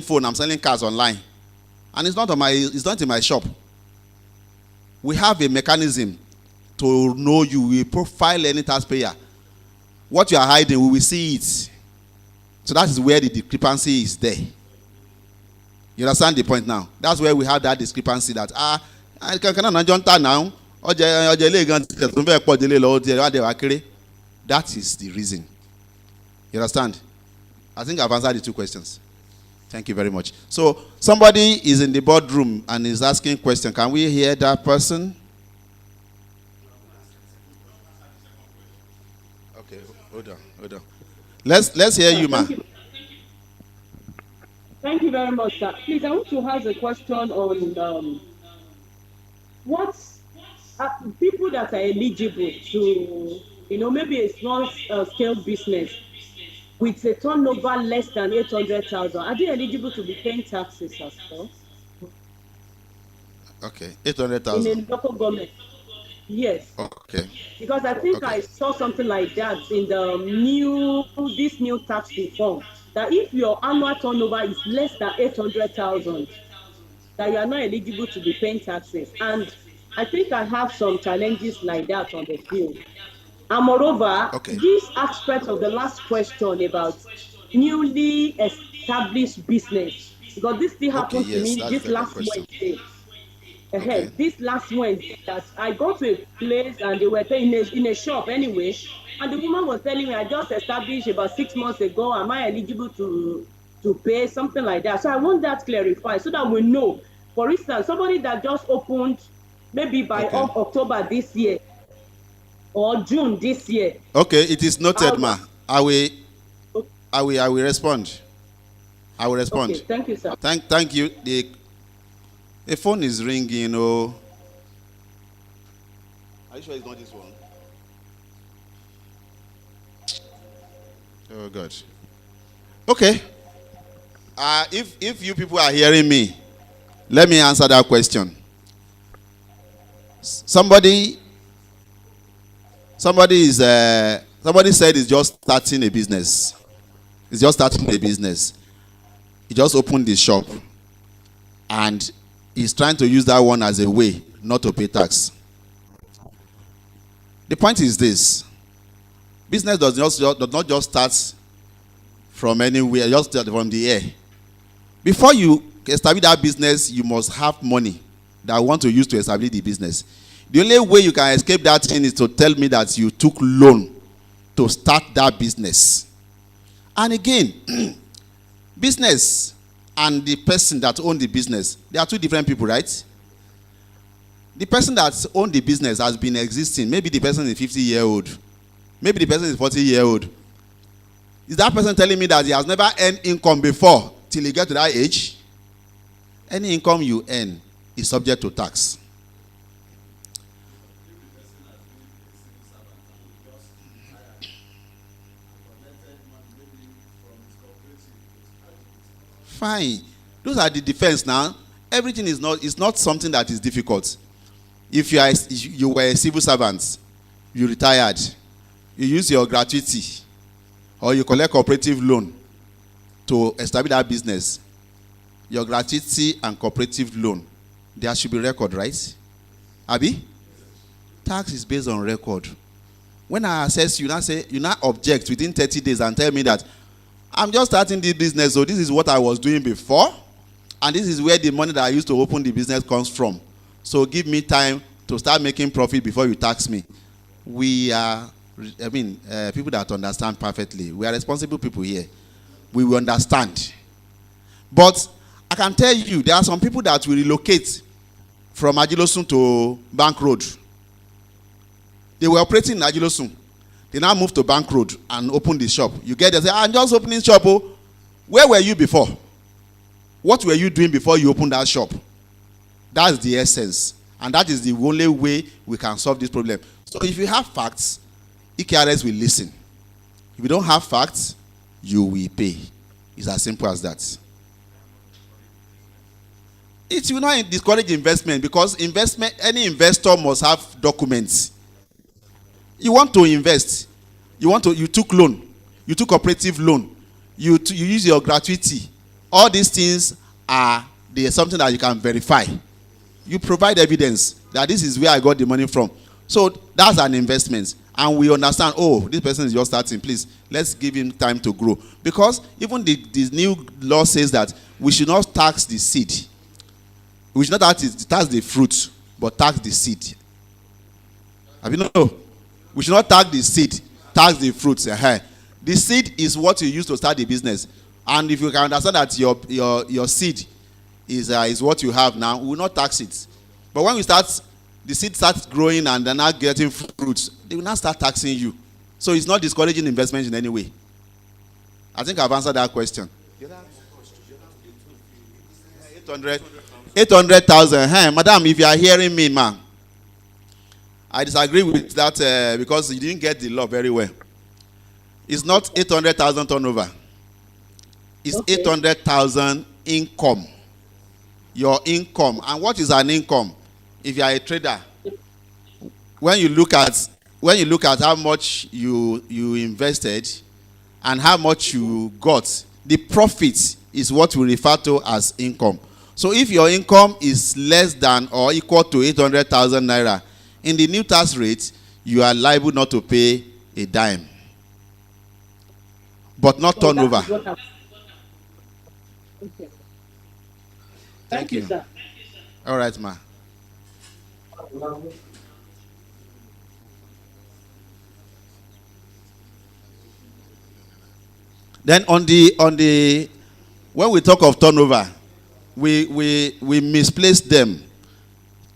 phone, I'm selling cars online, and it's not in my shop. We have a mechanism to know you. We profile any taxpayer. What you are hiding, we will see it. So that is where the discrepancy is there. You understand the point now? That's where we have that discrepancy that I can now. That is the reason. You understand? I think I've answered the two questions. Thank you very much. So somebody is in the boardroom and is asking a question. Can we hear that person? Okay, hold on. Let's hear you, ma. Thank you very much, sir. Please, I want to ask a question on what people that are eligible to, maybe a small scale business with a turnover less than 800,000, are they eligible to be paying taxes as well? Okay, 800,000. In a local government. Yes. Okay. Because I think I saw something like that in this new tax reform, that if your annual turnover is less than 800,000, that you are not eligible to be paying taxes. And I think I have some challenges like that on the field. And moreover, this aspect of the last question about newly established business, because this still happened to me this last Wednesday. This last Wednesday, that I got to a place and they were in a shop anyway, and the woman was telling me, I just established about 6 months ago, am I eligible to pay, something like that. So I want that clarified so that we know. For instance, somebody that just opened maybe by October this year or June this year. Okay, it is noted, ma. I will respond. I will respond. Okay, thank you, sir. Thank you. The phone is ringing, Are you sure it's not this one? Oh God. Okay. If you people are hearing me, let me answer that question. Somebody said he's just starting a business. He's just starting a business. He just opened the shop, and he's trying to use that one as a way not to pay tax. The point is this: business does not just start from anywhere, just from the air. Before you establish that business, you must have money that I want to use to establish the business. The only way you can escape that thing is to tell me that you took loan to start that business. And again, business and the person that owns the business, they are two different people, right? The person that owns the business has been existing. Maybe the person is 50-year-old. Maybe the person is 40-year-old. Is that person telling me that he has never earned income before till he gets to that age? Any income you earn is subject to tax. Fine. Those are the defense now. Everything is not something that is difficult. If you were a civil servant, you retired, you use your gratuity, or you collect cooperative loan to establish that business, your gratuity and cooperative loan, there should be record, right? Abi? Tax is based on record. When I assess you, you now object within 30 days and tell me that I'm just starting this business, so this is what I was doing before, and this is where the money that I used to open the business comes from. So give me time to start making profit before you tax me. We are, people that understand perfectly. We are responsible people here. We will understand. But I can tell you, there are some people that will relocate from Ajilosun to Bank Road. They were operating in Ajilosun. They now moved to Bank Road and opened the shop. You get there, say, I'm just opening shop. Oh. Where were you before? What were you doing before you opened that shop? That's the essence. And that is the only way we can solve this problem. So if you have facts, EKRS will listen. If you don't have facts, you will pay. It's as simple as that. It will not discourage investment, because any investor must have documents. You want to invest. You took loan. You took cooperative loan. You use your gratuity. All these things are something that you can verify. You provide evidence that this is where I got the money from. So that's an investment. And we understand, this person is just starting. Please, let's give him time to grow. Because even the new law says that we should not tax the seed. We should not tax the fruit, but tax the seed. Have you know? We should not tax the seed, tax the fruits. The seed is what you use to start the business. And if you can understand that your seed is what you have now, we will not tax it. But when the seed starts growing and they're not getting fruits, they will not start taxing you. So it's not discouraging investment in any way. I think I've answered that question. 800,000. Hey, madam, if you are hearing me, man, I disagree with that because you didn't get the law very well. It's not 800,000 turnover. It's 800,000 income. Your income. And what is an income? If you are a trader, when you look at how much you invested and how much you got, the profit is what we refer to as income. So if your income is less than or equal to 800,000 naira, in the new tax rate, you are liable not to pay a dime. But not turnover. Okay. Thank you, sir. All right, ma. Then on the when we talk of turnover, we misplace them.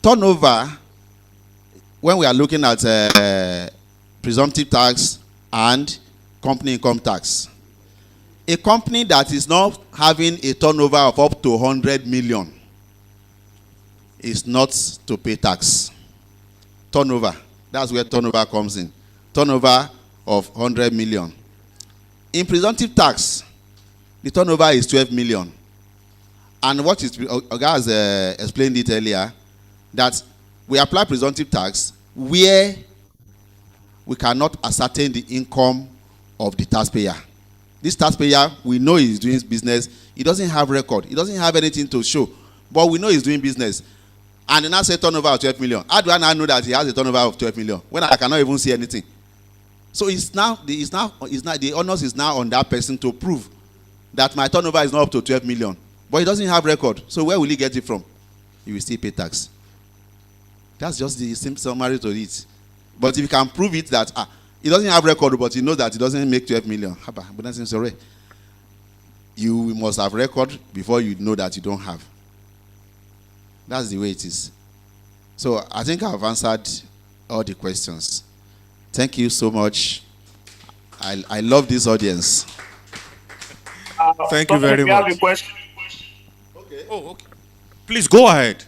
Turnover, when we are looking at presumptive tax and company income tax, a company that is not having a turnover of up to 100 million is not to pay tax. Turnover, that's where turnover comes in. Turnover of 100 million. In presumptive tax, the turnover is 12 million. And what is, Oga has explained it earlier, that we apply presumptive tax where we cannot ascertain the income of the taxpayer. This taxpayer, we know he's doing business. He doesn't have record. He doesn't have anything to show. But we know he's doing business. And then I say turnover of 12 million. How do I now know that he has a turnover of 12 million when I cannot even see anything? So the onus is now on that person to prove that my turnover is not up to 12 million. But he doesn't have record. So where will he get it from? He will still pay tax. That's just the simple summary to it. But if you can prove it that he doesn't have record, but he knows that he doesn't make 12 million, you must have record before you know that you don't have. That's the way it is. So I think I've answered all the questions. Thank you so much. I love this audience. Thank you very We have much. a question. Okay. Oh, okay. Please go ahead.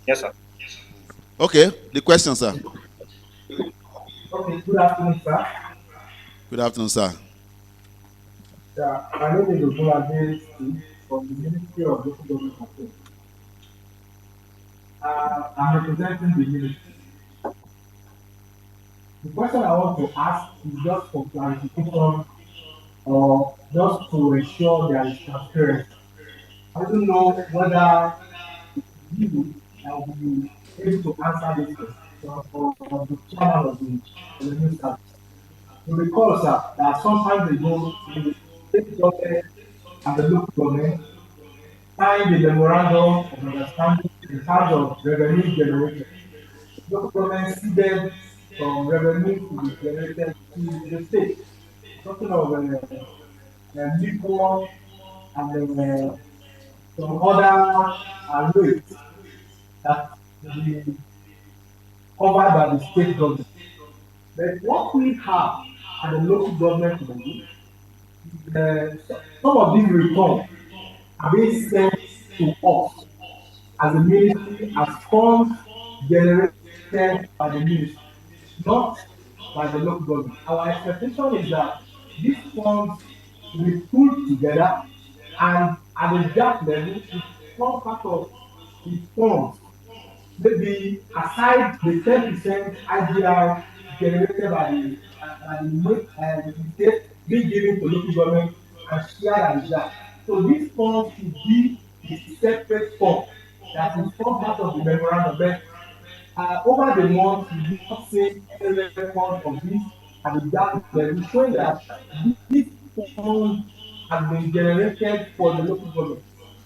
Yes, sir. Okay, the question, sir. Okay, good afternoon, sir. Good afternoon, sir. Yeah, my name is Ogunlade Steve from the Ministry of Local Government Affairs. I'm representing the ministry. The question I want to ask is just for clarification or just to ensure there is transparency. I don't know whether you will be able to answer this question or the chairman of the new service. You recall, sir, that sometimes ago, the state government and the local government signed the memorandum of understanding in terms of revenue generation. Local government ceded some revenue to be generated to the state. Talking of liquor and some other rates that be covered by the state government. But what we have at the local government level, some of these returns are being sent to us as a ministry as funds generated by the ministry, not by the local government. Our expectation is that these funds will be pulled together and at the that level, it become part of the funds. Maybe aside the 10% IGR generated by the state being given to local government and shared as that. So these funds should be a separate fund that will form part of the memorandum. But over the months, we do not see any record of this and that level showing that this fund has been generated for the local government.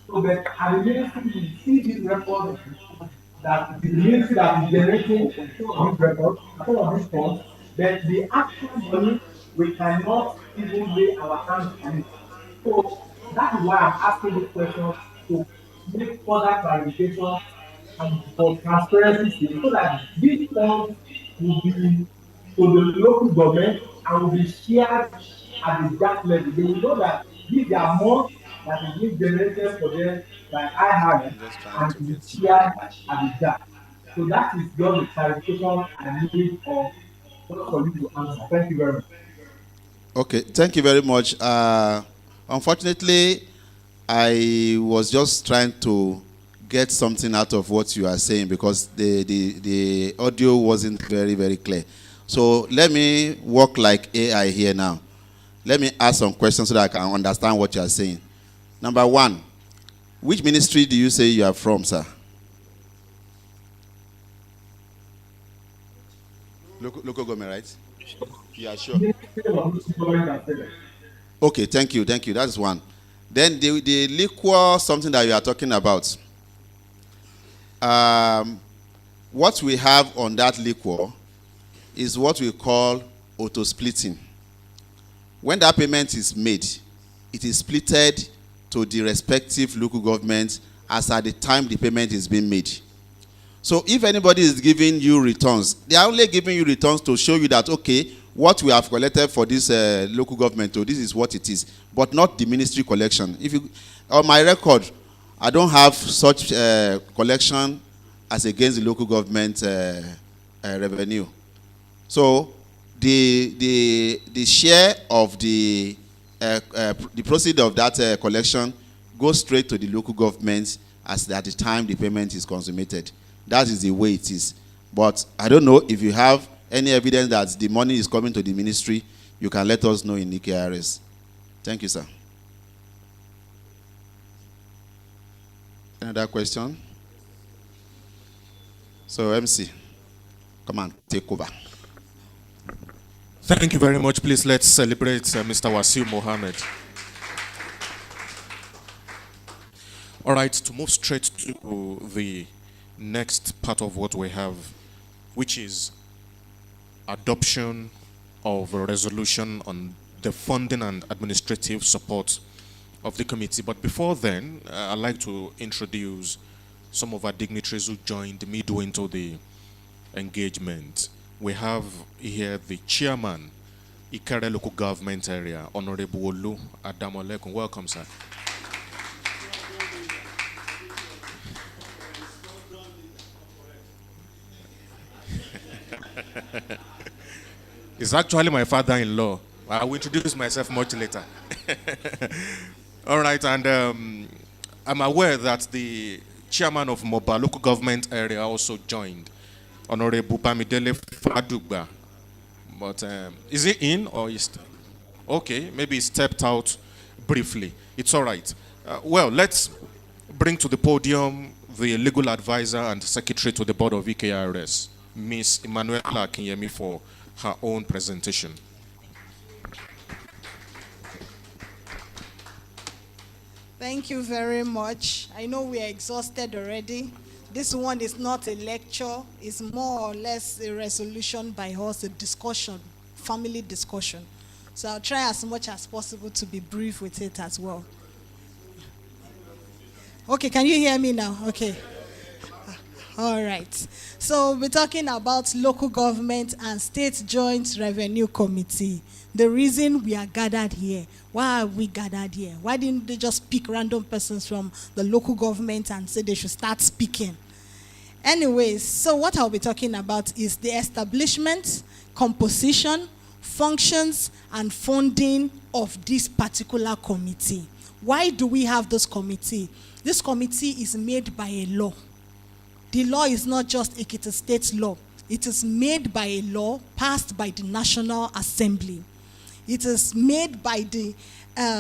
So that at the ministry, we see this record that the ministry that is generating some of these records, some of these funds, but the actual money, we cannot even lay our hands on it. So that is why I'm asking this question to make further clarification and for transparency so that these funds will be to the local government and will be shared at the that level. They will know that this is the amount that is being generated for them by IHR and to be shared at the that. So that is just the clarification I need for you to answer. Thank you very much. Okay, thank you very much. Unfortunately, I was just trying to get something out of what you are saying because the audio wasn't very, very clear. So let me work like AI here now. Let me ask some questions so that I can understand what you are saying. Number one, which ministry do you say you are from, sir? Local government, right? Yeah, sure. Okay, thank you. That's one. Then the liquor, something that you are talking about. What we have on that liquor is what we call auto splitting. When that payment is made, it is splitted to the respective local governments as at the time the payment is being made. So if anybody is giving you returns, they are only giving you returns to show you that, okay, what we have collected for this local government, this is what it is, but not the ministry collection. If you, on my record, I don't have such collection as against the local government revenue. So the share of the proceeds of that collection goes straight to the local government as at the time the payment is consummated. That is the way it is. But I don't know if you have any evidence that the money is coming to the ministry, you can let us know in the KRS. Thank you, sir. Another question? So, MC, come on, take over. Thank you very much. Please let's celebrate Mr. Wasil Mohammed. All right, to move straight to the next part of what we have, which is adoption of a resolution on the funding and administrative support of the committee. But before then, I'd like to introduce some of our dignitaries who joined midway into the engagement. We have here the chairman, Ikere Local Government Area, Honorable Olu Adamolekun. Welcome, sir. It's actually my father-in-law. I will introduce myself much later. All right, and I'm aware that the chairman of Moba Local Government Area also joined, Honorable Bamidele Fadugba. But is he in or is okay? Maybe he stepped out briefly. It's all right. Well, let's bring to the podium the legal advisor and secretary to the board of EKRS, Miss Emanuela Akinyemi, for her own presentation. Thank you very much. I know we are exhausted already. This one is not a lecture. It's more or less a resolution by us, a discussion, family discussion. So I'll try as much as possible to be brief with it as well. Okay, can you hear me now? Okay. All right. So we're talking about local government and state joint revenue committee. The reason we are gathered here. Why are we gathered here? Why didn't they just pick random persons from the local government and say they should start speaking? Anyways, so what I'll be talking about is the establishment, composition, functions, and funding of this particular committee. Why do we have this committee? This committee is made by a law. The law is not just Ekiti State law. It is made by a law passed by the National Assembly. It is made by the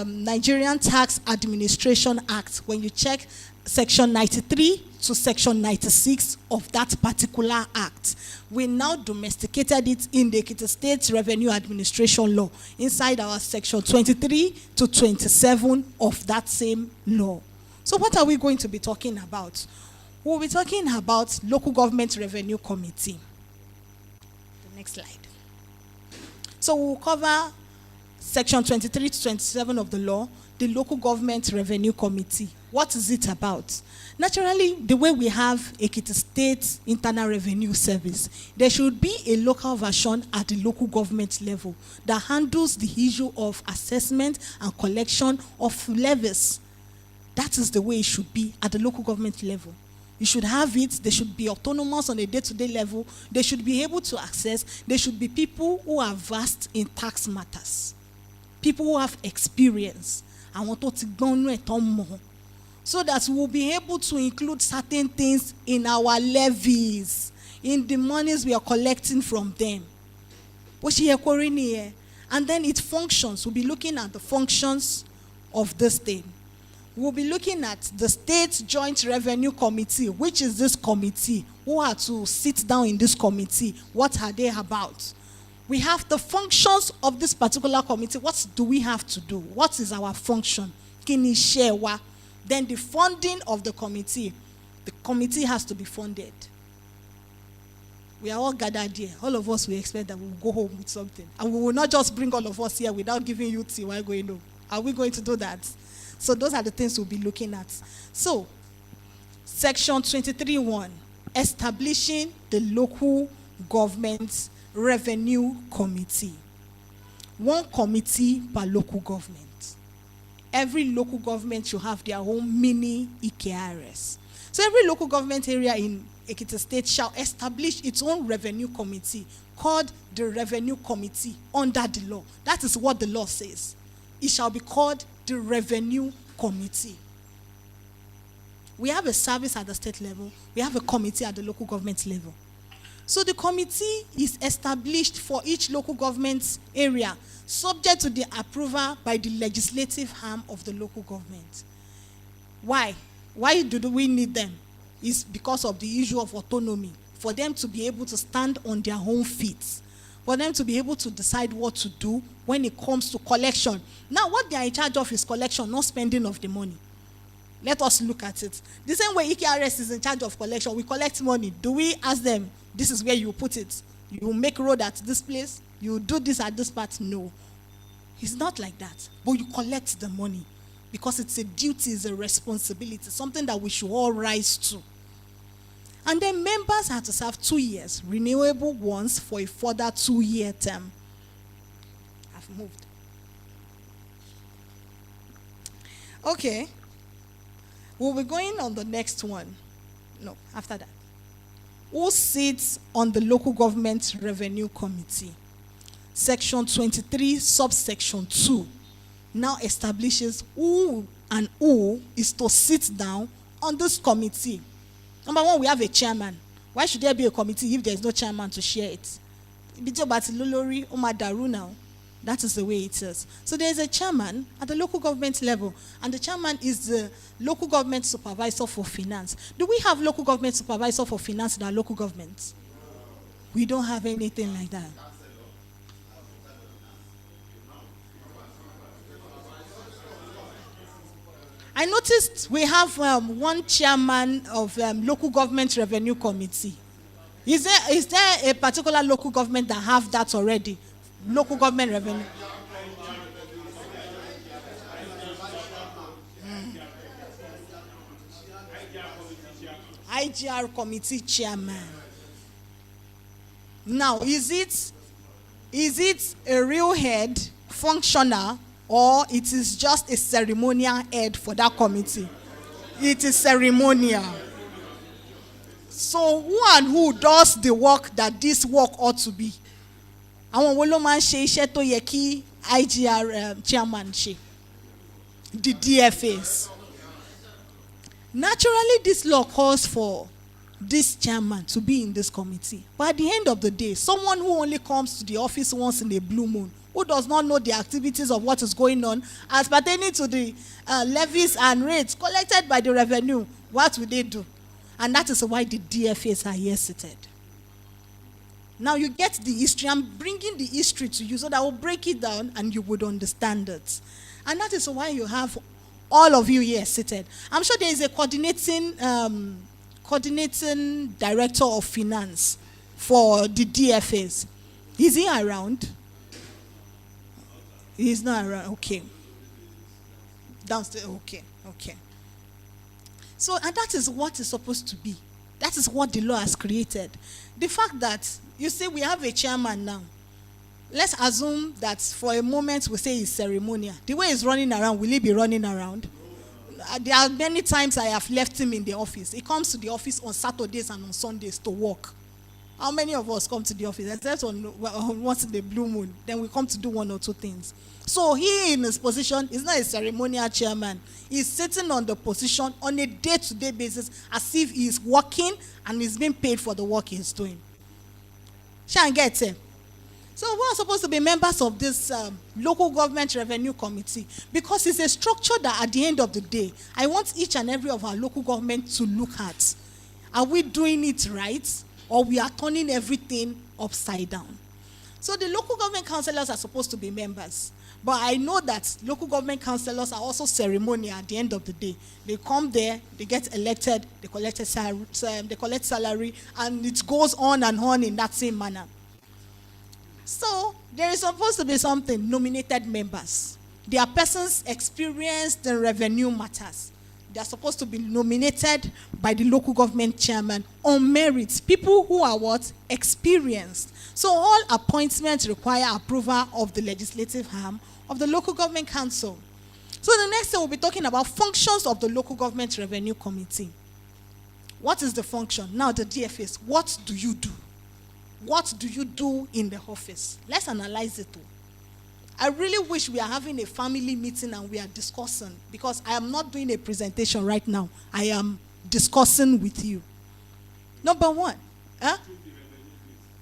Nigerian Tax Administration Act. When you check Section 93 to Section 96 of that particular act, we now domesticated it in the Ekiti State Revenue Administration Law inside our Section 23 to 27 of that same law. So what are we going to be talking about? We'll be talking about Local Government Revenue Committee. The next slide. So we'll cover Section 23 to 27 of the law, the Local Government Revenue Committee. What is it about? Naturally, the way we have Ekiti State Internal Revenue Service, there should be a local version at the local government level that handles the issue of assessment and collection of levies. That is the way it should be at the local government level. You should have it. They should be autonomous on a day-to-day level. They should be able to access. There should be people who are vast in tax matters. People who have experience. So that we'll be able to include certain things in our levies, in the monies we are collecting from them. And then it functions. We'll be looking at the functions of this thing. We'll be looking at the State Joint Revenue Committee, which is this committee. Who are to sit down in this committee? What are they about? We have the functions of this particular committee. What do we have to do? What is our function? Then the funding of the committee. The committee has to be funded. We are all gathered here. All of us, we expect that we will go home with something. And we will not just bring all of us here without giving you tea while going home. Are we going to do that? So those are the things we'll be looking at. So, Section 23(1), establishing the Local Government Revenue Committee. One committee per local government. Every local government should have their own mini EKRS. So every local government area in Ekiti State shall establish its own revenue committee called the Revenue Committee under the law. That is what the law says. It shall be called the Revenue Committee. We have a service at the state level. We have a committee at the local government level. So the committee is established for each local government area, subject to the approval by the legislative arm of the local government. Why? Why do we need them? It's because of the issue of autonomy, for them to be able to stand on their own feet, for them to be able to decide what to do when it comes to collection. Now, what they are in charge of is collection, not spending of the money. Let us look at it. The same way EKRS is in charge of collection, we collect money. Do we ask them, this is where you put it? You make road at this place? You do this at this part? No. It's not like that. But you collect the money because it's a duty, it's a responsibility, something that we should all rise to. And then members have to serve 2 years, renewable once for a further 2-year term. I've moved. Okay. We'll be going on the next one. No, after that. Who sits on the Local Government Revenue Committee? Section 23, subsection 2, now establishes who and who is to sit down on this committee. Number one, we have a chairman. Why should there be a committee if there is no chairman to share it? Now. That is the way it is. So there is a chairman at the local government level, and the chairman is the local government supervisor for finance. Do we have local government supervisor for finance in our local government? We don't have anything like that. I noticed we have one chairman of local government revenue committee. Is there a particular local government that have that already? Local government revenue. IGR committee chairman. Now, is it a real head, functional, or it is just a ceremonial head for that committee? It is ceremonial. So who and who does the work that this work ought to be? Àwọn wo ló máa ń ṣe iṣẹ́ tó yẹ kí IGR chairman ṣe? The DFAs. Naturally, this law calls for this chairman to be in this committee. But at the end of the day, someone who only comes to the office once in a blue moon, who does not know the activities of what is going on as pertaining to the levies and rates collected by the revenue, what will they do? And that is why the DFAs are here seated. Now you get the history. I'm bringing the history to you so that I will break it down and you would understand it. And that is why you have all of you here seated. I'm sure there is a coordinating director of finance for the DFAs. Is he around? He's not around. Okay. Downstairs. Okay. So, and that is what is supposed to be. That is what the law has created. The fact that, you see, we have a chairman now. Let's assume that for a moment we say it's ceremonial. The way he's running around, will he be running around? There are many times I have left him in the office. He comes to the office on Saturdays and on Sundays to work. How many of us come to the office? Except on once in the blue moon. Then we come to do one or two things. So he in his position is not a ceremonial chairman. He's sitting on the position on a day-to-day basis as if he's working and he's being paid for the work he's doing. Shall get it? So we are supposed to be members of this local government revenue committee because it's a structure that at the end of the day, I want each and every of our local government to look at. Are we doing it right, or we are turning everything upside down? So the local government councillors are supposed to be members. But I know that local government councillors are also ceremonial at the end of the day. They come there, they get elected, they collect salary, and it goes on and on in that same manner. So there is supposed to be something, nominated members. They are persons experienced in revenue matters. They are supposed to be nominated by the local government chairman on merits. People who are what? Experienced. So all appointments require approval of the legislative arm of the local government council. So the next thing we'll be talking about functions of the local government revenue committee. What is the function? Now the DFAs, what do you do? What do you do in the office? Let's analyze it. I really wish we are having a family meeting and we are discussing, because I am not doing a presentation right now. I am discussing with you. Number one,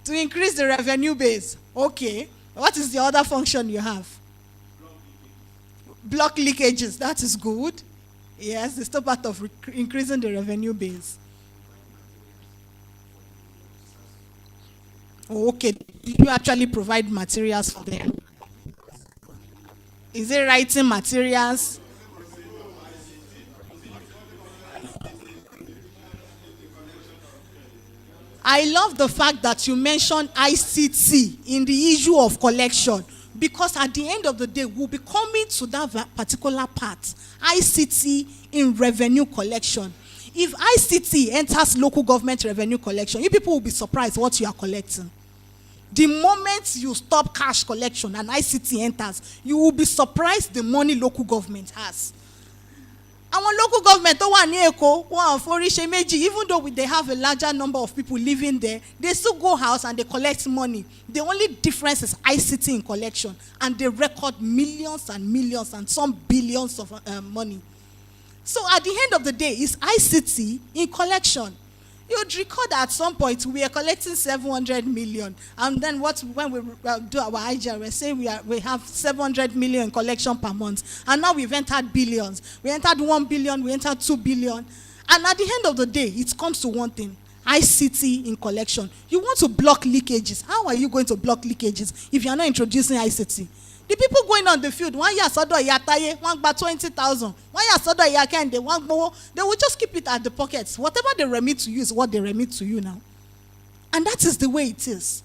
to increase the revenue base. Okay. What is the other function you have? Block leakages. That is good. Yes, it's still part of increasing the revenue base. Okay. Do you actually provide materials for them? Is it writing materials? I love the fact that you mentioned ICT in the issue of collection, because at the end of the day, we'll be coming to that particular part. ICT in revenue collection. If ICT enters local government revenue collection, you people will be surprised what you are collecting. The moment you stop cash collection and ICT enters, you will be surprised the money local government has. Our local government, even though they have a larger number of people living there, they still go house and they collect money. The only difference is ICT in collection, and they record millions and millions and some billions of money. So at the end of the day, it's ICT in collection. You'd recall that at some point we are collecting 700 million, and then when we do our IGR, we're saying we have 700 million collection per month, and now we've entered billions. We entered 1 billion, we entered 2 billion, and at the end of the day, it comes to one thing: ICT in collection. You want to block leakages. How are you going to block leakages if you are not introducing ICT? The people going on the field, 1 year sodo yataye, 1 20,000. 1 year sodo yakende, 1 more. They will just keep it at the pockets. Whatever they remit to you is what they remit to you now. And that is the way it is.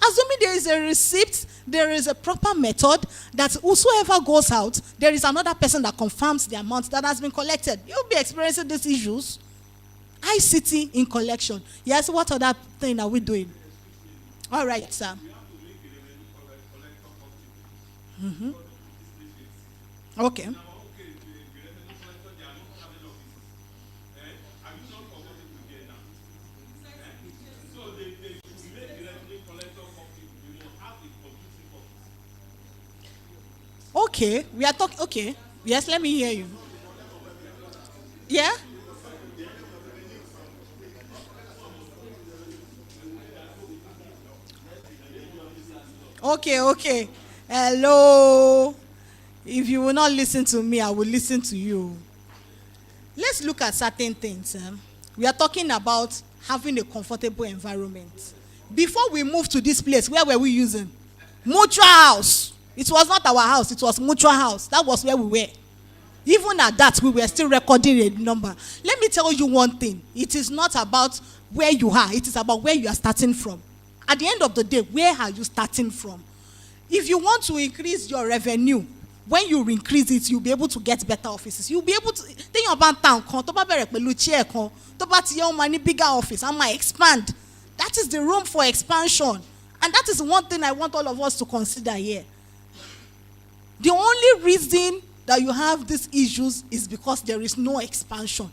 Assuming there is a receipt, there is a proper method that whosoever goes out, there is another person that confirms the amount that has been collected. You'll be experiencing these issues. ICT in collection. Yes, what other thing are we doing? All right, sir. Mm-hmm. Okay. Okay, we are talking. Okay, yes, let me hear you. Yeah? Okay. Hello. If you will not listen to me, I will listen to you. Let's look at certain things. We are talking about having a comfortable environment. Before we moved to this place, where were we using? Mutual house. It was not our house, it was mutual house. That was where we were. Even at that, we were still recording a number. Let me tell you one thing. It is not about where you are. It is about where you are starting from. At the end of the day, where are you starting from? If you want to increase your revenue, when you increase it, you'll be able to get better offices. You'll be able to think about town, bigger office, I might expand. That is the room for expansion. And that is one thing I want all of us to consider here. The only reason that you have these issues is because there is no expansion.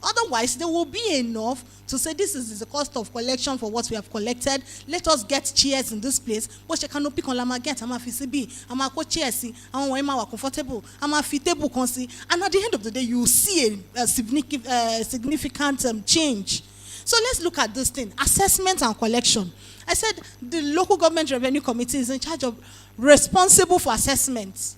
Otherwise, there will be enough to say this is the cost of collection for what we have collected. Let us get chairs in this place. But you cannot pick on Lama get. I'm a FCB. I'm a chairs. I'm a comfortable. I'm a table. And at the end of the day, you will see a significant change. So let's look at this thing: assessment and collection. I said the local government revenue committee is in charge of responsible for assessments.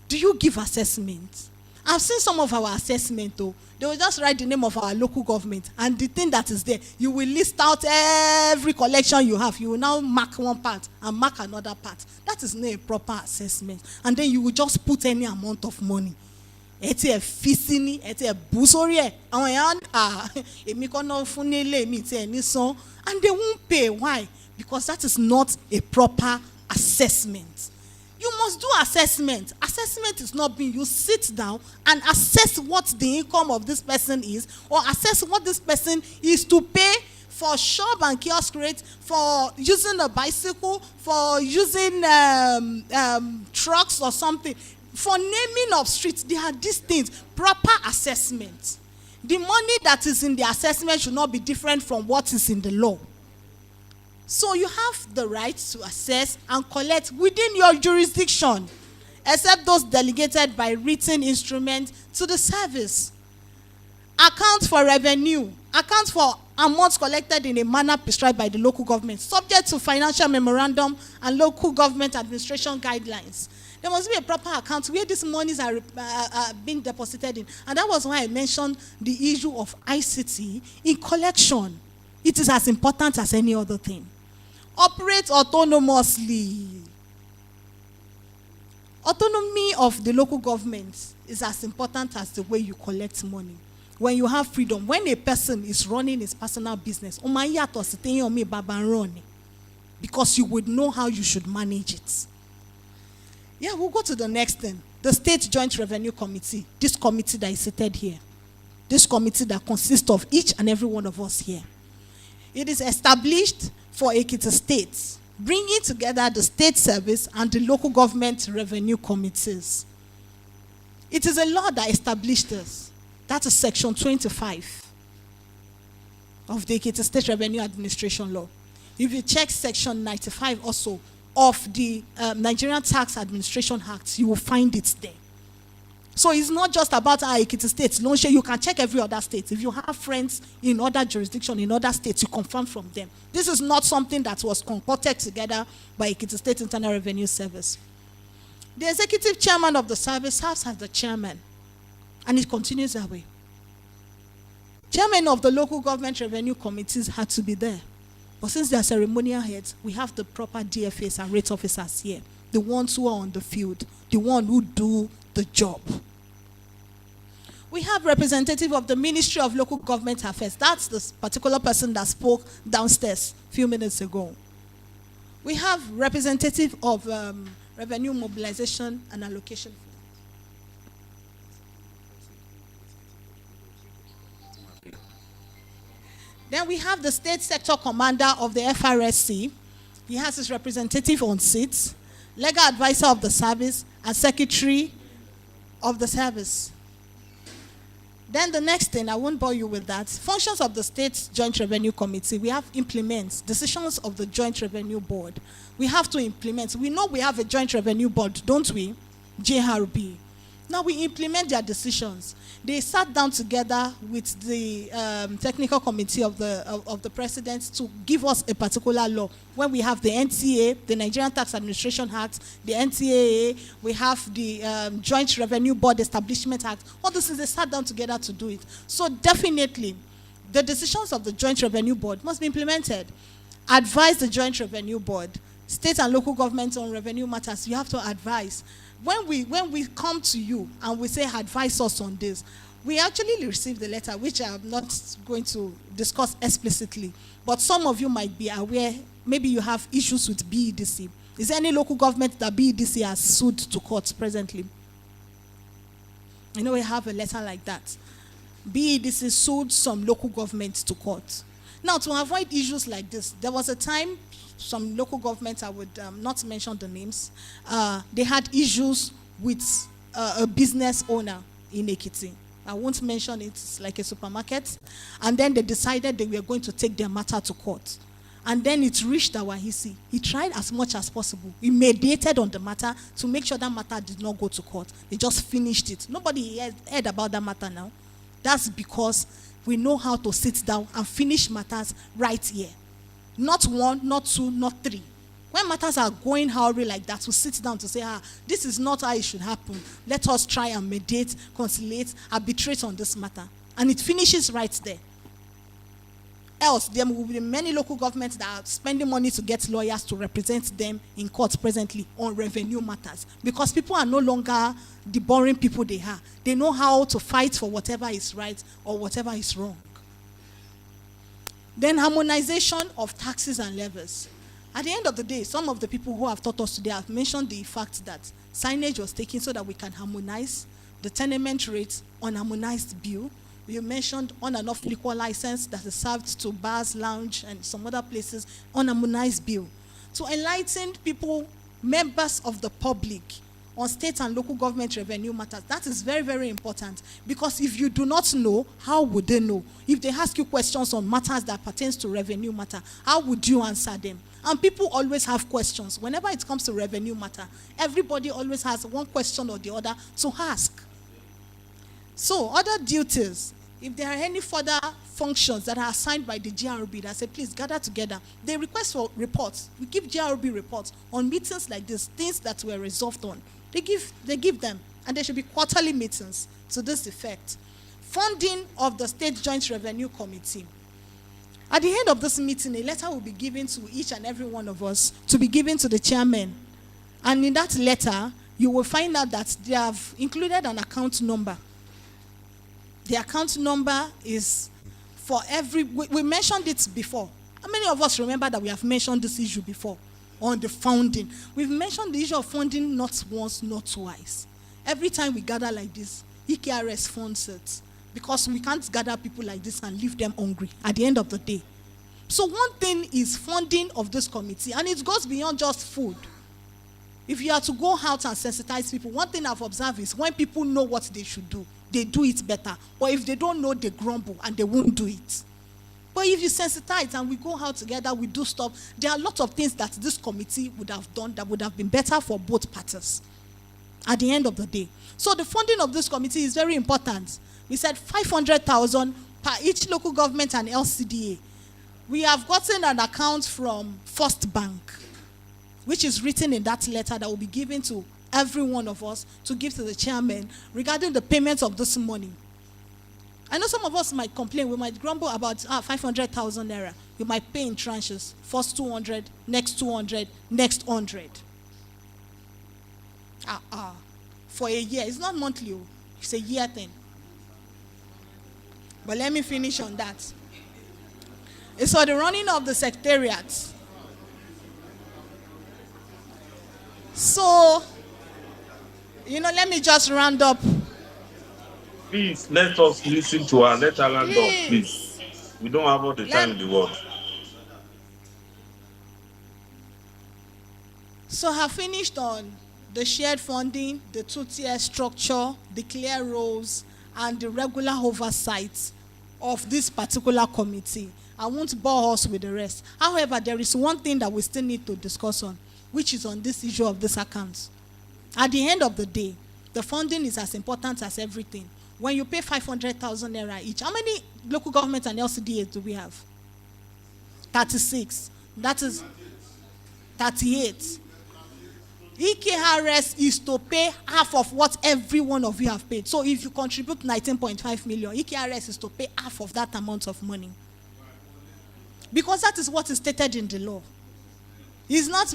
Do you give assessments? I've seen some of our assessment though. They will just write the name of our local government, and the thing that is there, you will list out every collection you have. You will now mark one part and mark another part. That is not a proper assessment. And then you will just put any amount of money. And they won't pay. Why? Because that is not a proper assessment. You must do assessment. Assessment is not being, you sit down and assess what the income of this person is, or assess what this person is to pay for shop and kiosk rate, for using a bicycle, for using trucks or something. For naming of streets, there are these things, proper assessment. The money that is in the assessment should not be different from what is in the law. So you have the right to assess and collect within your jurisdiction, except those delegated by written instrument to the service. Account for revenue. Account for amounts collected in a manner prescribed by the local government, subject to financial memorandum and local government administration guidelines. There must be a proper account where these monies are being deposited in. And that was why I mentioned the issue of ICT in collection. It is as important as any other thing. Operate autonomously. Autonomy of the local government is as important as the way you collect money. When you have freedom, when a person is running his personal business, because you would know how you should manage it. Yeah, we'll go to the next thing. The State Joint Revenue Committee. This committee that is seated here. This committee that consists of each and every one of us here. It is established for Ekiti State, bringing together the state service and the local government revenue committees. It is a law that established this. That is Section 25 of the Ekiti State Revenue Administration Law. If you check Section 95 also of the Nigerian Tax Administration Act, you will find it there. So it's not just about our Ekiti State. You can check every other state. If you have friends in other jurisdictions, in other states, you confirm from them. This is not something that was concocted together by Ekiti State Internal Revenue Service. The executive chairman of the service serves as the chairman, and it continues that way. Chairman of the local government revenue committees had to be there. But since they are ceremonial heads, we have the proper DFAs and rate officers here, the ones who are on the field, the ones who do the job. We have representative of the Ministry of Local Government Affairs. That's the particular person that spoke downstairs a few minutes ago. We have representative of Revenue Mobilization and Allocation. Then we have the State Sector Commander of the FRSC. He has his representative on seat, legal advisor of the service, and secretary of the service. Then the next thing, I won't bore you with that. Functions of the State Joint Revenue Committee. We have implements, decisions of the Joint Revenue Board. We have to implement. We know we have a Joint Revenue Board, don't we? JRB. Now we implement their decisions. They sat down together with the technical committee of the president to give us a particular law. When we have the NTA, the Nigerian Tax Administration Act, the NTAA, we have the Joint Revenue Board Establishment Act. All this is they sat down together to do it. So definitely, the decisions of the Joint Revenue Board must be implemented. Advise the Joint Revenue Board. State and local governments on revenue matters, you have to advise. When we come to you and we say advise us on this, we actually received the letter, which I'm not going to discuss explicitly, but some of you might be aware, maybe you have issues with BEDC. Is there any local government that BEDC has sued to court presently? I know we have a letter like that. BEDC sued some local governments to court. Now, to avoid issues like this, there was a time some local governments, I would not mention the names, they had issues with a business owner in Ekiti. I won't mention it, it's like a supermarket. And then they decided they were going to take their matter to court. And then it reached our HC. He tried as much as possible. He mediated on the matter to make sure that matter did not go to court. They just finished it. Nobody heard about that matter now. That's because we know how to sit down and finish matters right here. Not one, not two, not three. When matters are going howry like that, we sit down to say, this is not how it should happen. Let us try and mediate, conciliate, arbitrate on this matter. And it finishes right there. Else, there will be many local governments that are spending money to get lawyers to represent them in court presently on revenue matters. Because people are no longer the boring people they are. They know how to fight for whatever is right or whatever is wrong. Then harmonization of taxes and levies. At the end of the day, some of the people who have taught us today have mentioned the fact that signage was taken so that we can harmonize the tenement rates on harmonized bill. You mentioned on and off liquor license that is served to bars, lounge, and some other places on harmonized bill. To enlighten people, members of the public, on state and local government revenue matters. That is very, very important, because if you do not know, how would they know? If they ask you questions on matters that pertains to revenue matter, how would you answer them? And people always have questions. Whenever it comes to revenue matter, everybody always has one question or the other to ask. So, other duties, if there are any further functions that are assigned by the GRB that say, please gather together, they request for reports. We give GRB reports on meetings like this, things that were resolved on. They give them, and there should be quarterly meetings to this effect. Funding of the State Joint Revenue Committee. At the end of this meeting, a letter will be given to each and every one of us, to be given to the chairman. And in that letter, you will find out that they have included an account number. The account number is for every, we mentioned it before. How many of us remember that we have mentioned this issue before on the funding? We've mentioned the issue of funding not once, not twice. Every time we gather like this, EKRS funds it, because we can't gather people like this and leave them hungry at the end of the day. So one thing is funding of this committee, and it goes beyond just food. If you are to go out and sensitize people, one thing I've observed is when people know what they should do, they do it better. But if they don't know, they grumble and they won't do it. But if you sensitize and we go out together, we do stuff, there are a lot of things that this committee would have done that would have been better for both parties at the end of the day. So the funding of this committee is very important. We said 500,000 per each local government and LCDA. We have gotten an account from First Bank, which is written in that letter that will be given to every one of us to give to the chairman regarding the payments of this money. I know some of us might complain, we might grumble about 500,000 naira. You might pay in tranches, first 200, next 200, next 100. For a year. It's not monthly, it's a year thing. But let me finish on that. It's for the running of the secretariat. So, let me just round up. Please, let us listen to her. Let her round up, please. We don't have all the time in the world. So I finished on the shared funding, the two-tier structure, the clear roles, and the regular oversight of this particular committee. I won't bore us with the rest. However, there is one thing that we still need to discuss on, which is on this issue of this account. At the end of the day, the funding is as important as everything. When you pay 500,000 naira each, how many local government and LCDAs do we have? 36. That is 38. EKRS is to pay half of what every one of you have paid. So if you contribute 19.5 million, EKRS is to pay half of that amount of money. Because that is what is stated in the law. It's not,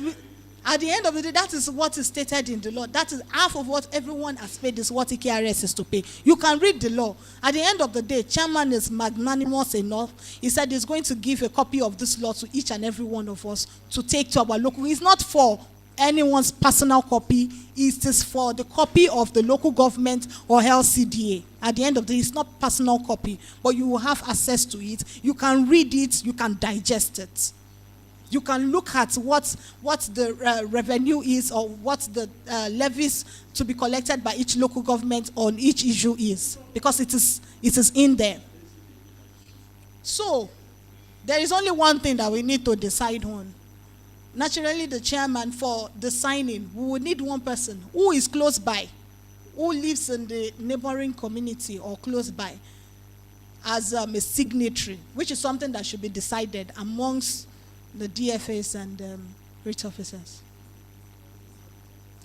at the end of the day, that is what is stated in the law. That is half of what everyone has paid is what EKRS is to pay. You can read the law. At the end of the day, chairman is magnanimous enough. He said he's going to give a copy of this law to each and every one of us to take to our local. It's not for anyone's personal copy. It is for the copy of the local government or LCDA. At the end of the day, it's not personal copy, but you will have access to it. You can read it, you can digest it. You can look at what the revenue is, or what the levies to be collected by each local government on each issue is, because it is in there. So there is only one thing that we need to decide on. Naturally, the chairman, for the signing, we would need one person who is close by, who lives in the neighboring community or close by, as a signatory, which is something that should be decided amongst the DFAs and rate officers.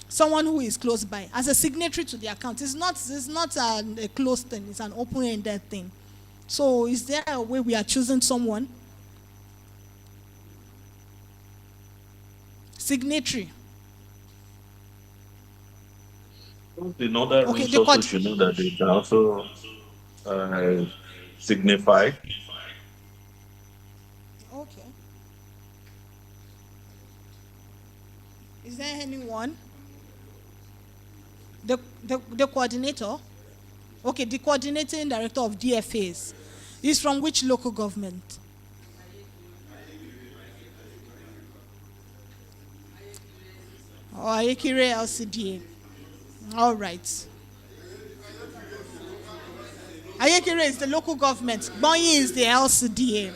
Someone who is close by as a signatory to the account. It's not a closed thing, it's an open-ended thing. So is there a way we are choosing someone? Signatory. In other resources, you know that they can also signify. Okay. Is there anyone? The coordinator? Okay, the coordinating director of DFAs is from which local government? Or Ekiti LGA. All right. Ayekire is the local government. Bonyi is the LCDA.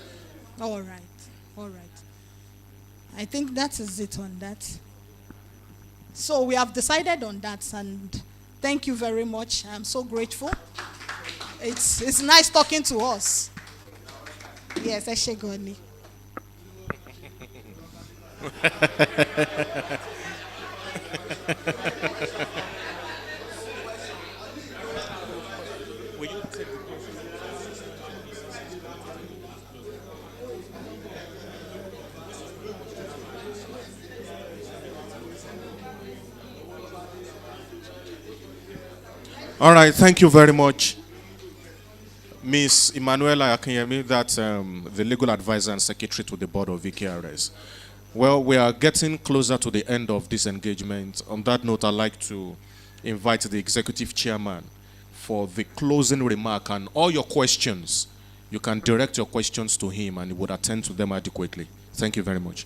All right. All right. I think that is it on that. So we have decided on that, and thank you very much. I'm so grateful. It's nice talking to us. Yes, Eshegoni. All right, thank you very much. Miss Emanuela Akinyemi, that's the legal advisor and secretary to the board of VKRS. Well, we are getting closer to the end of this engagement. On that note, I'd like to invite the executive chairman for the closing remark, and all your questions, you can direct your questions to him and he would attend to them adequately. Thank you very much.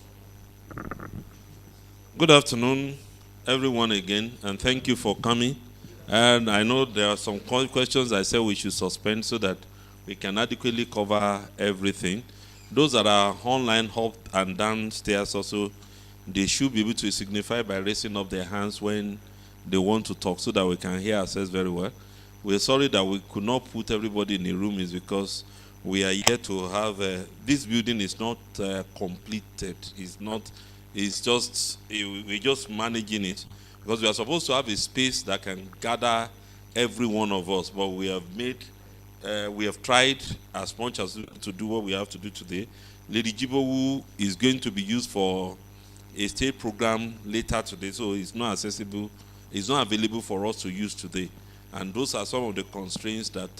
Good afternoon, everyone again, and thank you for coming. And I know there are some questions I said we should suspend so that we can adequately cover everything. Those that are online, up and downstairs also, they should be able to signify by raising up their hands when they want to talk so that we can hear ourselves very well. We're sorry that we could not put everybody in the room is because we are here to have, this building is not completed. It's just, we're just managing it. Because we are supposed to have a space that can gather every one of us, but we have tried as much as to do what we have to do today. Lady Jibowu is going to be used for a state program later today, so it's not accessible, it's not available for us to use today. And those are some of the constraints that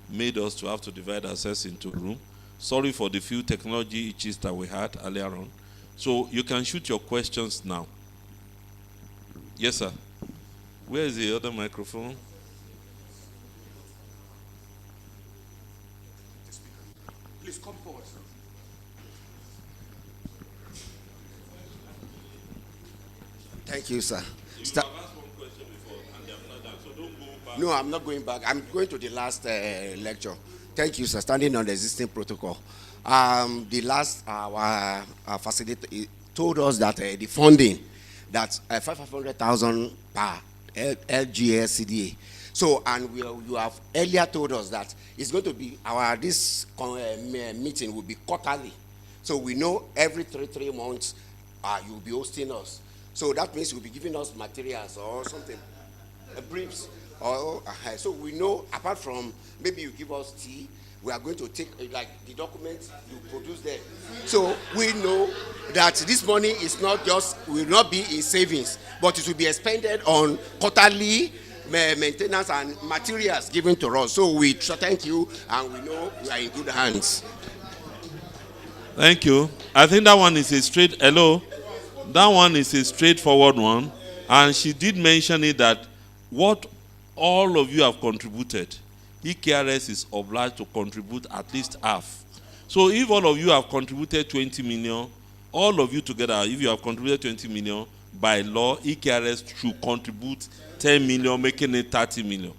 made us to have to divide ourselves into a room. Sorry for the few technology issues that we had earlier on. So you can shoot your questions now. Yes, sir. Where is the other microphone? Please come forward, sir. Thank you, sir. No, I'm not going back. I'm going to the last lecture. Thank you, sir. Standing on the existing protocol. The last our facilitator told us that the funding, that's 500,000 per LGA CDA. So, and you have earlier told us that it's going to be this meeting will be quarterly. So we know every three months you'll be hosting us. So that means you'll be giving us materials or something, briefs. So we know, apart from maybe you give us tea, we are going to take like the documents you produce there. So we know that this money is not just, will not be in savings, but it will be expended on quarterly maintenance and materials given to us. So we thank you, and we know we are in good hands. Thank you. I think that one is a that one is a straightforward one, and she did mention it that what all of you have contributed, EKRS is obliged to contribute at least half. So if all of you have contributed 20 million, all of you together, if you have contributed 20 million, by law, EKRS should contribute 10 million, making it 30 million.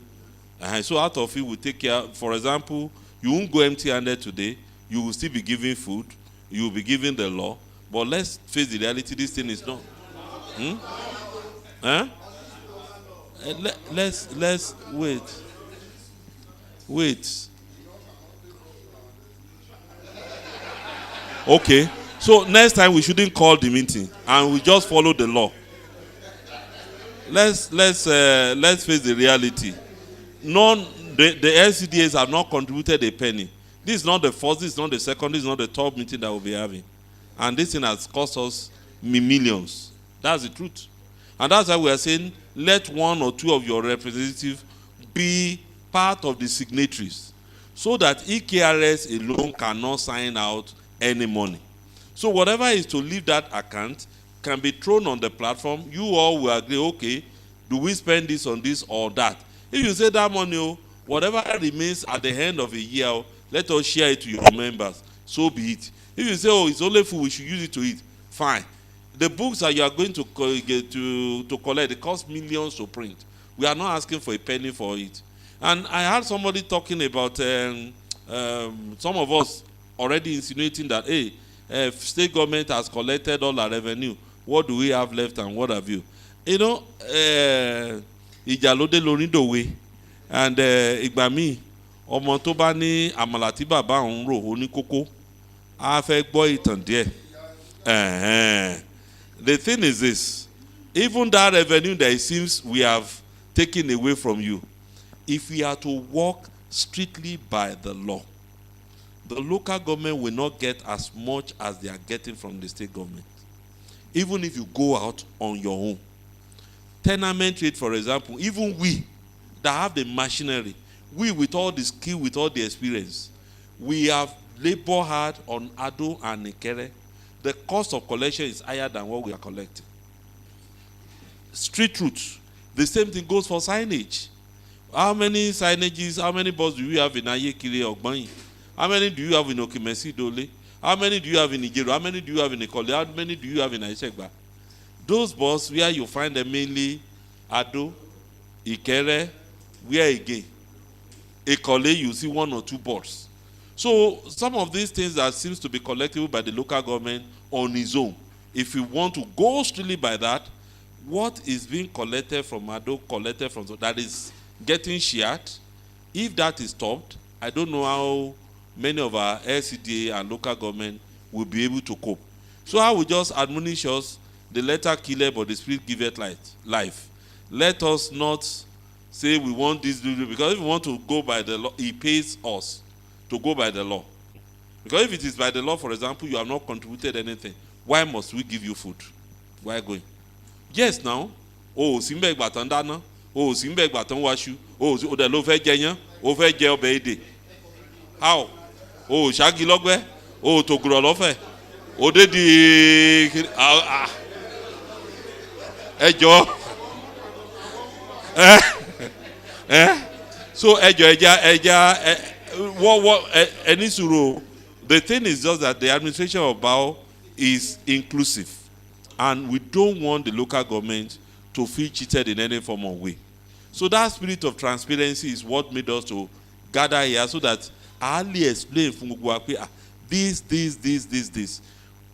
So out of it, we take care. For example, you won't go empty-handed today. You will still be giving food. You will be giving the law. But let's face the reality, this thing is not. Let's wait. Okay. So next time we shouldn't call the meeting and we just follow the law. Let's face the reality. The LCDAs have not contributed a penny. This is not the first, this is not the second, this is not the third meeting that we'll be having. And this thing has cost us millions. That's the truth. And that's why we are saying, let one or two of your representatives be part of the signatories, so that EKRS alone cannot sign out any money. So whatever is to leave that account can be thrown on the platform. You all will agree, okay, do we spend this on this or that? If you say that money, whatever remains at the end of a year, let us share it to your members. So be it. If you say, it's only food, we should use it to eat, fine. The books that you are going to collect, they cost millions to print. We are not asking for a penny for it. And I heard somebody talking about some of us already insinuating that, hey, if state government has collected all our revenue, what do we have left and what have you? You know, ìjàlódé lóríndòwe, and ìgbà míì ọmọ tó bá ní àmàlà tí bàbá òun rò ó ní kókó á fẹ́ gbọ́ ìtàn díẹ̀. The thing is this, even that revenue that it seems we have taken away from you, if we are to walk strictly by the law, the local government will not get as much as they are getting from the state government. Even if you go out on your own. Tenement trade, for example, even we that have the machinery, we with all the skill, with all the experience, we have labored hard on Ado and Nikere. The cost of collection is higher than what we are collecting. Street routes, the same thing goes for signage. How many signages, how many boards do you have in Ayekire Ogbanyi? How many do you have in Okimesi Dole? How many do you have in Nigeria? How many do you have in Ikole? How many do you have in Aishegba? Those boards where you find them mainly Ado, Ikere, where again? Ikole, you see one or two boards. So some of these things that seems to be collectible by the local government on its own, if you want to go strictly by that, what is being collected from Ado, collected from that is getting shared, if that is stopped, I don't know how many of our LCDA and local government will be able to cope. So I will just admonish us, the letter killeth, but the spirit giveth life. Let us not say we want this, because if we want to go by the law, it pays us to go by the law. Because if it is by the law, for example, you have not contributed anything, why must we give you food? Why going? Yes, now. Oh, Simbe Batandana. Oh, Simbe Batan Washu. Oh, the Love Jenya. Over Jel Bede. How? Oh, Shaggy Logwe. Oh, Togurolofe. Oh, the Ejo. So the thing is just that the administration of Bao is inclusive, and we don't want the local government to feel cheated in any form of way. So that spirit of transparency is what made us to gather here, so that I only explain this.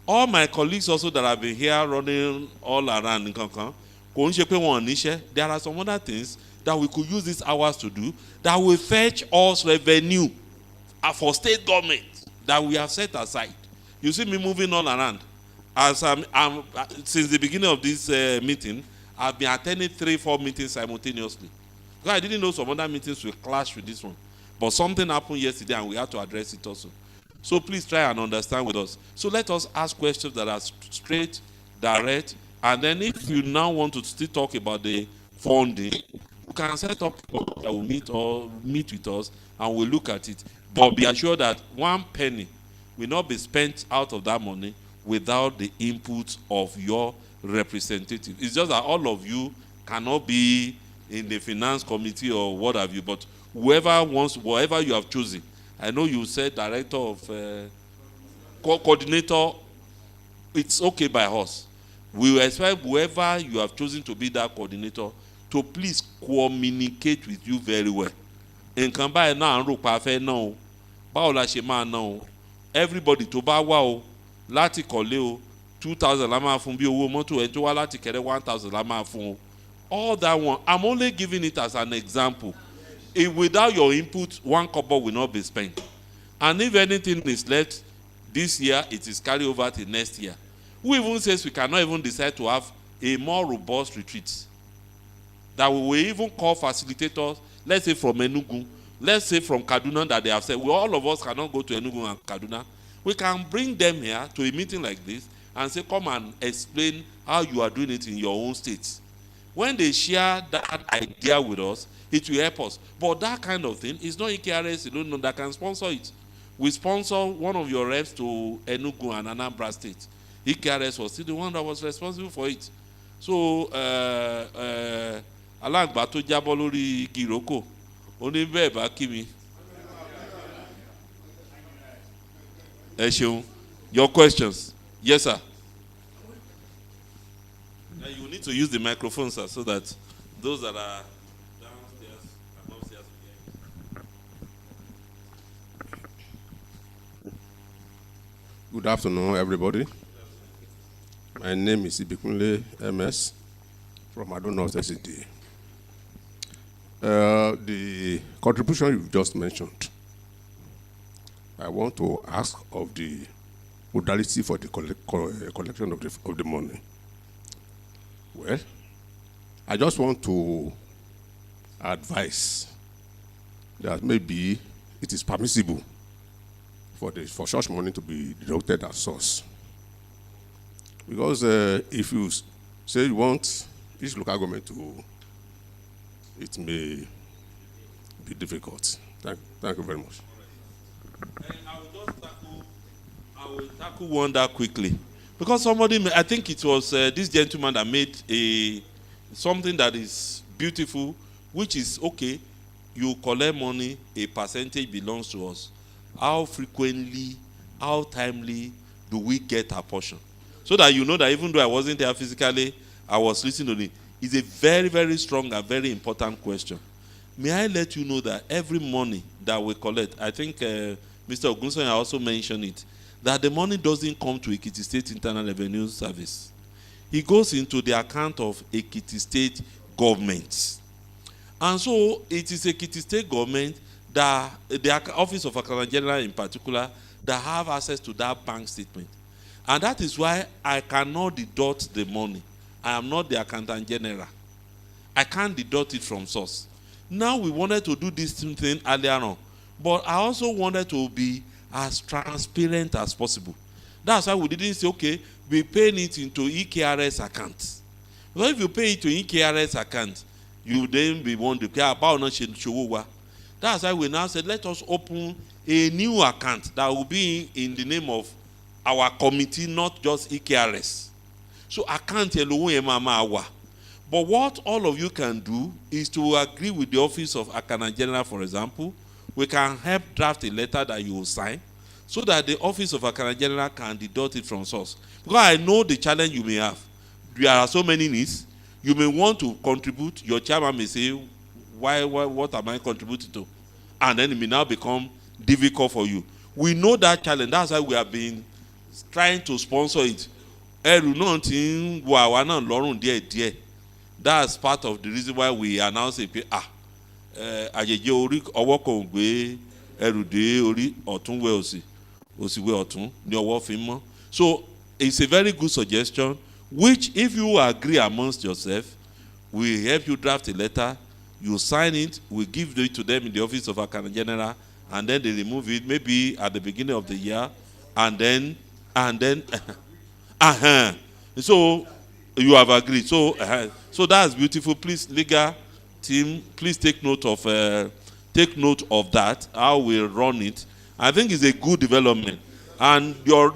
All my colleagues also that have been here running all around in Kankan, there are some other things that we could use these hours to do that will fetch us revenue for state government that we have set aside. You see me moving all around. As since the beginning of this meeting, I've been attending 3-4 meetings simultaneously. Because I didn't know some other meetings will clash with this one. But something happened yesterday and we had to address it also. So please try and understand with us. So let us ask questions that are straight, direct, and then if you now want to still talk about the funding, you can set up that will meet with us and we'll look at it. But be assured that 1 penny will not be spent out of that money without the input of your representative. It's just that all of you cannot be in the finance committee or what have you, but whoever wants, whatever you have chosen. I know you said director of coordinator, it's okay by us. We will expect whoever you have chosen to be that coordinator to please communicate with you very well. Nǹkan báyìí náà ń rò pa fẹ́ náà o, báwo la ṣe máa ná o, everybody tó bá wá o láti kọ̀lé o 2,000 la máa fún bí owó mọ́tò ẹni tó wá láti Kẹ̀rẹ́ 1,000 la máa fún o. All that one, I'm only giving it as an example. If without your input, 1 kobo will not be spent. And if anything is left this year, it is carried over to next year. Who even says we cannot even decide to have a more robust retreat? That we will even call facilitators, let's say from Enugu, let's say from Kaduna, that they have said, well, all of us cannot go to Enugu and Kaduna. We can bring them here to a meeting like this and say, come and explain how you are doing it in your own states. When they share that idea with us, it will help us. But that kind of thing is not EKRS alone that can sponsor it. We sponsor one of your reps to Enugu and Anambra State. EKRS was still the one that was responsible for it. So, Alagba to jábọ́ lórí igi ìrókò, ó ní bẹ́ẹ̀ bá kí mi. Ẹ ṣeun. Your questions? Yes, sir. You need to use the microphone, sir, so that those that are Good afternoon, everybody. My name is Ibikunle MS from Adonai City. The contribution you just mentioned, I want to ask of the modality for the collection of the money. Well, I just want to advise that maybe it is permissible for such money to be deducted as source. Because if you say you want each local government to, it may be difficult. Thank you very much. I will tackle one that quickly. Because somebody, I think it was this gentleman that made something that is beautiful, which is, okay, you collect money, a percentage belongs to us. How frequently, how timely do we get our portion? So that you know that even though I wasn't there physically, I was listening to it. It's a very, very strong and very important question. May I let you know that every money that we collect, I think Mr. Ogunsoya also mentioned it, that the money doesn't come to Ekiti State Internal Revenue Service. It goes into the account of Ekiti State government. And so it is Ekiti State government that the Office of Accountant General in particular that have access to that bank statement. And that is why I cannot deduct the money. I am not the Accountant General. I can't deduct it from source. Now we wanted to do this thing earlier on, but I also wanted to be as transparent as possible. That's why we didn't say, okay, we pay it into EKRS account. Because if you pay it to EKRS account, you then be wondering, that's why we now said, let us open a new account that will be in the name of our committee, not just EKRS. So account alone. But what all of you can do is to agree with the Office of Accountant General, for example. We can help draft a letter that you will sign so that the Office of Accountant General can deduct it from source. Because I know the challenge you may have. There are so many needs. You may want to contribute. Your chairman may say, what am I contributing to? And then it may now become difficult for you. We know that challenge. That's why we have been trying to sponsor it. That's part of the reason why we announce it. Àjèjì orí ọwọ́ kan ò gbé ẹrù dé orí ọ̀tún wẹ̀ òsì òsì wẹ̀ ọ̀tún ní ọwọ́ fi mọ́. So it's a very good suggestion, which if you agree amongst yourself, we help you draft a letter, you sign it, we give it to them in the Office of Accountant General, and then they remove it maybe at the beginning of the year, and then so you have agreed. So that's beautiful. Please, legal team, please take note of that, how we run it. I think it's a good development. And your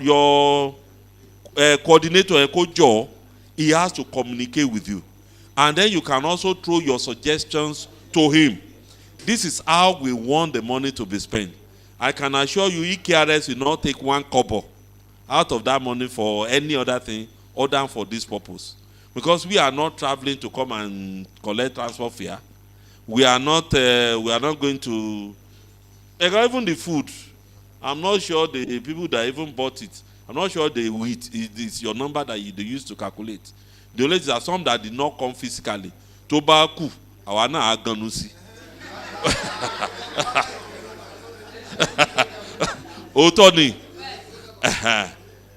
coordinator, Joe, he has to communicate with you. And then you can also throw your suggestions to him. This is how we want the money to be spent. I can assure you, EKRS will not take one kobo out of that money for any other thing other than for this purpose. Because we are not traveling to come and collect transport fare. We are not going to, even the food. I'm not sure the people that even bought it, I'm not sure they will eat. It's your number that they use to calculate. The only thing are some that did not come physically. Tobacco, awana aganusi. Otoni.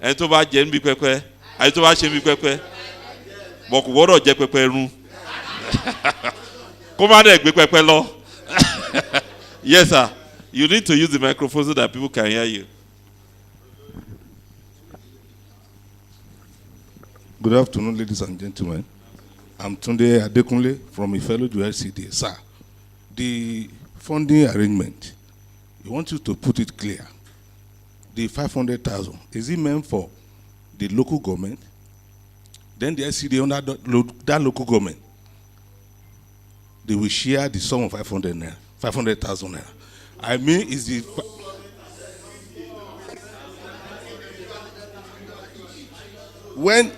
And to ba jen bi pepe. I to ba shen bi pepe. But what je pepe run. Come on, pepe lo. Yes, sir. You need to use the microphone so that people can hear you. Good afternoon, ladies and gentlemen. I'm Tunde Adekunle from Ifelo LGA. Sir, the funding arrangement, we want you to put it clear. The 500,000, is it meant for the local government? Then the LCD under that local government, they will share the sum of 500,000 naira. I mean, is the when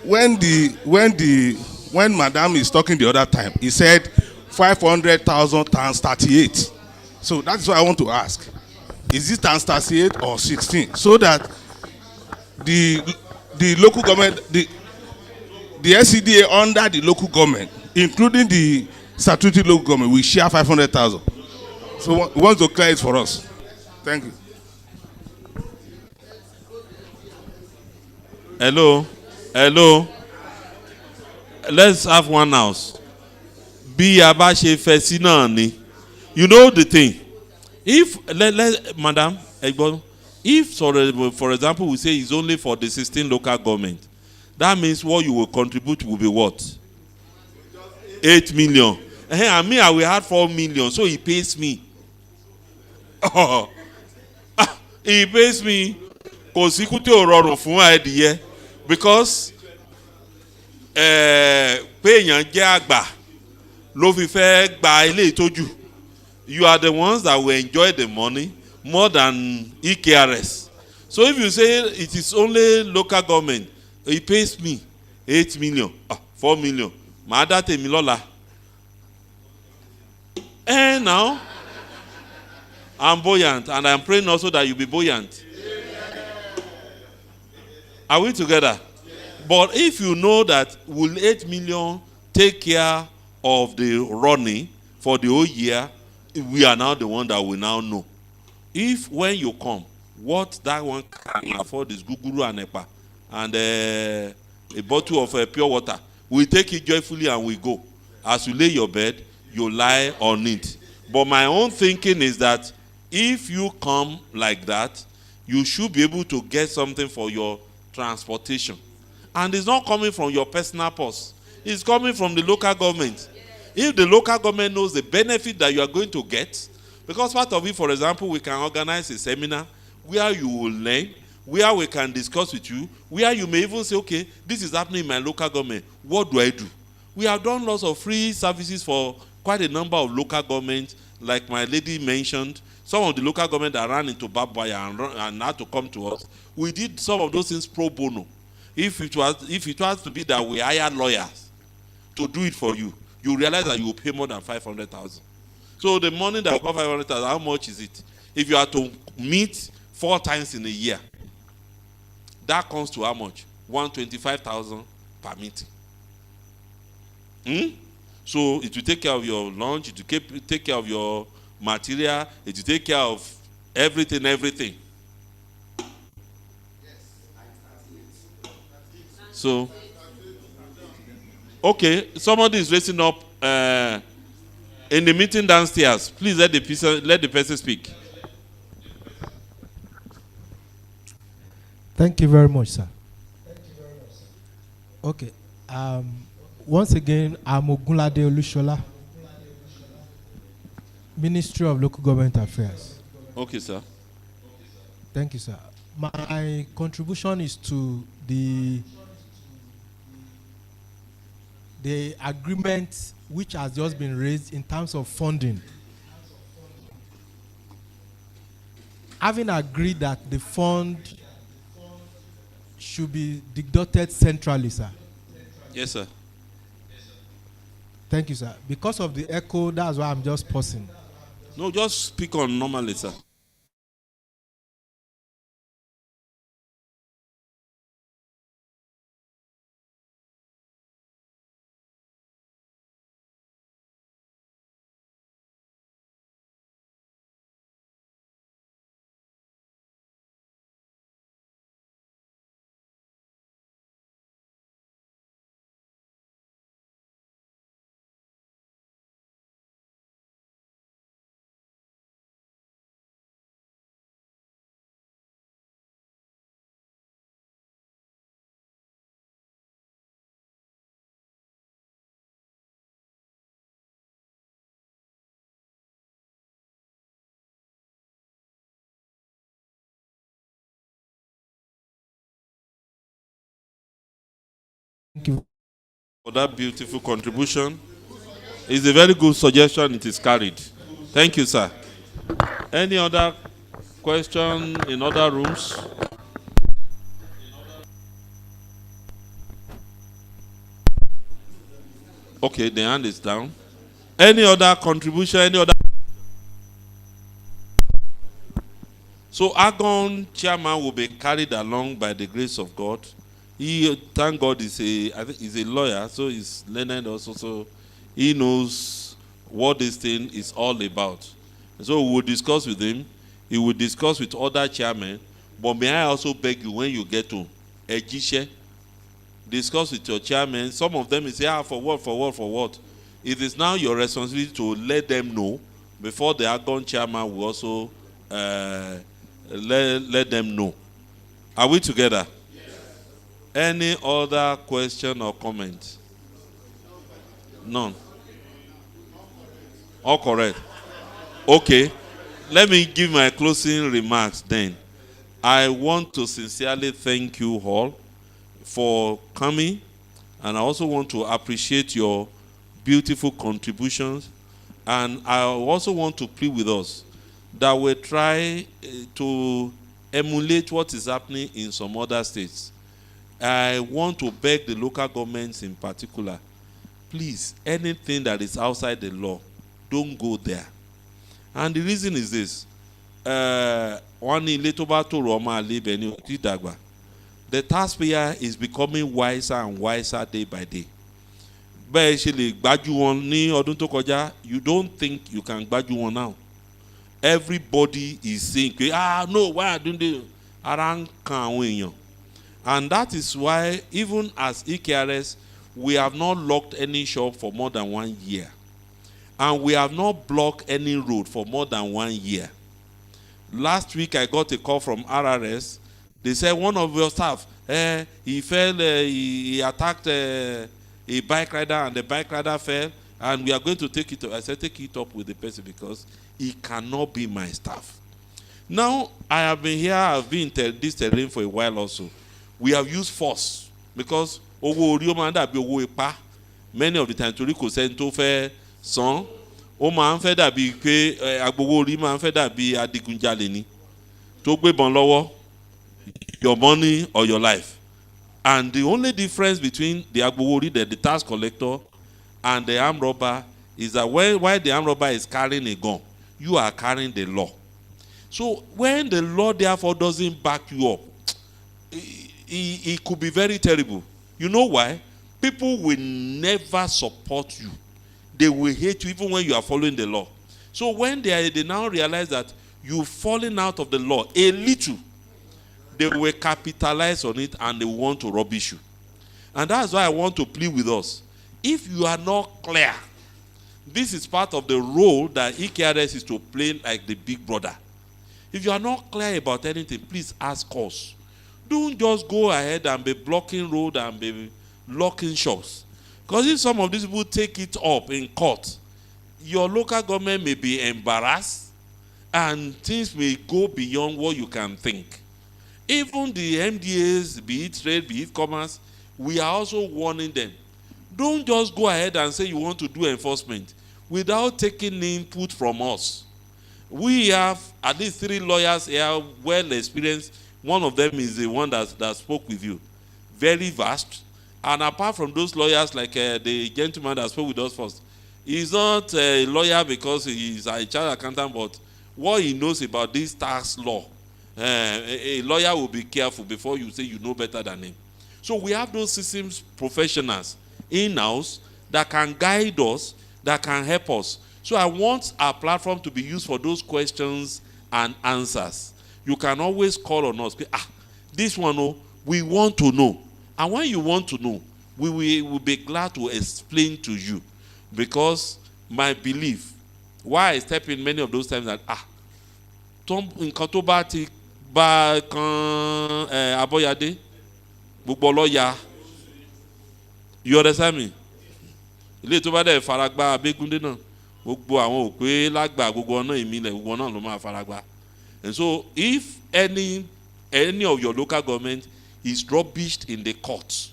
Madam is talking the other time, he said 500,000 times 38. So that's what I want to ask. Is it times 38 or 16? So that the local government, the SCDA under the local government, including the statutory local government, we share 500,000. So we want to clear it for us. Thank you. Hello, hello. Let's have one house. Bí a bá ṣe fẹ́ sí náà ni. You know the thing. If madam, if for example we say it's only for the 16 local government, that means what you will contribute will be what? 8 million. And me, I will have 4 million, so he pays me. Oh, he pays me. Kò sí kú tí ò rọrùn fún adìyẹ because pé èèyàn jẹ́ àgbà ló fi fẹ́ gba ilé ìtọ́jú. You are the ones that will enjoy the money more than EKRS. So if you say it is only local government, he pays me 8 million, 4 million. Màá dá tèmi lọ́la. And now, I'm buoyant, and I'm praying also that you be buoyant. Are we together? But if you know that will 8 million take care of the running for the whole year, we are now the one that will now know. If when you come, what that one can afford is guguru and epa and a bottle of pure water, we take it joyfully and we go. As you lay your bed, you lie on it. But my own thinking is that if you come like that, you should be able to get something for your transportation. And it's not coming from your personal purse. It's coming from the local government. If the local government knows the benefit that you are going to get, because part of it, for example, we can organize a seminar where you will learn, where we can discuss with you, where you may even say, okay, this is happening in my local government. What do I do? We have done lots of free services for quite a number of local governments, like my lady mentioned. Some of the local government that ran into barbed wire and had to come to us. We did some of those things pro bono. If it was to be that we hire lawyers to do it for you, you realize that you will pay more than 500,000. So the money that costs 500,000, how much is it? If you are to meet 4 times in a year, that comes to how much? 125,000 per meeting. So it will take care of your lunch, it will take care of your material, it will take care of everything. So, okay, somebody is raising up in the meeting downstairs. Please let the person speak. Thank you very much, sir. Okay. Once again, I'm Ogunlade Olushola, Ministry of Local Government Affairs. Okay, sir. Thank you, sir. My contribution is to the agreement which has just been raised in terms of funding. Having agreed that the fund should be deducted centrally, sir. Yes, sir. Thank you, sir. Because of the echo, that's why I'm just pausing. No, just speak on normally, sir. Thank you for that beautiful contribution. It's a very good suggestion. It is carried. Thank you, sir. Any other question in other rooms? Okay, the hand is down. Any other contribution? Any other? So Agon chairman will be carried along by the grace of God. He, thank God, I think he's a lawyer, so he's learned also, so he knows what this thing is all about. So we will discuss with him. He will discuss with other chairmen. But may I also beg you, when you get to Ejishe, discuss with your chairman. Some of them will say, for what? It is now your responsibility to let them know before the Agon chairman will also let them know. Are we together? Yes. Any other question or comment? None. All correct. Okay. Let me give my closing remarks then. I want to sincerely thank you all for coming, and I also want to appreciate your beautiful contributions, and I also want to plead with us that we try to emulate what is happening in some other states. I want to beg the local governments in particular, please, anything that is outside the law, don't go there. And the reason is this. The taxpayer is becoming wiser and wiser day by day. You don't think you can gbaju one now. Everybody is saying, no, why are doing this? And that is why, even as EKRS, we have not locked any shop for more than 1 year. And we have not blocked any road for more than 1 year. Last week, I got a call from RRS. They said one of your staff, he fell, he attacked a bike rider, and the bike rider fell, and we are going to take it up. I said, take it up with the person because he cannot be my staff. Now, I have been here, I've been in this terrain for a while also. We have used force because many of the time, Toriko sent to fair son, o máa ń fẹ́ dàbí pé agbowó orí máa ń fẹ́ dàbí adigunjalè ni tó gbébọn lọ́wọ́, your money or your life. And the only difference between the agbowó orí, the tax collector, and the armed robber is that while the armed robber is carrying a gun, you are carrying the law. So when the law therefore doesn't back you up, it could be very terrible. You know why? People will never support you. They will hate you even when you are following the law. So when they now realize that you've fallen out of the law a little, they will capitalize on it and they want to rubbish you. And that's why I want to plead with us. If you are not clear, this is part of the role that EKRS is to play like the big brother. If you are not clear about anything, please ask us. Don't just go ahead and be blocking road and be locking shops. Because if some of these people take it up in court, your local government may be embarrassed and things may go beyond what you can think. Even the MDAs, be it trade, be it commerce, we are also warning them. Don't just go ahead and say you want to do enforcement without taking input from us. We have at least 3 lawyers here, well experienced. One of them is the one that spoke with you. Very vast. And apart from those lawyers, like the gentleman that spoke with us first, he's not a lawyer because he's a child accountant, but what he knows about this tax law, a lawyer will be careful before you say you know better than him. So we have those systems professionals in-house that can guide us, that can help us. So I want our platform to be used for those questions and answers. You can always call on us. This one, we want to know. And when you want to know, we will be glad to explain to you. Because my belief, why I step in many of those times that, nǹkan tó bá ti bá kan Abọ́yadé, gbogbo lọ́ya, you understand me? Ilé tó bá dẹ̀ faragbá Abégúndé náà, gbogbo àwọn òpè lágbà gbogbo ọ̀nà ìmìlẹ̀ gbogbo náà ló máa faragbá. And so if any of your local government is rubbished in the courts,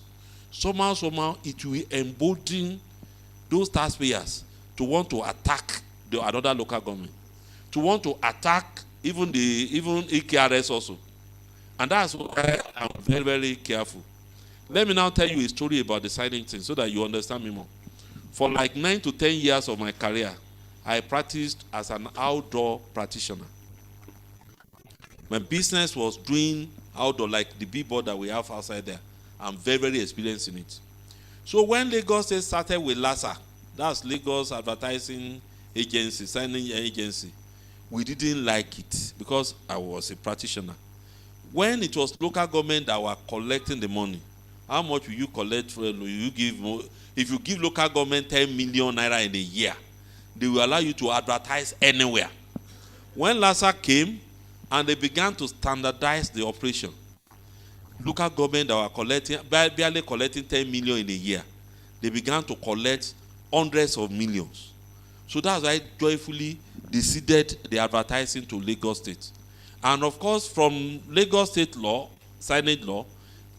somehow it will embolden those taxpayers to want to attack another local government, to want to attack even EKRS also. And that's why I'm very, very careful. Let me now tell you a story about the signing thing so that you understand me more. For like 9 to 10 years of my career, I practiced as an outdoor practitioner. My business was doing outdoor, like the billboard that we have outside there. I'm very, very experienced in it. So when Lagos State started with LASA, that's Lagos Advertising Agency, signing agency, we didn't like it because I was a practitioner. When it was local government that were collecting the money, how much will you collect? You give, if you give local government 10 million naira in a year, they will allow you to advertise anywhere. When LASA came and they began to standardize the operation, local government that were collecting, barely collecting 10 million in a year, they began to collect hundreds of millions. So that's why I joyfully decided the advertising to Lagos State. And of course, from Lagos State law, signage law,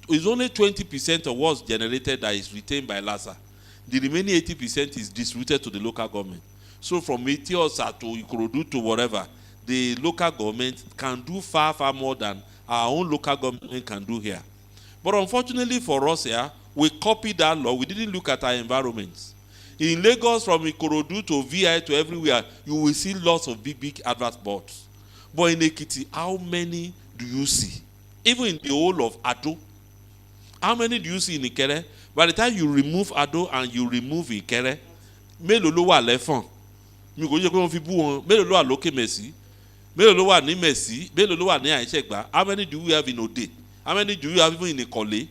it's only 20% of what's generated that is retained by LASA. The remaining 80% is distributed to the local government. So from Etiosa to Ikorodu to whatever, the local government can do far, far more than our own local government can do here. But unfortunately for us here, we copied that law. We didn't look at our environments. In Lagos, from Ikorodu to VI to everywhere, you will see lots of big, big advert boards. But in Ekiti, how many do you see? Even in the whole of Ado, how many do you see in Ikere? By the time you remove Ado and you remove Ikere, mélòó ló wà lẹ́fọ̀n? Mi kò jẹ́ pé wọ́n fi bú wọn. Mélòó ló wà lókè Mẹ̀sí? Mélòó ló wà ní Mẹ̀sí? Mélòó ló wà ní Àìṣẹ́gbà? How many do you have in Ode? How many do you have even in Ìkọ̀lé?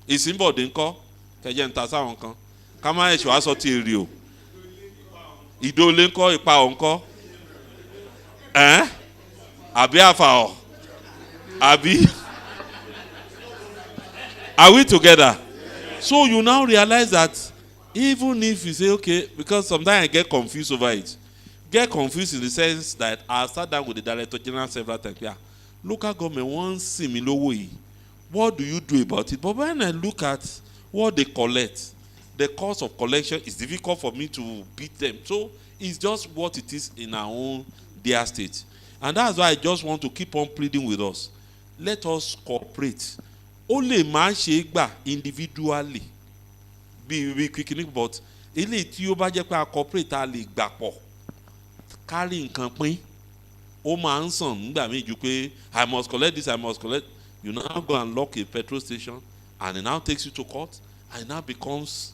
Ìsìnbọ̀dé ńkọ́? Kẹ̀jẹ̀ ń ta sáwọn kan. Ká má ẹ̀ṣọ́ aṣọ ti èrè o. Ìdólé ńkọ́? Ìpa ọ̀ ńkọ́? Àbí àfàọ̀? Àbí? Are we together? So you now realize that even if you say, okay, because sometimes I get confused over it. Get confused in the sense that I sat down with the Director General several times. Yeah, local government wants similar way. What do you do about it? But when I look at what they collect, the cost of collection is difficult for me to beat them. So it's just what it is in our own dear state. And that's why I just want to keep on pleading with us. Let us cooperate. Only man shegba individually. Be quickly, but eléyìí tí ó bá jẹ́ pé a cooperate a lè gbà pọ̀ kárí nǹkan pín ó máa ń sàn nígbà míì ju pé I must collect this, I must collect. You now go and lock a petrol station and it now takes you to court and it now becomes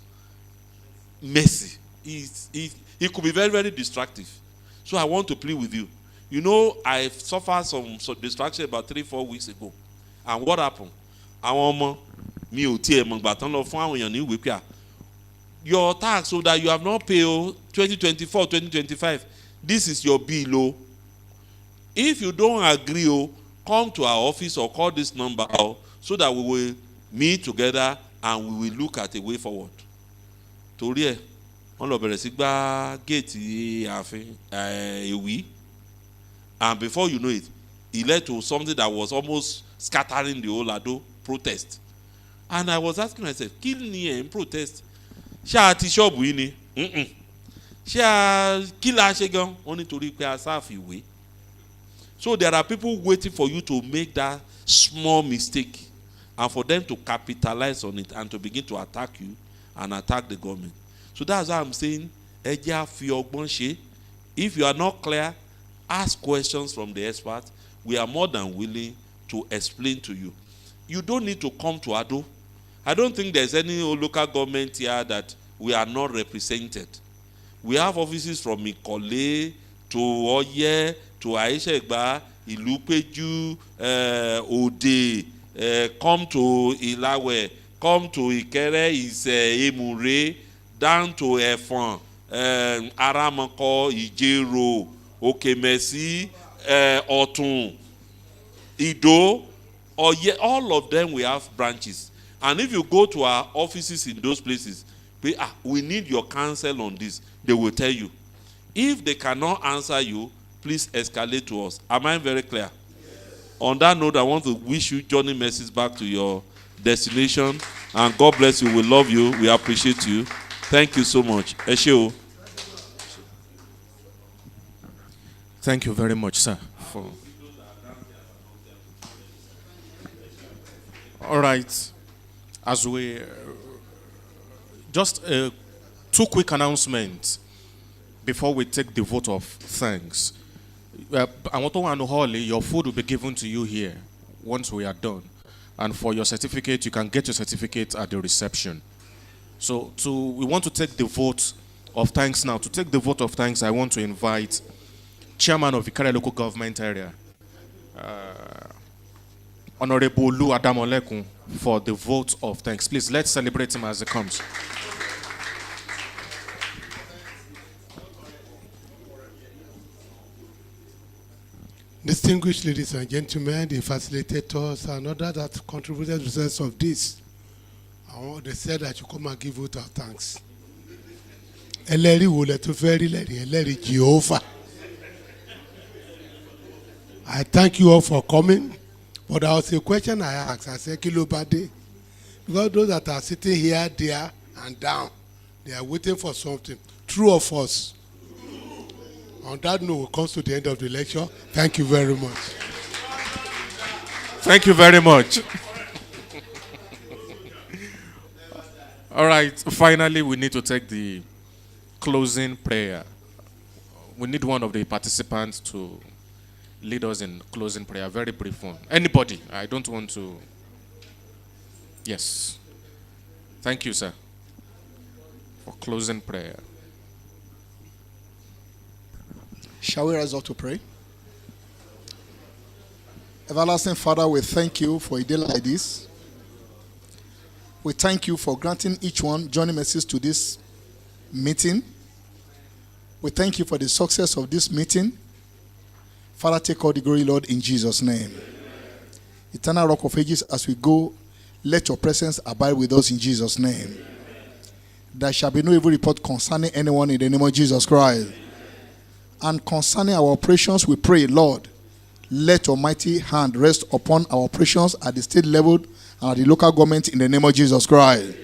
messy. It could be very, very destructive. So I want to plead with you. You know, I suffered some distraction about 3-4 weeks ago. And what happened? Àwọn ọmọ mi ò tiẹ̀ mọ̀ gbà tán lọ fún àwọn èèyàn ní ìwé pé your tax so that you have not paid 2024, 2025. This is your bill. If you don't agree, come to our office or call this number so that we will meet together and we will look at a way forward. Torí ẹ̀ wọ́n lọ bẹ̀rẹ̀ sí gbá géètì ààfin Èwí, and before you know it, it led to something that was almost scattering the whole Ado protest. And I was asking myself, kí ni ẹ̀ ń protest? Ṣé a ti ṣọ́ọ̀bù yìí ni? Ṣé a kí la ṣe gan? Wọ́n nítorí pé a sáfìwé. So there are people waiting for you to make that small mistake and for them to capitalize on it and to begin to attack you and attack the government. So that's why I'm saying, ẹ jẹ́ á fi ọgbọ́n ṣe. If you are not clear, ask questions from the experts. We are more than willing to explain to you. You don't need to come to Ado. I don't think there's any local government here that we are not represented. We have offices from Ikole to Oye to Aishegba, Ilupeju, Ode, come to Ilawe, come to Ikere is Emure, down to Efon, Aramako, Ijero, Okemesi, Otun, Ido, Oye, all of them we have branches. And if you go to our offices in those places, we need your counsel on this, they will tell you. If they cannot answer you, please escalate to us. Am I very clear? Yes. On that note, I want to wish you journey messages back to your destination. And God bless you. We love you. We appreciate you. Thank you so much. Esheo. Thank you very much, sir. All right. As we just two quick announcements before we take the vote of thanks. I want to know Holly, your food will be given to you here once we are done. And for your certificate, you can get your certificate at the reception. So we want to take the vote of thanks now. To take the vote of thanks, I want to invite Chairman of Ekiti Local Government Area, Honorable Lu Adamolekun, for the vote of thanks. Please, let's celebrate him as he comes. Distinguished ladies and gentlemen, the facilitators and others that contributed to the success of this, they said that you come and give vote of thanks. Ẹlẹ́rìí wo lẹ tún fẹ́ rí lẹ́rìí? Ẹlẹ́rìí Jehovah. I thank you all for coming, but there was a question I asked. I said, kí ló bá dé? Because those that are sitting here, there, and down, they are waiting for something. True or false? On that note, it comes to the end of the lecture. Thank you very much. Thank you very much. All right, finally, we need to take the closing prayer. We need one of the participants to lead us in closing prayer. Very brief one. Anybody? I don't want to. Yes. Thank you, sir, for closing prayer. Shall we rise up to pray? Everlasting Father, we thank you for a day like this. We thank you for granting each one joining messages to this meeting. We thank you for the success of this meeting. Father, take all the glory, Lord, in Jesus' name. Eternal Rock of Ages, as we go, let your presence abide with us in Jesus' name. There shall be no evil report concerning anyone in the name of Jesus Christ. And concerning our operations, we pray, Lord, let your mighty hand rest upon our operations at the state level and at the local government in the name of Jesus Christ.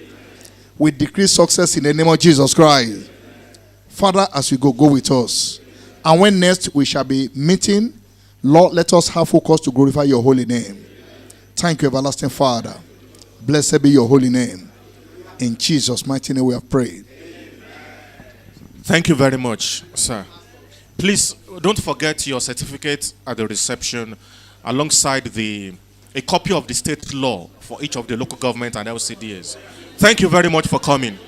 We decree success in the name of Jesus Christ. Father, as we go with us. And when next we shall be meeting, Lord, let us have focus to glorify your holy name. Thank you, everlasting Father. Blessed be your holy name. In Jesus' mighty name we have prayed. Thank you very much, sir. Please don't forget your certificate at the reception alongside a copy of the state law for each of the local government and LCDs. Thank you very much for coming.